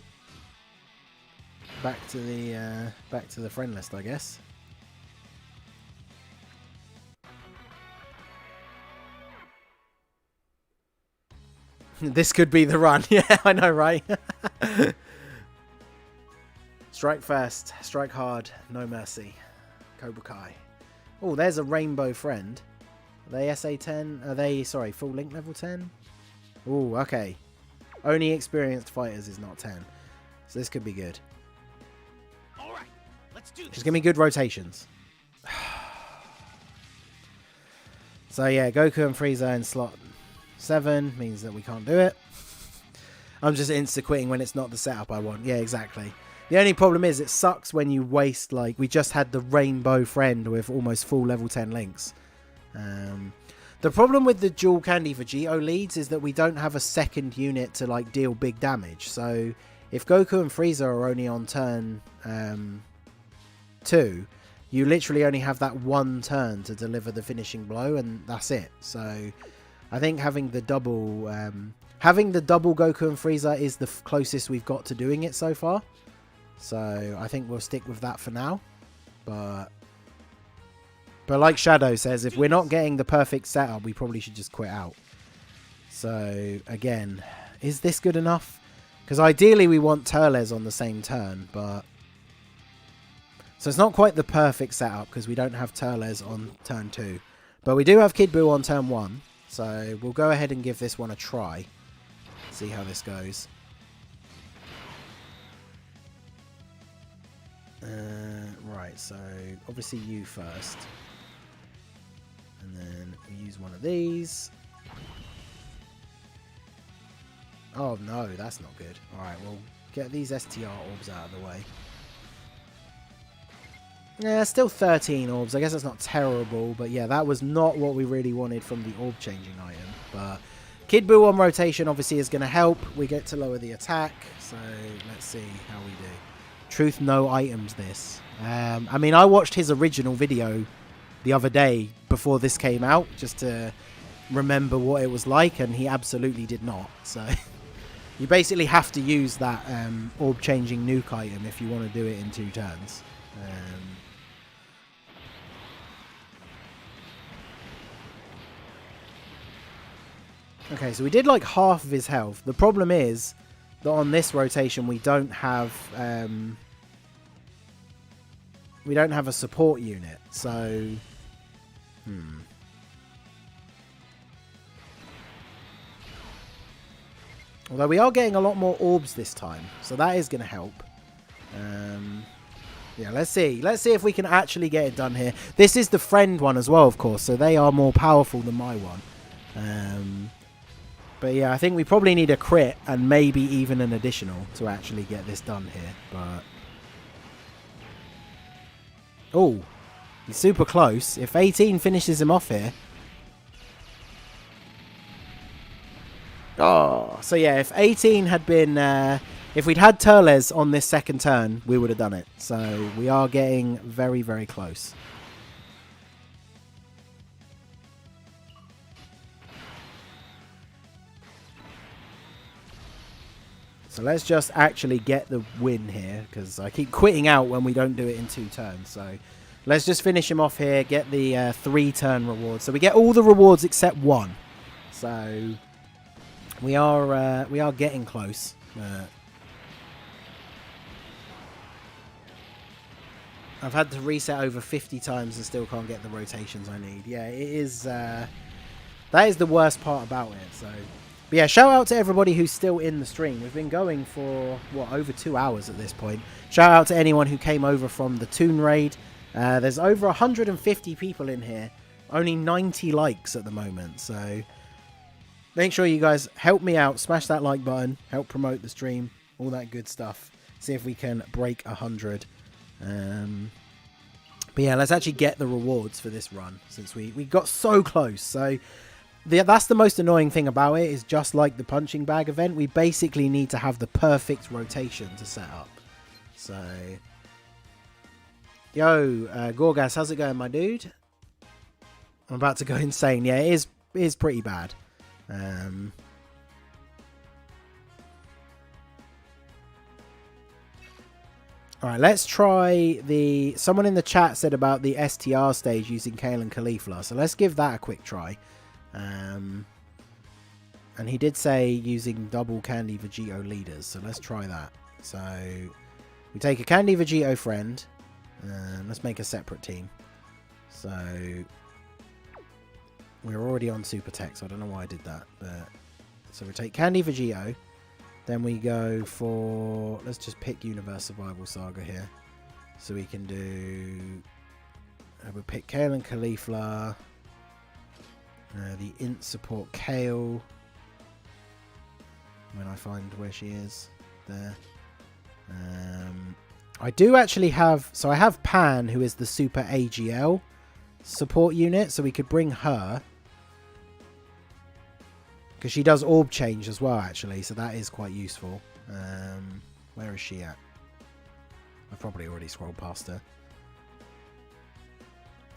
back to the friend list, I guess. This could be the run. Yeah, I know, right? Strike first, strike hard, no mercy. Cobra Kai. Oh, there's a rainbow friend. Are they SA 10? Are they, sorry, full link level 10? Oh, okay. Only experienced fighters is not 10. So this could be good. All right, let's do this. Just give me good rotations. So yeah, Goku and Frieza in slot 7 means that we can't do it. I'm just insta-quitting when it's not the setup I want. Yeah, exactly. The only problem is it sucks when you waste, like, we just had the rainbow friend with almost full level 10 links. The problem with the dual Candy Vegeta leads is that we don't have a second unit to, like, deal big damage. So if Goku and Frieza are only on turn 2, you literally only have that 1 turn to deliver the finishing blow, and that's it. So I think having the double Goku and Frieza is the closest we've got to doing it so far. So I think we'll stick with that for now. But like Shadow says, if we're not getting the perfect setup, we probably should just quit out. So again, is this good enough? Because ideally we want Turles on the same turn, but So it's not quite the perfect setup because we don't have Turles on turn 2. But we do have Kid Buu on turn 1. So we'll go ahead and give this one a try. See how this goes. Right, so obviously you first. And then we use one of these. Oh no, that's not good. Alright, we'll get these STR orbs out of the way. Yeah, still 13 orbs. I guess that's not terrible, but yeah, that was not what we really wanted from the orb changing item. But Kid Buu on rotation obviously is going to help. We get to lower the attack, so let's see how we do. Truth, no items this. I mean, I watched his original video the other day before this came out, just to remember what it was like, and he absolutely did not. So you basically have to use that orb changing nuke item if you want to do it in 2 turns. Okay, so we did like half of his health. The problem is that on this rotation we don't have a support unit. So although we are getting a lot more orbs this time, so that is going to help. Yeah, let's see if we can actually get it done here. This is the friend one as well, of course, so they are more powerful than my one. But yeah, I think we probably need a crit and maybe even an additional to actually get this done here. But oh, he's super close. If 18 finishes him off here. Oh, so yeah, if 18 had been, if we'd had Turles on this second turn, we would have done it. So we are getting very, very close. So let's just actually get the win here, because I keep quitting out when we don't do it in 2 turns. So let's just finish him off here, get the 3-turn reward. So we get all the rewards except 1. So we are getting close. I've had to reset over 50 times and still can't get the rotations I need. Yeah, it is. That is the worst part about it. So. But yeah, shout out to everybody who's still in the stream. We've been going for, what, over 2 hours at this point. Shout out to anyone who came over from the Toon Raid. There's over 150 people in here. Only 90 likes at the moment. So make sure you guys help me out. Smash that like button. Help promote the stream. All that good stuff. See if we can break 100. But yeah, let's actually get the rewards for this run, since we got so close. So that's the most annoying thing about it, is just like the punching bag event, we basically need to have the perfect rotation to set up. So, yo, Gorgas, how's it going, my dude? I'm about to go insane. Yeah, it is pretty bad. Alright, let's try the... Someone in the chat said about the STR stage using Kale and Caulifla, so let's give that a quick try. And he did say using double Candy Vegito leaders, so let's try that. So we take a Candy Vegito friend, and let's make a separate team. So we're already on Super Tech, so I don't know why I did that. But so we take Candy Vegito, then we go for, let's just pick Universe Survival Saga here. So we can do, we'll pick Kale and Caulifla. The INT support Kale, when I find where she is there. I do actually have, so I have Pan, who is the Super AGL support unit, so we could bring her, because she does orb change as well actually, so that is quite useful. Where is she at? I've probably already scrolled past her.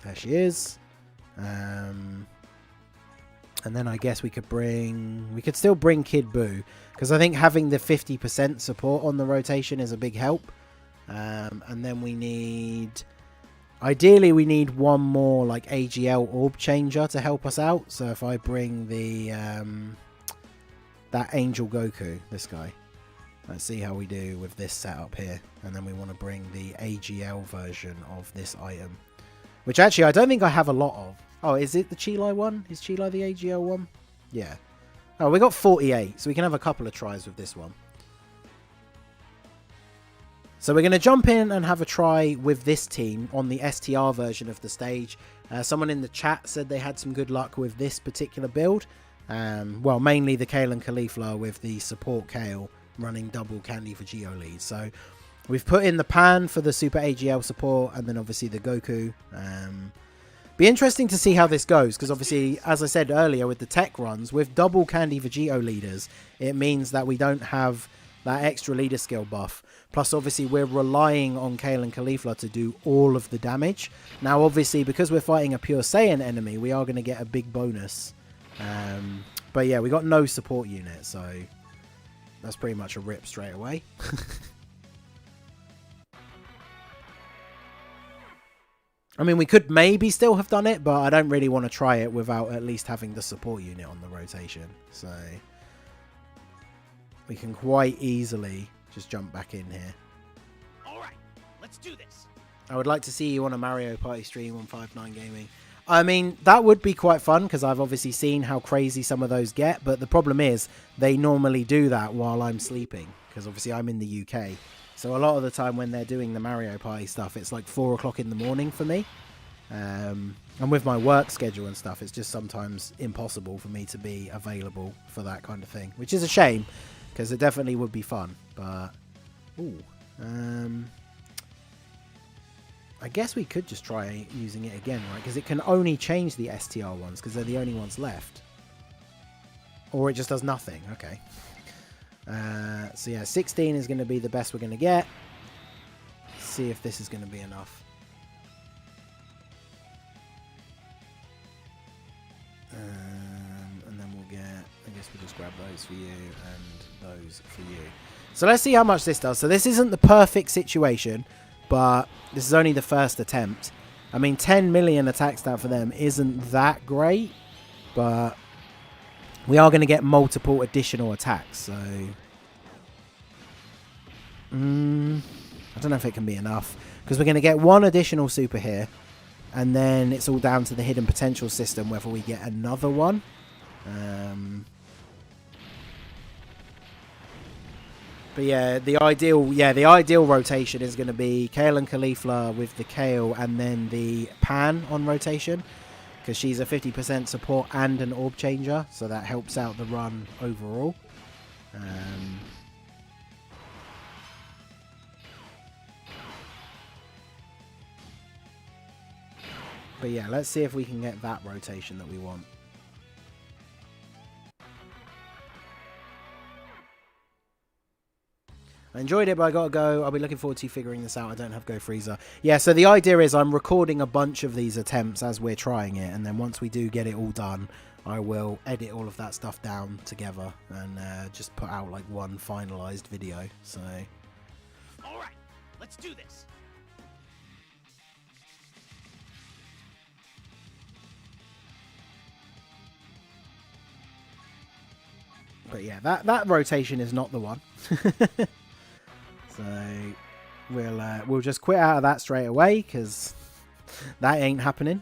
There she is. And then I guess we could still bring Kid Buu, because I think having the 50% support on the rotation is a big help. And then we need, ideally we need one more like AGL orb changer to help us out. So if I bring the that Angel Goku, this guy, Let's see how we do with this setup here. And then we want to bring the AGL version of this item. Which actually I don't think I have a lot of. Oh, is it the Chilai one? Is Chilai the AGL one? Yeah. Oh, we got 48. So we can have a couple of tries with this one. So we're going to jump in and have a try with this team on the STR version of the stage. Someone in the chat said they had some good luck with this particular build. Well, mainly the Kale and Caulifla with the support Kale running double Candy for Geo lead. So we've put in the Pan for the Super AGL support and then obviously the Goku. Be interesting to see how this goes because obviously, as I said earlier with the tech runs, with double Candy for Geo leaders, it means that we don't have that extra leader skill buff. Plus, obviously, we're relying on Kale and Caulifla to do all of the damage. Now, obviously, because we're fighting a pure Saiyan enemy, we are going to get a big bonus. But yeah, we got no support unit, so that's pretty much a rip straight away. I mean, we could maybe still have done it, but I don't really want to try it without at least having the support unit on the rotation. So we can quite easily just jump back in here. All right, let's do this. I would like to see you on a Mario Party stream on 5-9 Gaming. I mean, that would be quite fun because I've obviously seen how crazy some of those get. But the problem is they normally do that while I'm sleeping because obviously I'm in the UK. So a lot of the time when they're doing the Mario Party stuff, it's like 4 o'clock in the morning for me. And with my work schedule and stuff, it's just sometimes impossible for me to be available for that kind of thing. Which is a shame because it definitely would be fun. But, ooh. I guess we could just try using it again, right? Because it can only change the STR ones because they're the only ones left. Or it just does nothing. Okay. So yeah, 16 is going to be the best we're going to get. Let's see if this is going to be enough. And then we'll get, I guess we'll just grab those for you and those for you. So let's see how much this does. So this isn't the perfect situation, but this is only the first attempt. I mean, 10 million attack stat for them isn't that great, but we are going to get multiple additional attacks, so I don't know if it can be enough, because we're going to get one additional super here, and then it's all down to the hidden potential system whether we get another one. But yeah, the ideal rotation is going to be Kale and Caulifla with the Kale and then the Pan on rotation. Because she's a 50% support and an orb changer. So that helps out the run overall. But yeah, let's see if we can get that rotation that we want. I enjoyed it, but I gotta go. I'll be looking forward to figuring this out. I don't have Go Freezer. Yeah, so the idea is I'm recording a bunch of these attempts as we're trying it, and then once we do get it all done, I will edit all of that stuff down together and just put out like one finalized video. So, all right, let's do this. But yeah, that rotation is not the one. So we'll just quit out of that straight away because that ain't happening.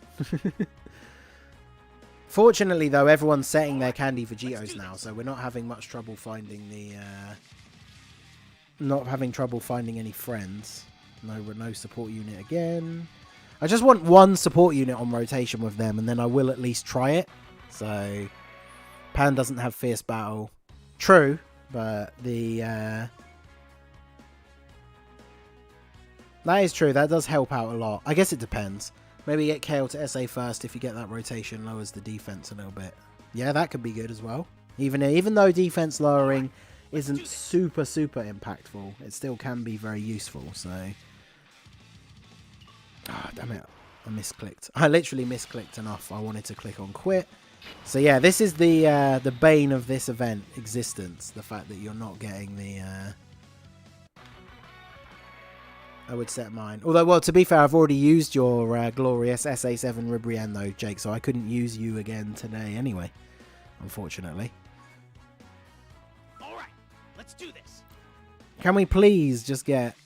Fortunately, though, everyone's setting their Candy for Geos now, so we're not having much trouble finding the any friends. No support unit again. I just want one support unit on rotation with them, and then I will at least try it. So Pan doesn't have Fierce Battle. True, but the that is true. That does help out a lot. I guess it depends. Maybe get Kale to SA first. If you get that rotation, lowers the defense a little bit. Yeah, that could be good as well. Even though defense lowering isn't super impactful, it still can be very useful. So, damn it, I misclicked. I literally misclicked enough. I wanted to click on quit. So yeah, this is the bane of this event existence. The fact that you're not getting the. I would set mine. Although, well, to be fair, I've already used your glorious SA7 Ribrienne though, Jake, so I couldn't use you again today anyway, unfortunately. All right, let's do this. Can we please just get...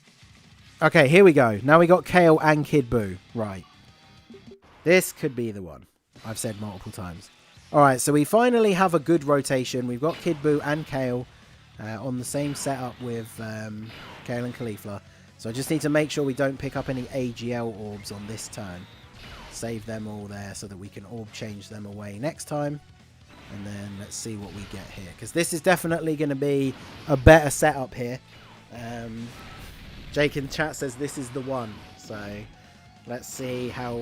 Okay, here we go. Now we got Kale and Kid Buu. Right. This could be the one. I've said multiple times. Alright, so we finally have a good rotation. We've got Kid Buu and Kale on the same setup with Kale and Caulifla. So I just need to make sure we don't pick up any AGL orbs on this turn. Save them all there so that we can orb change them away next time. And then let's see what we get here. Because this is definitely going to be a better setup here. Jake in chat says this is the one. So let's see how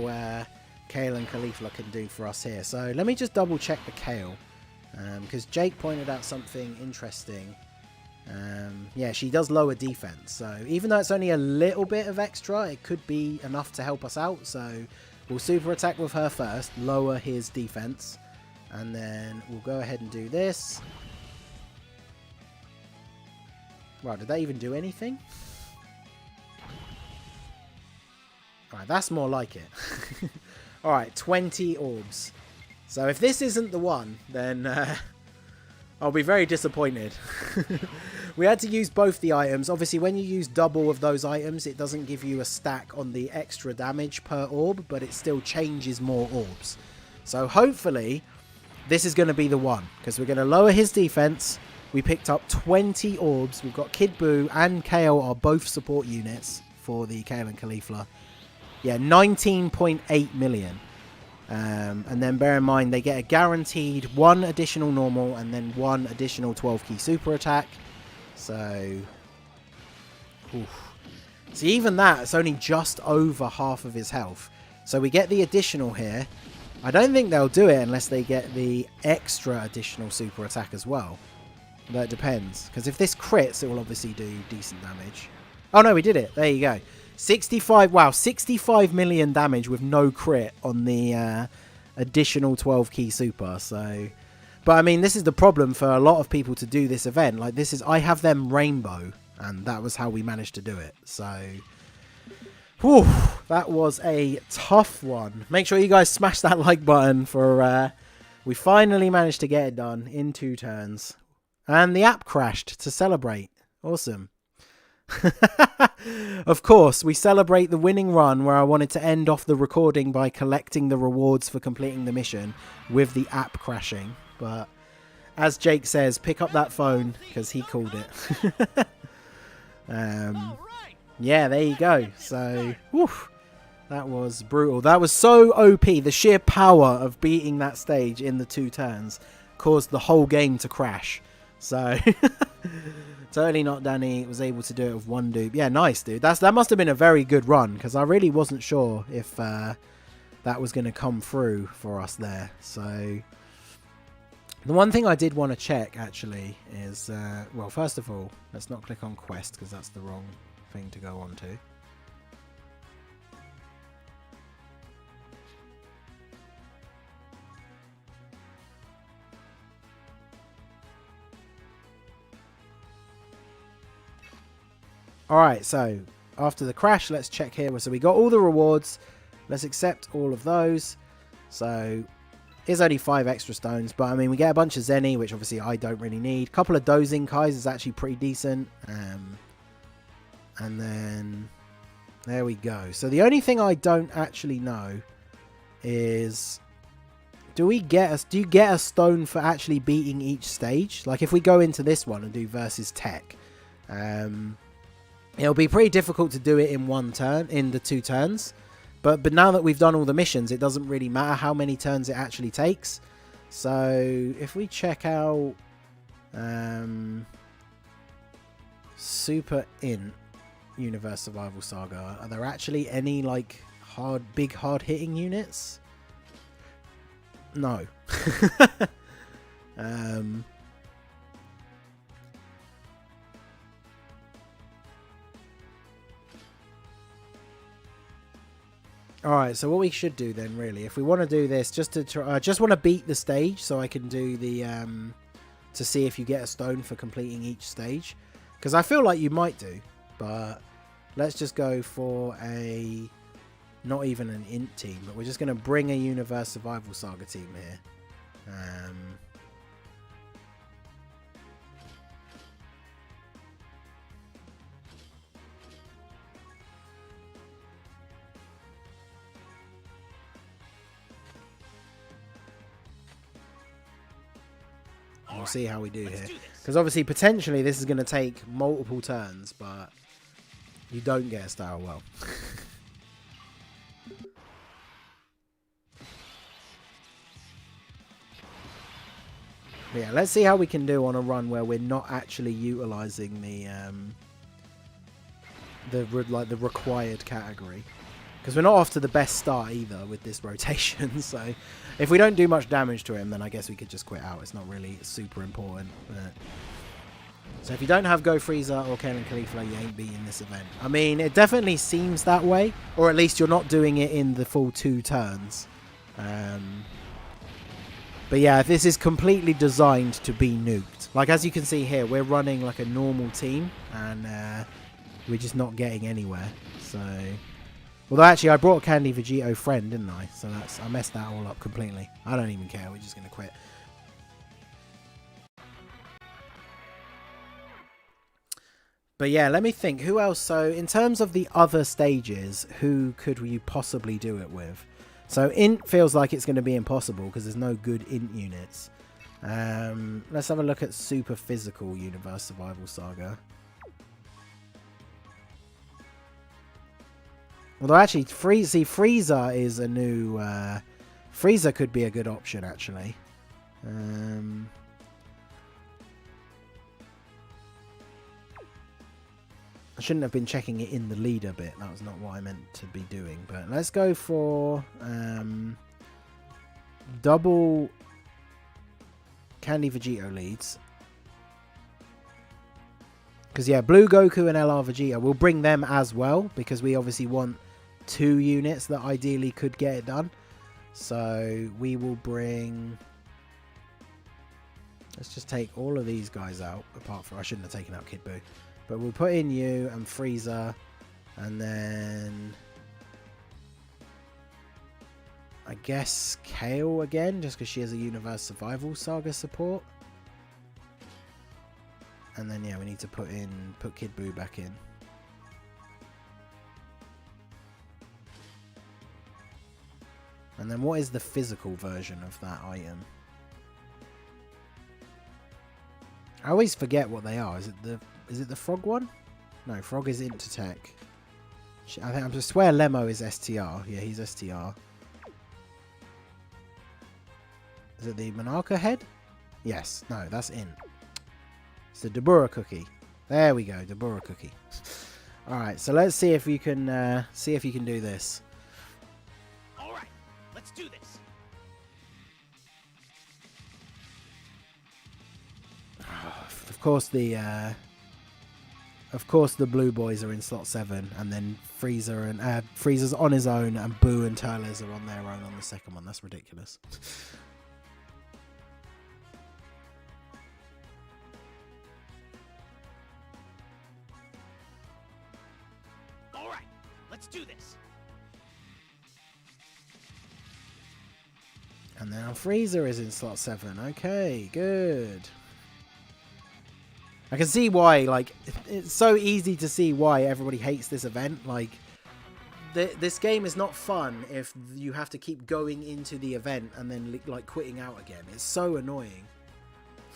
Kale and Caulifla can do for us here. So let me just double check the Kale. Because Jake pointed out something interesting. Yeah, she does lower defense. So even though it's only a little bit of extra, it could be enough to help us out. So we'll super attack with her first. Lower his defense. And then we'll go ahead and do this. Right, did that even do anything? Alright, that's more like it. Alright, 20 orbs. So if this isn't the one, then I'll be very disappointed. We had to use both the items. Obviously, when you use double of those items, it doesn't give you a stack on the extra damage per orb, but it still changes more orbs. So hopefully, this is going to be the one, because we're going to lower his defense. We picked up 20 orbs. We've got Kid Buu and Kale are both support units for the Kale and Caulifla. Yeah, 19.8 million. And then bear in mind, they get a guaranteed 1 additional normal and then 1 additional 12-key super attack. So, oof. See, even that, it's only just over half of his health. So we get the additional here. I don't think they'll do it unless they get the extra additional super attack as well. But it depends. Because if this crits, it will obviously do decent damage. Oh no, we did it. There you go. 65, wow, 65 million damage with no crit on the additional 12-key super. So, but I mean, this is the problem for a lot of people to do this event. Like, this is, I have them rainbow, and that was how we managed to do it. So, whew, that was a tough one. Make sure you guys smash that like button for, we finally managed to get it done in 2 turns. And the app crashed to celebrate. Awesome. Of course, we celebrate the winning run where I wanted to end off the recording by collecting the rewards for completing the mission with the app crashing. But as Jake says, pick up that phone because he called it. Yeah, there you go. So, whew, that was brutal. That was so OP. The sheer power of beating that stage in the 2 turns caused the whole game to crash. So, totally not Danny was able to do it with 1 dupe. Yeah, nice, dude. That must have been a very good run because I really wasn't sure if that was going to come through for us there. So, the one thing I did want to check actually is, well, first of all, let's not click on quest because that's the wrong thing to go on to. Alright, so after the crash, let's check here. So we got all the rewards. Let's accept all of those. So it's only 5 extra stones, but I mean, we get a bunch of Zenny, which obviously I don't really need. A couple of Dozing Kais is actually pretty decent. And then there we go. So the only thing I don't actually know is, do you get a stone for actually beating each stage? Like if we go into this one and do versus tech, it'll be pretty difficult to do it in 1 turn, in the 2 turns. But now that we've done all the missions, it doesn't really matter how many turns it actually takes. So if we check out Super INT Universe Survival Saga, are there actually any like big hard hitting units? No. Alright, so what we should do then, really, if we want to do this, just to try, I just want to beat the stage so I can do the, to see if you get a stone for completing each stage. Because I feel like you might do, but let's just go for a, not even an INT team, but we're just going to bring a Universe Survival Saga team here. we'll see how we do here. do this. Because obviously, potentially, this is going to take multiple turns, but you don't get a style well. But yeah, let's see how we can do on a run where we're not actually utilizing the required category. Because we're not off to the best start either with this rotation. So if we don't do much damage to him, then I guess we could just quit out. It's not really super important. But... So if you don't have Go Frieza or Kalen Caulifla, you ain't beating this event. I mean, it definitely seems that way. Or at least you're not doing it in the full 2 turns. But yeah, this is completely designed to be nuked. Like, as you can see here, we're running like a normal team. And we're just not getting anywhere. So... Although actually I brought a Candy Vegeta friend, didn't I? So I messed that all up completely. I don't even care, we're just going to quit. But yeah, let me think. Who else? So in terms of the other stages, who could you possibly do it with? So INT feels like it's going to be impossible because there's no good INT units. Let's have a look at Super Physical Universe Survival Saga. Although actually, Frieza is a new... Frieza could be a good option, actually. I shouldn't have been checking it in the leader bit. That was not what I meant to be doing. But let's go for... double Candy Vegeta leads. Because, yeah, Blue Goku and LR Vegeta, we'll bring them as well. Because we obviously want 2 units that ideally could get it done. So, we will bring... Let's just take all of these guys out. Apart from... I shouldn't have taken out Kid Buu. But we'll put in you and Frieza. And then... I guess Kale again. Just because she has a Universe Survival Saga support. And then, yeah, we need to put Kid Buu back in. And then what is the physical version of that item? I always forget what they are. Is it the frog one? No, frog is Intertech. I swear Lemo is STR. Yeah, he's STR. Is it the Monarcha head? Yes. No, that's in. It's the Dabura cookie. There we go, Dabura cookie. All right, so let's see if you can do this. All right, let's do this. Of course the blue boys are in slot 7, and then Frieza's on his own, and Boo and Turles are on their own on the second one. That's ridiculous. All right, let's do this. And now Frieza is in slot 7. Okay, good. I can see why, like, it's so easy to see why everybody hates this event. Like, this game is not fun if you have to keep going into the event and then, like, quitting out again. It's so annoying.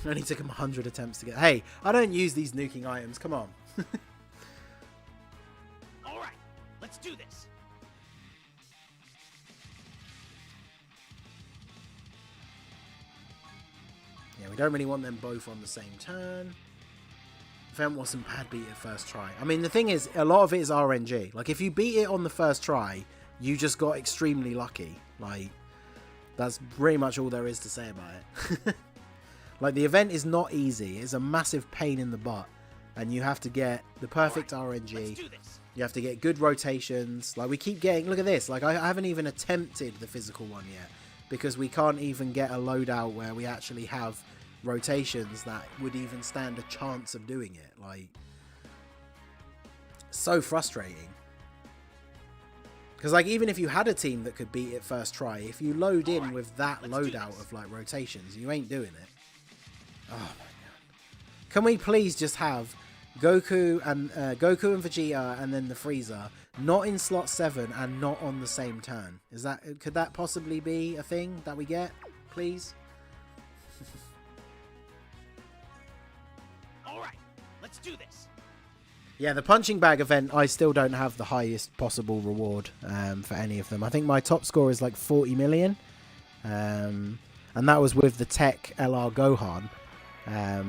It only took him 100 attempts to get... Hey, I don't use these nuking items. Come on. All right, let's do this. Yeah, we don't really want them both on the same turn. Event wasn't bad, beat it first try. I mean, the thing is, a lot of it is RNG. Like, if you beat it on the first try, you just got extremely lucky. Like, that's pretty much all there is to say about it. Like, the event is not easy. It's a massive pain in the butt. And you have to get the perfect RNG. You have to get good rotations. Like, we keep getting... Look at this. Like, I haven't even attempted the physical one yet. Because we can't even get a loadout where we actually have... rotations that would even stand a chance of doing it. Like, so frustrating. Because, like, even if you had a team that could beat it first try, if you load in with that loadout of, like, rotations, you ain't doing it. Oh my god. Can we please just have Goku and Vegeta and then the Frieza not in slot 7 and not on the same turn? Could that possibly be a thing that we get, please? do this. Yeah, the punching bag event, I still don't have the highest possible reward for any of them. I think my top score is like 40 million. And that was with the Tech LR Gohan.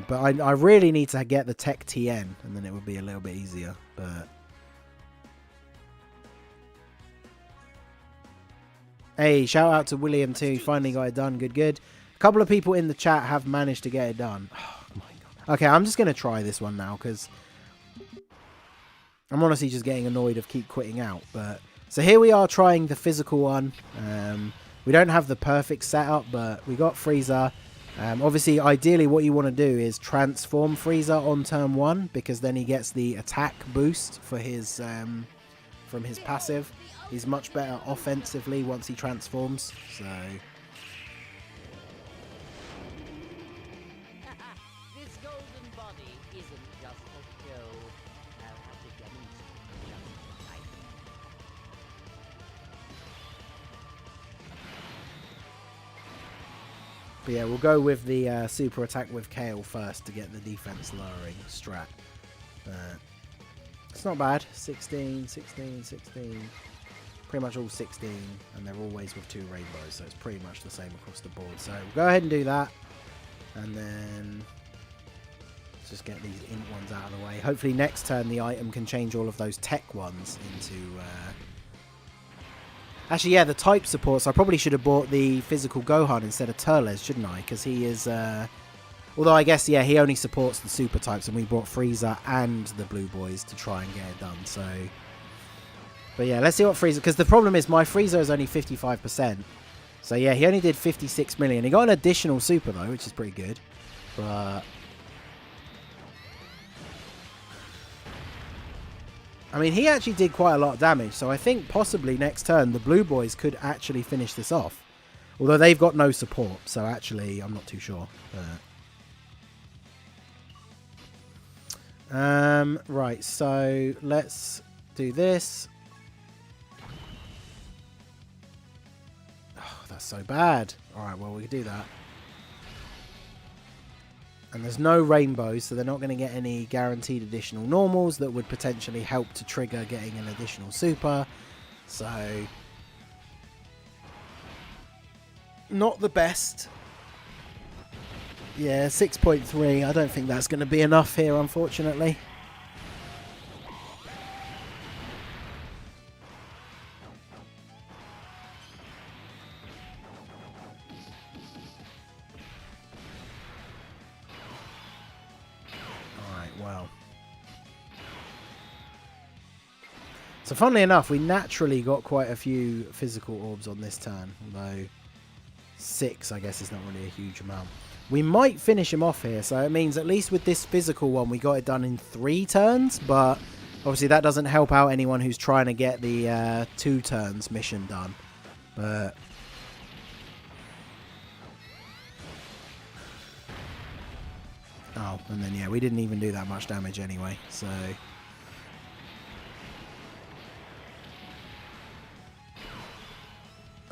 But I really need to get the Tech TN, and then it would be a little bit easier. But hey, shout out to William too. Finally got it done. Good, good. A couple of people in the chat have managed to get it done. Oh my god. Okay, I'm just going to try this one now because I'm honestly just getting annoyed of keep quitting out. But so here we are trying the physical one. We don't have the perfect setup, but we got Frieza. Obviously, ideally what you want to do is transform Frieza on turn 1, because then he gets the attack boost for his from his passive. He's much better offensively once he transforms. So This golden body isn't just a show. I'll have to demonstrate just like but yeah, we'll go with the super attack with Kale first to get the defense lowering strat. It's not bad. 16, 16, 16. Pretty much all 16, and they're always with 2 rainbows, so it's pretty much the same across the board. So we'll go ahead and do that, and then let's just get these int ones out of the way. Hopefully next turn the item can change all of those tech ones into... Actually, yeah, the type supports. I probably should have bought the physical Gohan instead of Turles, shouldn't I? Because he is... Although I guess, yeah, he only supports the super types, and we brought Frieza and the Blue Boys to try and get it done, so... But yeah, let's see what Frieza... Because the problem is my Frieza is only 55%. So yeah, he only did 56 million. He got an additional super, though, which is pretty good. But... I mean, he actually did quite a lot of damage, so I think possibly next turn the Blue Boys could actually finish this off. Although they've got no support, so actually I'm not too sure. Right, so let's do this. Oh, that's so bad. Alright, well, we can do that. And there's no rainbows, so they're not going to get any guaranteed additional normals that would potentially help to trigger getting an additional super. So, not the best. Yeah, 6.3. I don't think that's going to be enough here, unfortunately. So funnily enough, we naturally got quite a few physical orbs on this turn, although 6 I guess is not really a huge amount. We might finish him off here, so it means at least with this physical one we got it done in 3 turns, but obviously that doesn't help out anyone who's trying to get the 2 turns mission done. But oh, and then yeah, we didn't even do that much damage anyway, so...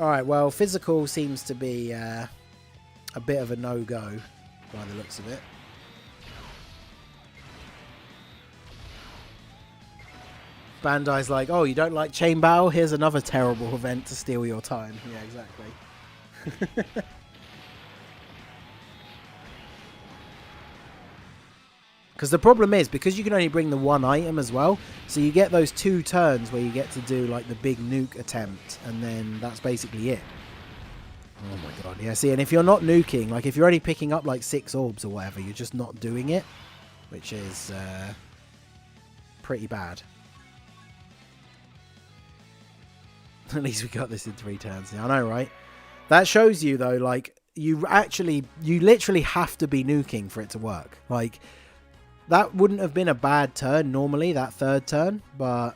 Alright, well, physical seems to be a bit of a no-go by the looks of it. Bandai's like, oh, you don't like Chain Battle? Here's another terrible event to steal your time. Yeah, exactly. Because the problem is, because you can only bring the 1 item as well, so you get those 2 turns where you get to do like the big nuke attempt, and then that's basically it. Oh my god, yeah, see, and if you're not nuking, like if you're only picking up like 6 orbs or whatever, you're just not doing it, which is pretty bad. At least we got this in 3 turns. Yeah, I know, right? That shows you, though, like, you literally have to be nuking for it to work. Like... That wouldn't have been a bad turn normally, that 3rd turn, but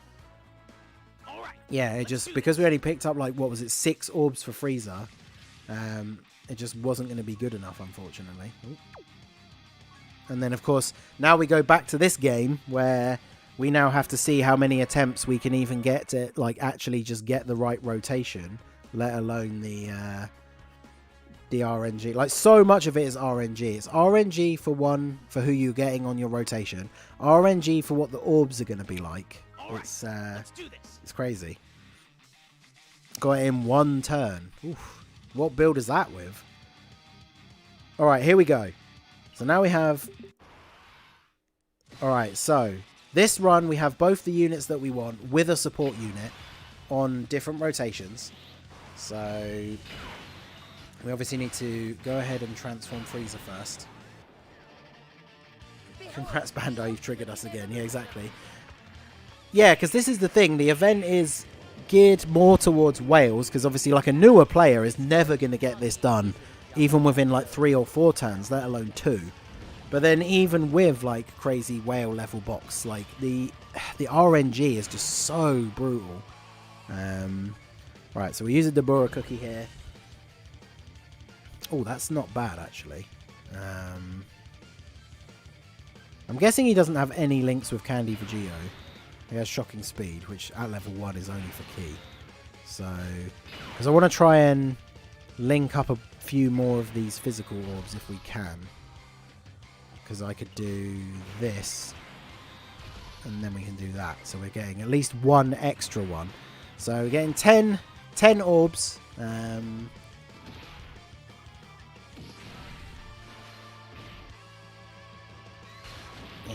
yeah, it just, because we only picked up like, what was it, 6 orbs for Frieza, it just wasn't going to be good enough, unfortunately. Ooh. And then, of course, now we go back to this game where we now have to see how many attempts we can even get to, like, actually just get the right rotation, let alone the the RNG. Like, so much of it is RNG. It's RNG for who you're getting on your rotation. RNG for what the orbs are going to be like. It's it's crazy. Got it in one turn. Oof. What build is that with? Alright, here we go. So now we have... Alright, so this run we have both the units that we want with a support unit on different rotations. So we obviously need to go ahead and transform Frieza first. Congrats, Bandai, you've triggered us again. Yeah, exactly. Yeah, because this is the thing. The event is geared more towards Wales, because obviously like a newer player is never going to get this done, even within like 3 or 4 turns, let alone 2. But then even with like crazy whale level box, like the RNG is just so brutal. Right, so we use a Dabura cookie here. Oh, that's not bad actually. I'm guessing he doesn't have any links with Candy Vegeta. He has shocking speed, which at level 1 is only for key. So, because I want to try and link up a few more of these physical orbs if we can. Because I could do this, and then we can do that. So we're getting at least one extra one. So we're getting 10 orbs. Yeah,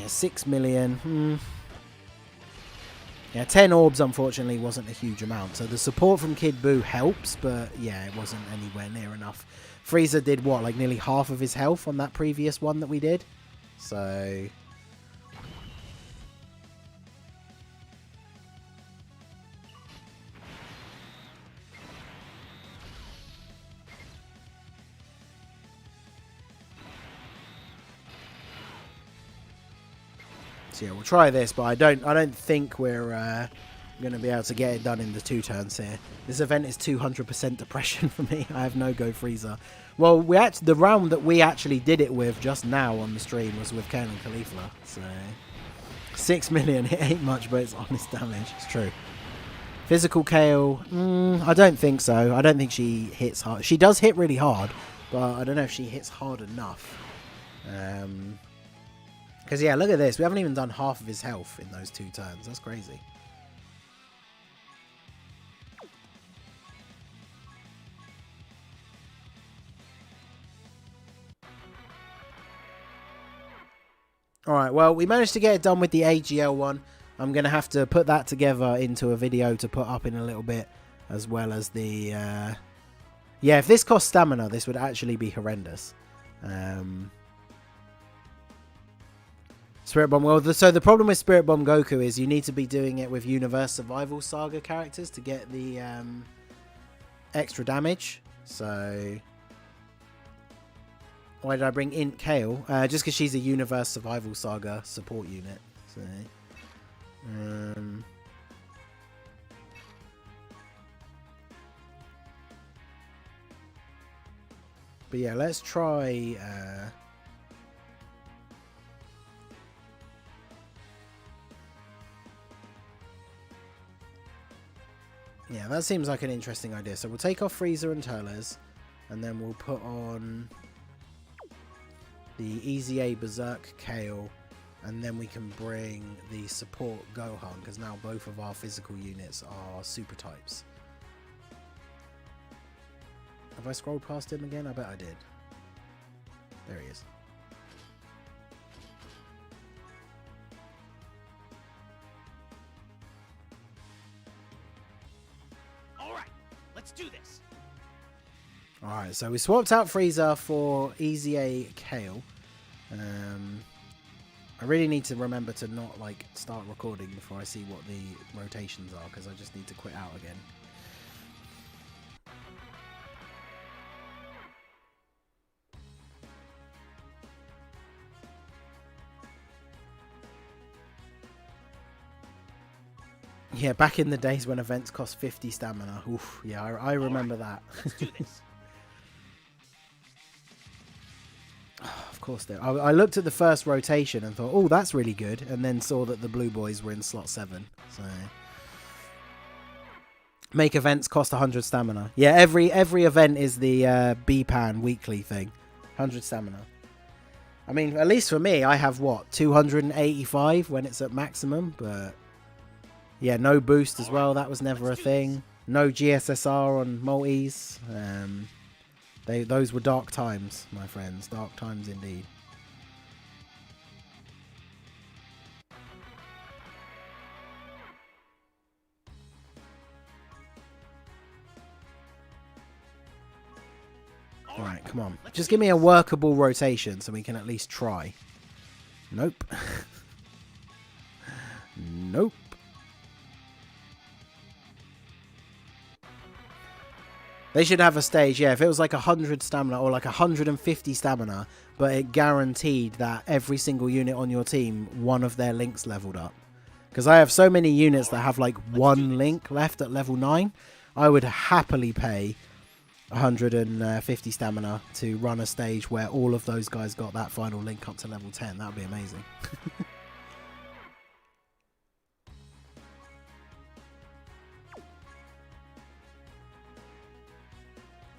6 million. Yeah, 10 orbs unfortunately wasn't a huge amount. So the support from Kid Buu helps, but yeah, it wasn't anywhere near enough. Frieza did what, like nearly half of his health on that previous one that we did. So yeah, we'll try this, but I don't think we're going to be able to get it done in the 2 turns here. This event is 200% depression for me. I have no go Frieza. Well, the round that we actually did it with just now on the stream was with Kale and Khalifa. So 6 million, it ain't much, but it's honest damage. It's true. Physical Kale, I don't think so. I don't think she hits hard. She does hit really hard, but I don't know if she hits hard enough. Because, yeah, look at this. We haven't even done half of his health in those 2 turns. That's crazy. Alright, well, we managed to get it done with the AGL one. I'm going to have to put that together into a video to put up in a little bit, as well as the... Yeah, if this cost stamina, this would actually be horrendous. Spirit Bomb, well, so the problem with Spirit Bomb Goku is you need to be doing it with Universe Survival Saga characters to get the extra damage. So, why did I bring INT Kale? Just because she's a Universe Survival Saga support unit. So, but yeah, let's try... yeah, that seems like an interesting idea. So we'll take off Frieza and Turles, and then we'll put on the EZA Berserk Kale, and then we can bring the support Gohan, because now both of our physical units are super types. Have I scrolled past him again? I bet I did. There he is. Let's do this. Alright, so we swapped out Frieza for EZA Kale. I really need to remember to not like start recording before I see what the rotations are, because I just need to quit out again. Yeah, back in the days when events cost 50 stamina. Oof, yeah, I remember that. Let's do this. Of course, I looked at the first rotation and thought, oh, that's really good, and then saw that the Blue Boys were in slot 7. So, Make events cost 100 stamina. Yeah, every event is the BPAN weekly thing. 100 stamina. I mean, at least for me, I have, what, 285 when it's at maximum, but... Yeah, no boost as well. That was never a thing. No GSSR on multis. Those were dark times, my friends. Dark times indeed. Alright, come on. Just give me a workable rotation so we can at least try. Nope. Nope. They should have a stage, yeah, if it was like 100 stamina or like 150 stamina, but it guaranteed that every single unit on your team, one of their links leveled up. Because I have so many units that have like one link left at level 9, I would happily pay 150 stamina to run a stage where all of those guys got that final link up to level 10. That would be amazing.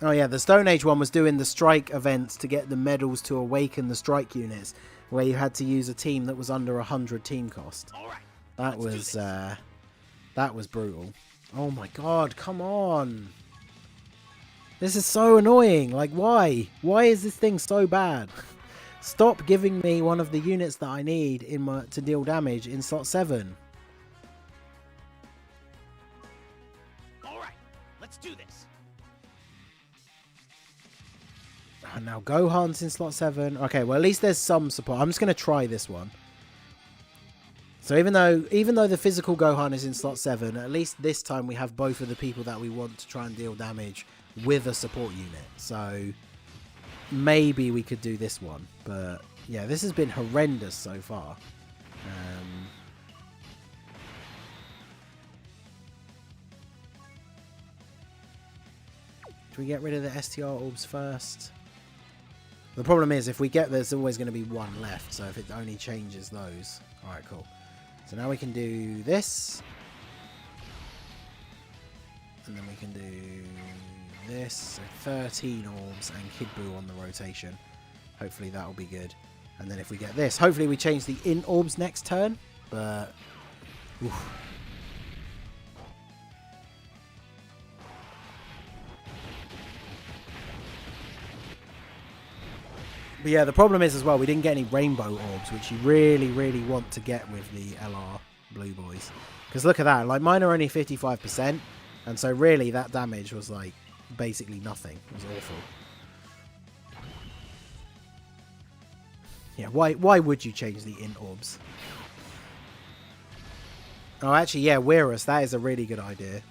Oh yeah, the Stone Age one was doing the strike events to get the medals to awaken the strike units, where you had to use a team that was under 100 team cost. That was brutal. Oh my god, come on! This is so annoying. Like, why? Why is this thing so bad? Stop giving me one of the units that I need to deal damage in slot 7. All right, let's do this. And now Gohan's in slot 7. Okay, well at least there's some support. I'm just going to try this one. So even though the physical Gohan is in slot 7, at least this time we have both of the people that we want to try and deal damage with a support unit. So maybe we could do this one. But yeah, this has been horrendous so far. Do we get rid of the STR orbs first? The problem is, if we get there's always going to be one left, so if it only changes those. Alright, cool. So now we can do this. And then we can do this. So 13 orbs and Kid Buu on the rotation. Hopefully that'll be good. And then if we get this, hopefully we change the INT orbs next turn. But... oof. But yeah, the problem is as well, we didn't get any rainbow orbs, which you really, really want to get with the LR Blue Boys. Because look at that, like mine are only 55%, and so really that damage was like basically nothing. It was awful. Yeah, why would you change the INT orbs? Oh, actually, yeah, Weirus, that is a really good idea.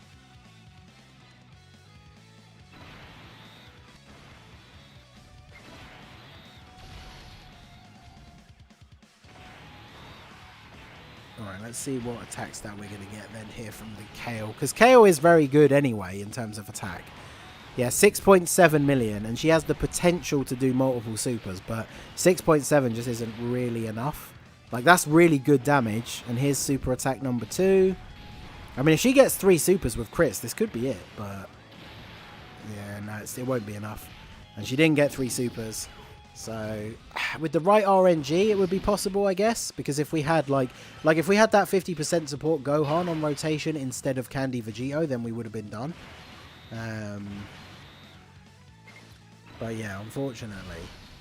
Alright, let's see what attack stat we're going to get then here from the Kale. Because Kale is very good anyway in terms of attack. Yeah, 6.7 million, and she has the potential to do multiple supers, but 6.7 just isn't really enough. Like, that's really good damage, and here's super attack number 2. I mean, if she gets 3 supers with crits, this could be it, but... yeah, no, it won't be enough. And she didn't get 3 supers. So, with the right RNG, it would be possible, I guess. Because if we had, like if we had that 50% support Gohan on rotation instead of Candy Vegeta, then we would have been done. But yeah, unfortunately,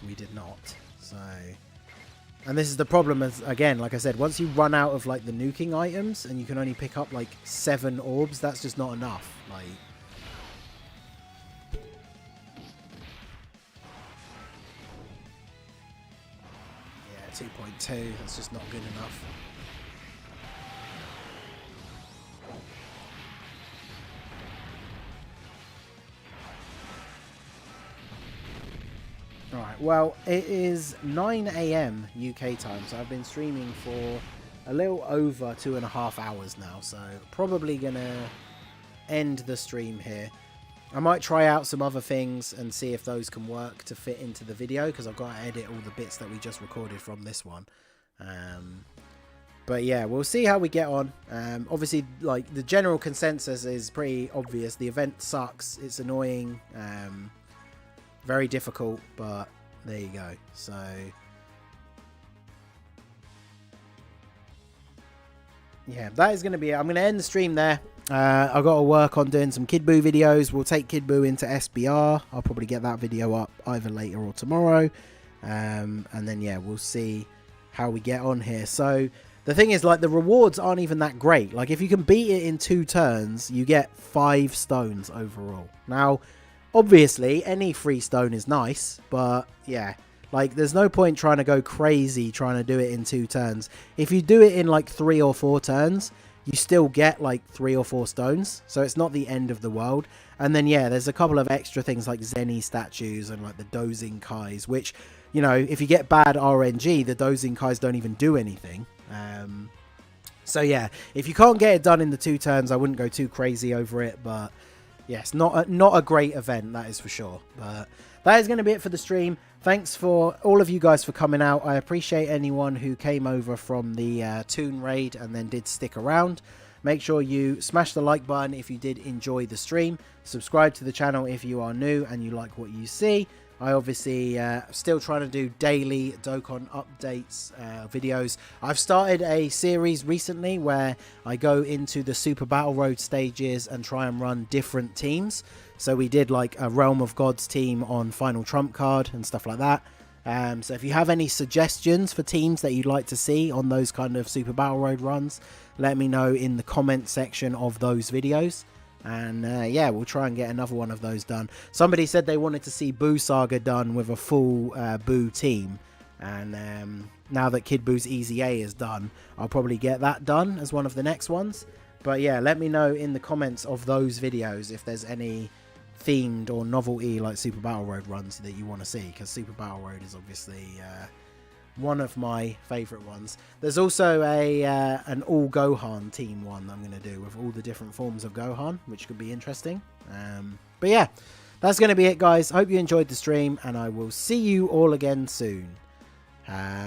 we did not. So, and this is the problem, as again, like I said, once you run out of, like, the nuking items, and you can only pick up, like, 7 orbs, that's just not enough. Like... 2.2, that's just not good enough. Alright, well, it is 9 AM UK time, so I've been streaming for a little over 2.5 hours now, so probably gonna end the stream here. I might try out some other things and see if those can work to fit into the video, because I've got to edit all the bits that we just recorded from this one. But yeah, we'll see how we get on. Obviously, like, the general consensus is pretty obvious. The event sucks. It's annoying. Very difficult, but there you go. So yeah, that is going to be it. I'm going to end the stream there. I've got to work on doing some Kid BUU videos. We'll take Kid BUU into SBR. I'll probably get that video up either later or tomorrow. And then, yeah, we'll see how we get on here. So the thing is, like, the rewards aren't even that great. Like, if you can beat it in 2 turns, you get 5 stones overall. Now, obviously, any free stone is nice, but yeah, like, there's no point trying to go crazy trying to do it in 2 turns. If you do it in like 3 or 4 turns, you still get like 3 or 4 stones, so it's not the end of the world. And then, yeah, there's a couple of extra things like Zenny statues and like the Dozing Kais, which, you know, if you get bad RNG, the Dozing Kais don't even do anything. So yeah, if you can't get it done in the 2 turns, I wouldn't go too crazy over it. But yes, not a great event, that is for sure. But that is going to be it for the stream. Thanks for all of you guys for coming out. I appreciate anyone who came over from the Toon Raid and then did stick around. Make sure you smash the like button if you did enjoy the stream. Subscribe to the channel if you are new and you like what you see. I obviously still trying to do daily Dokkan updates videos. I've started a series recently where I go into the Super Battle Road stages and try and run different teams. So we did like a Realm of Gods team on Final Trump Card and stuff like that. So if you have any suggestions for teams that you'd like to see on those kind of Super Battle Road runs, let me know in the comment section of those videos. And yeah, we'll try and get another one of those done. Somebody said they wanted to see BUU Saga done with a full BUU team. And now that Kid BUU's EZA is done, I'll probably get that done as one of the next ones. But yeah, let me know in the comments of those videos if there's any themed or novelty like Super Battle Road runs that you want to see. Because Super Battle Road is obviously one of my favourite ones. There's also an all Gohan team one I'm going to do with all the different forms of Gohan, which could be interesting. But yeah, that's going to be it, guys. Hope you enjoyed the stream, and I will see you all again soon.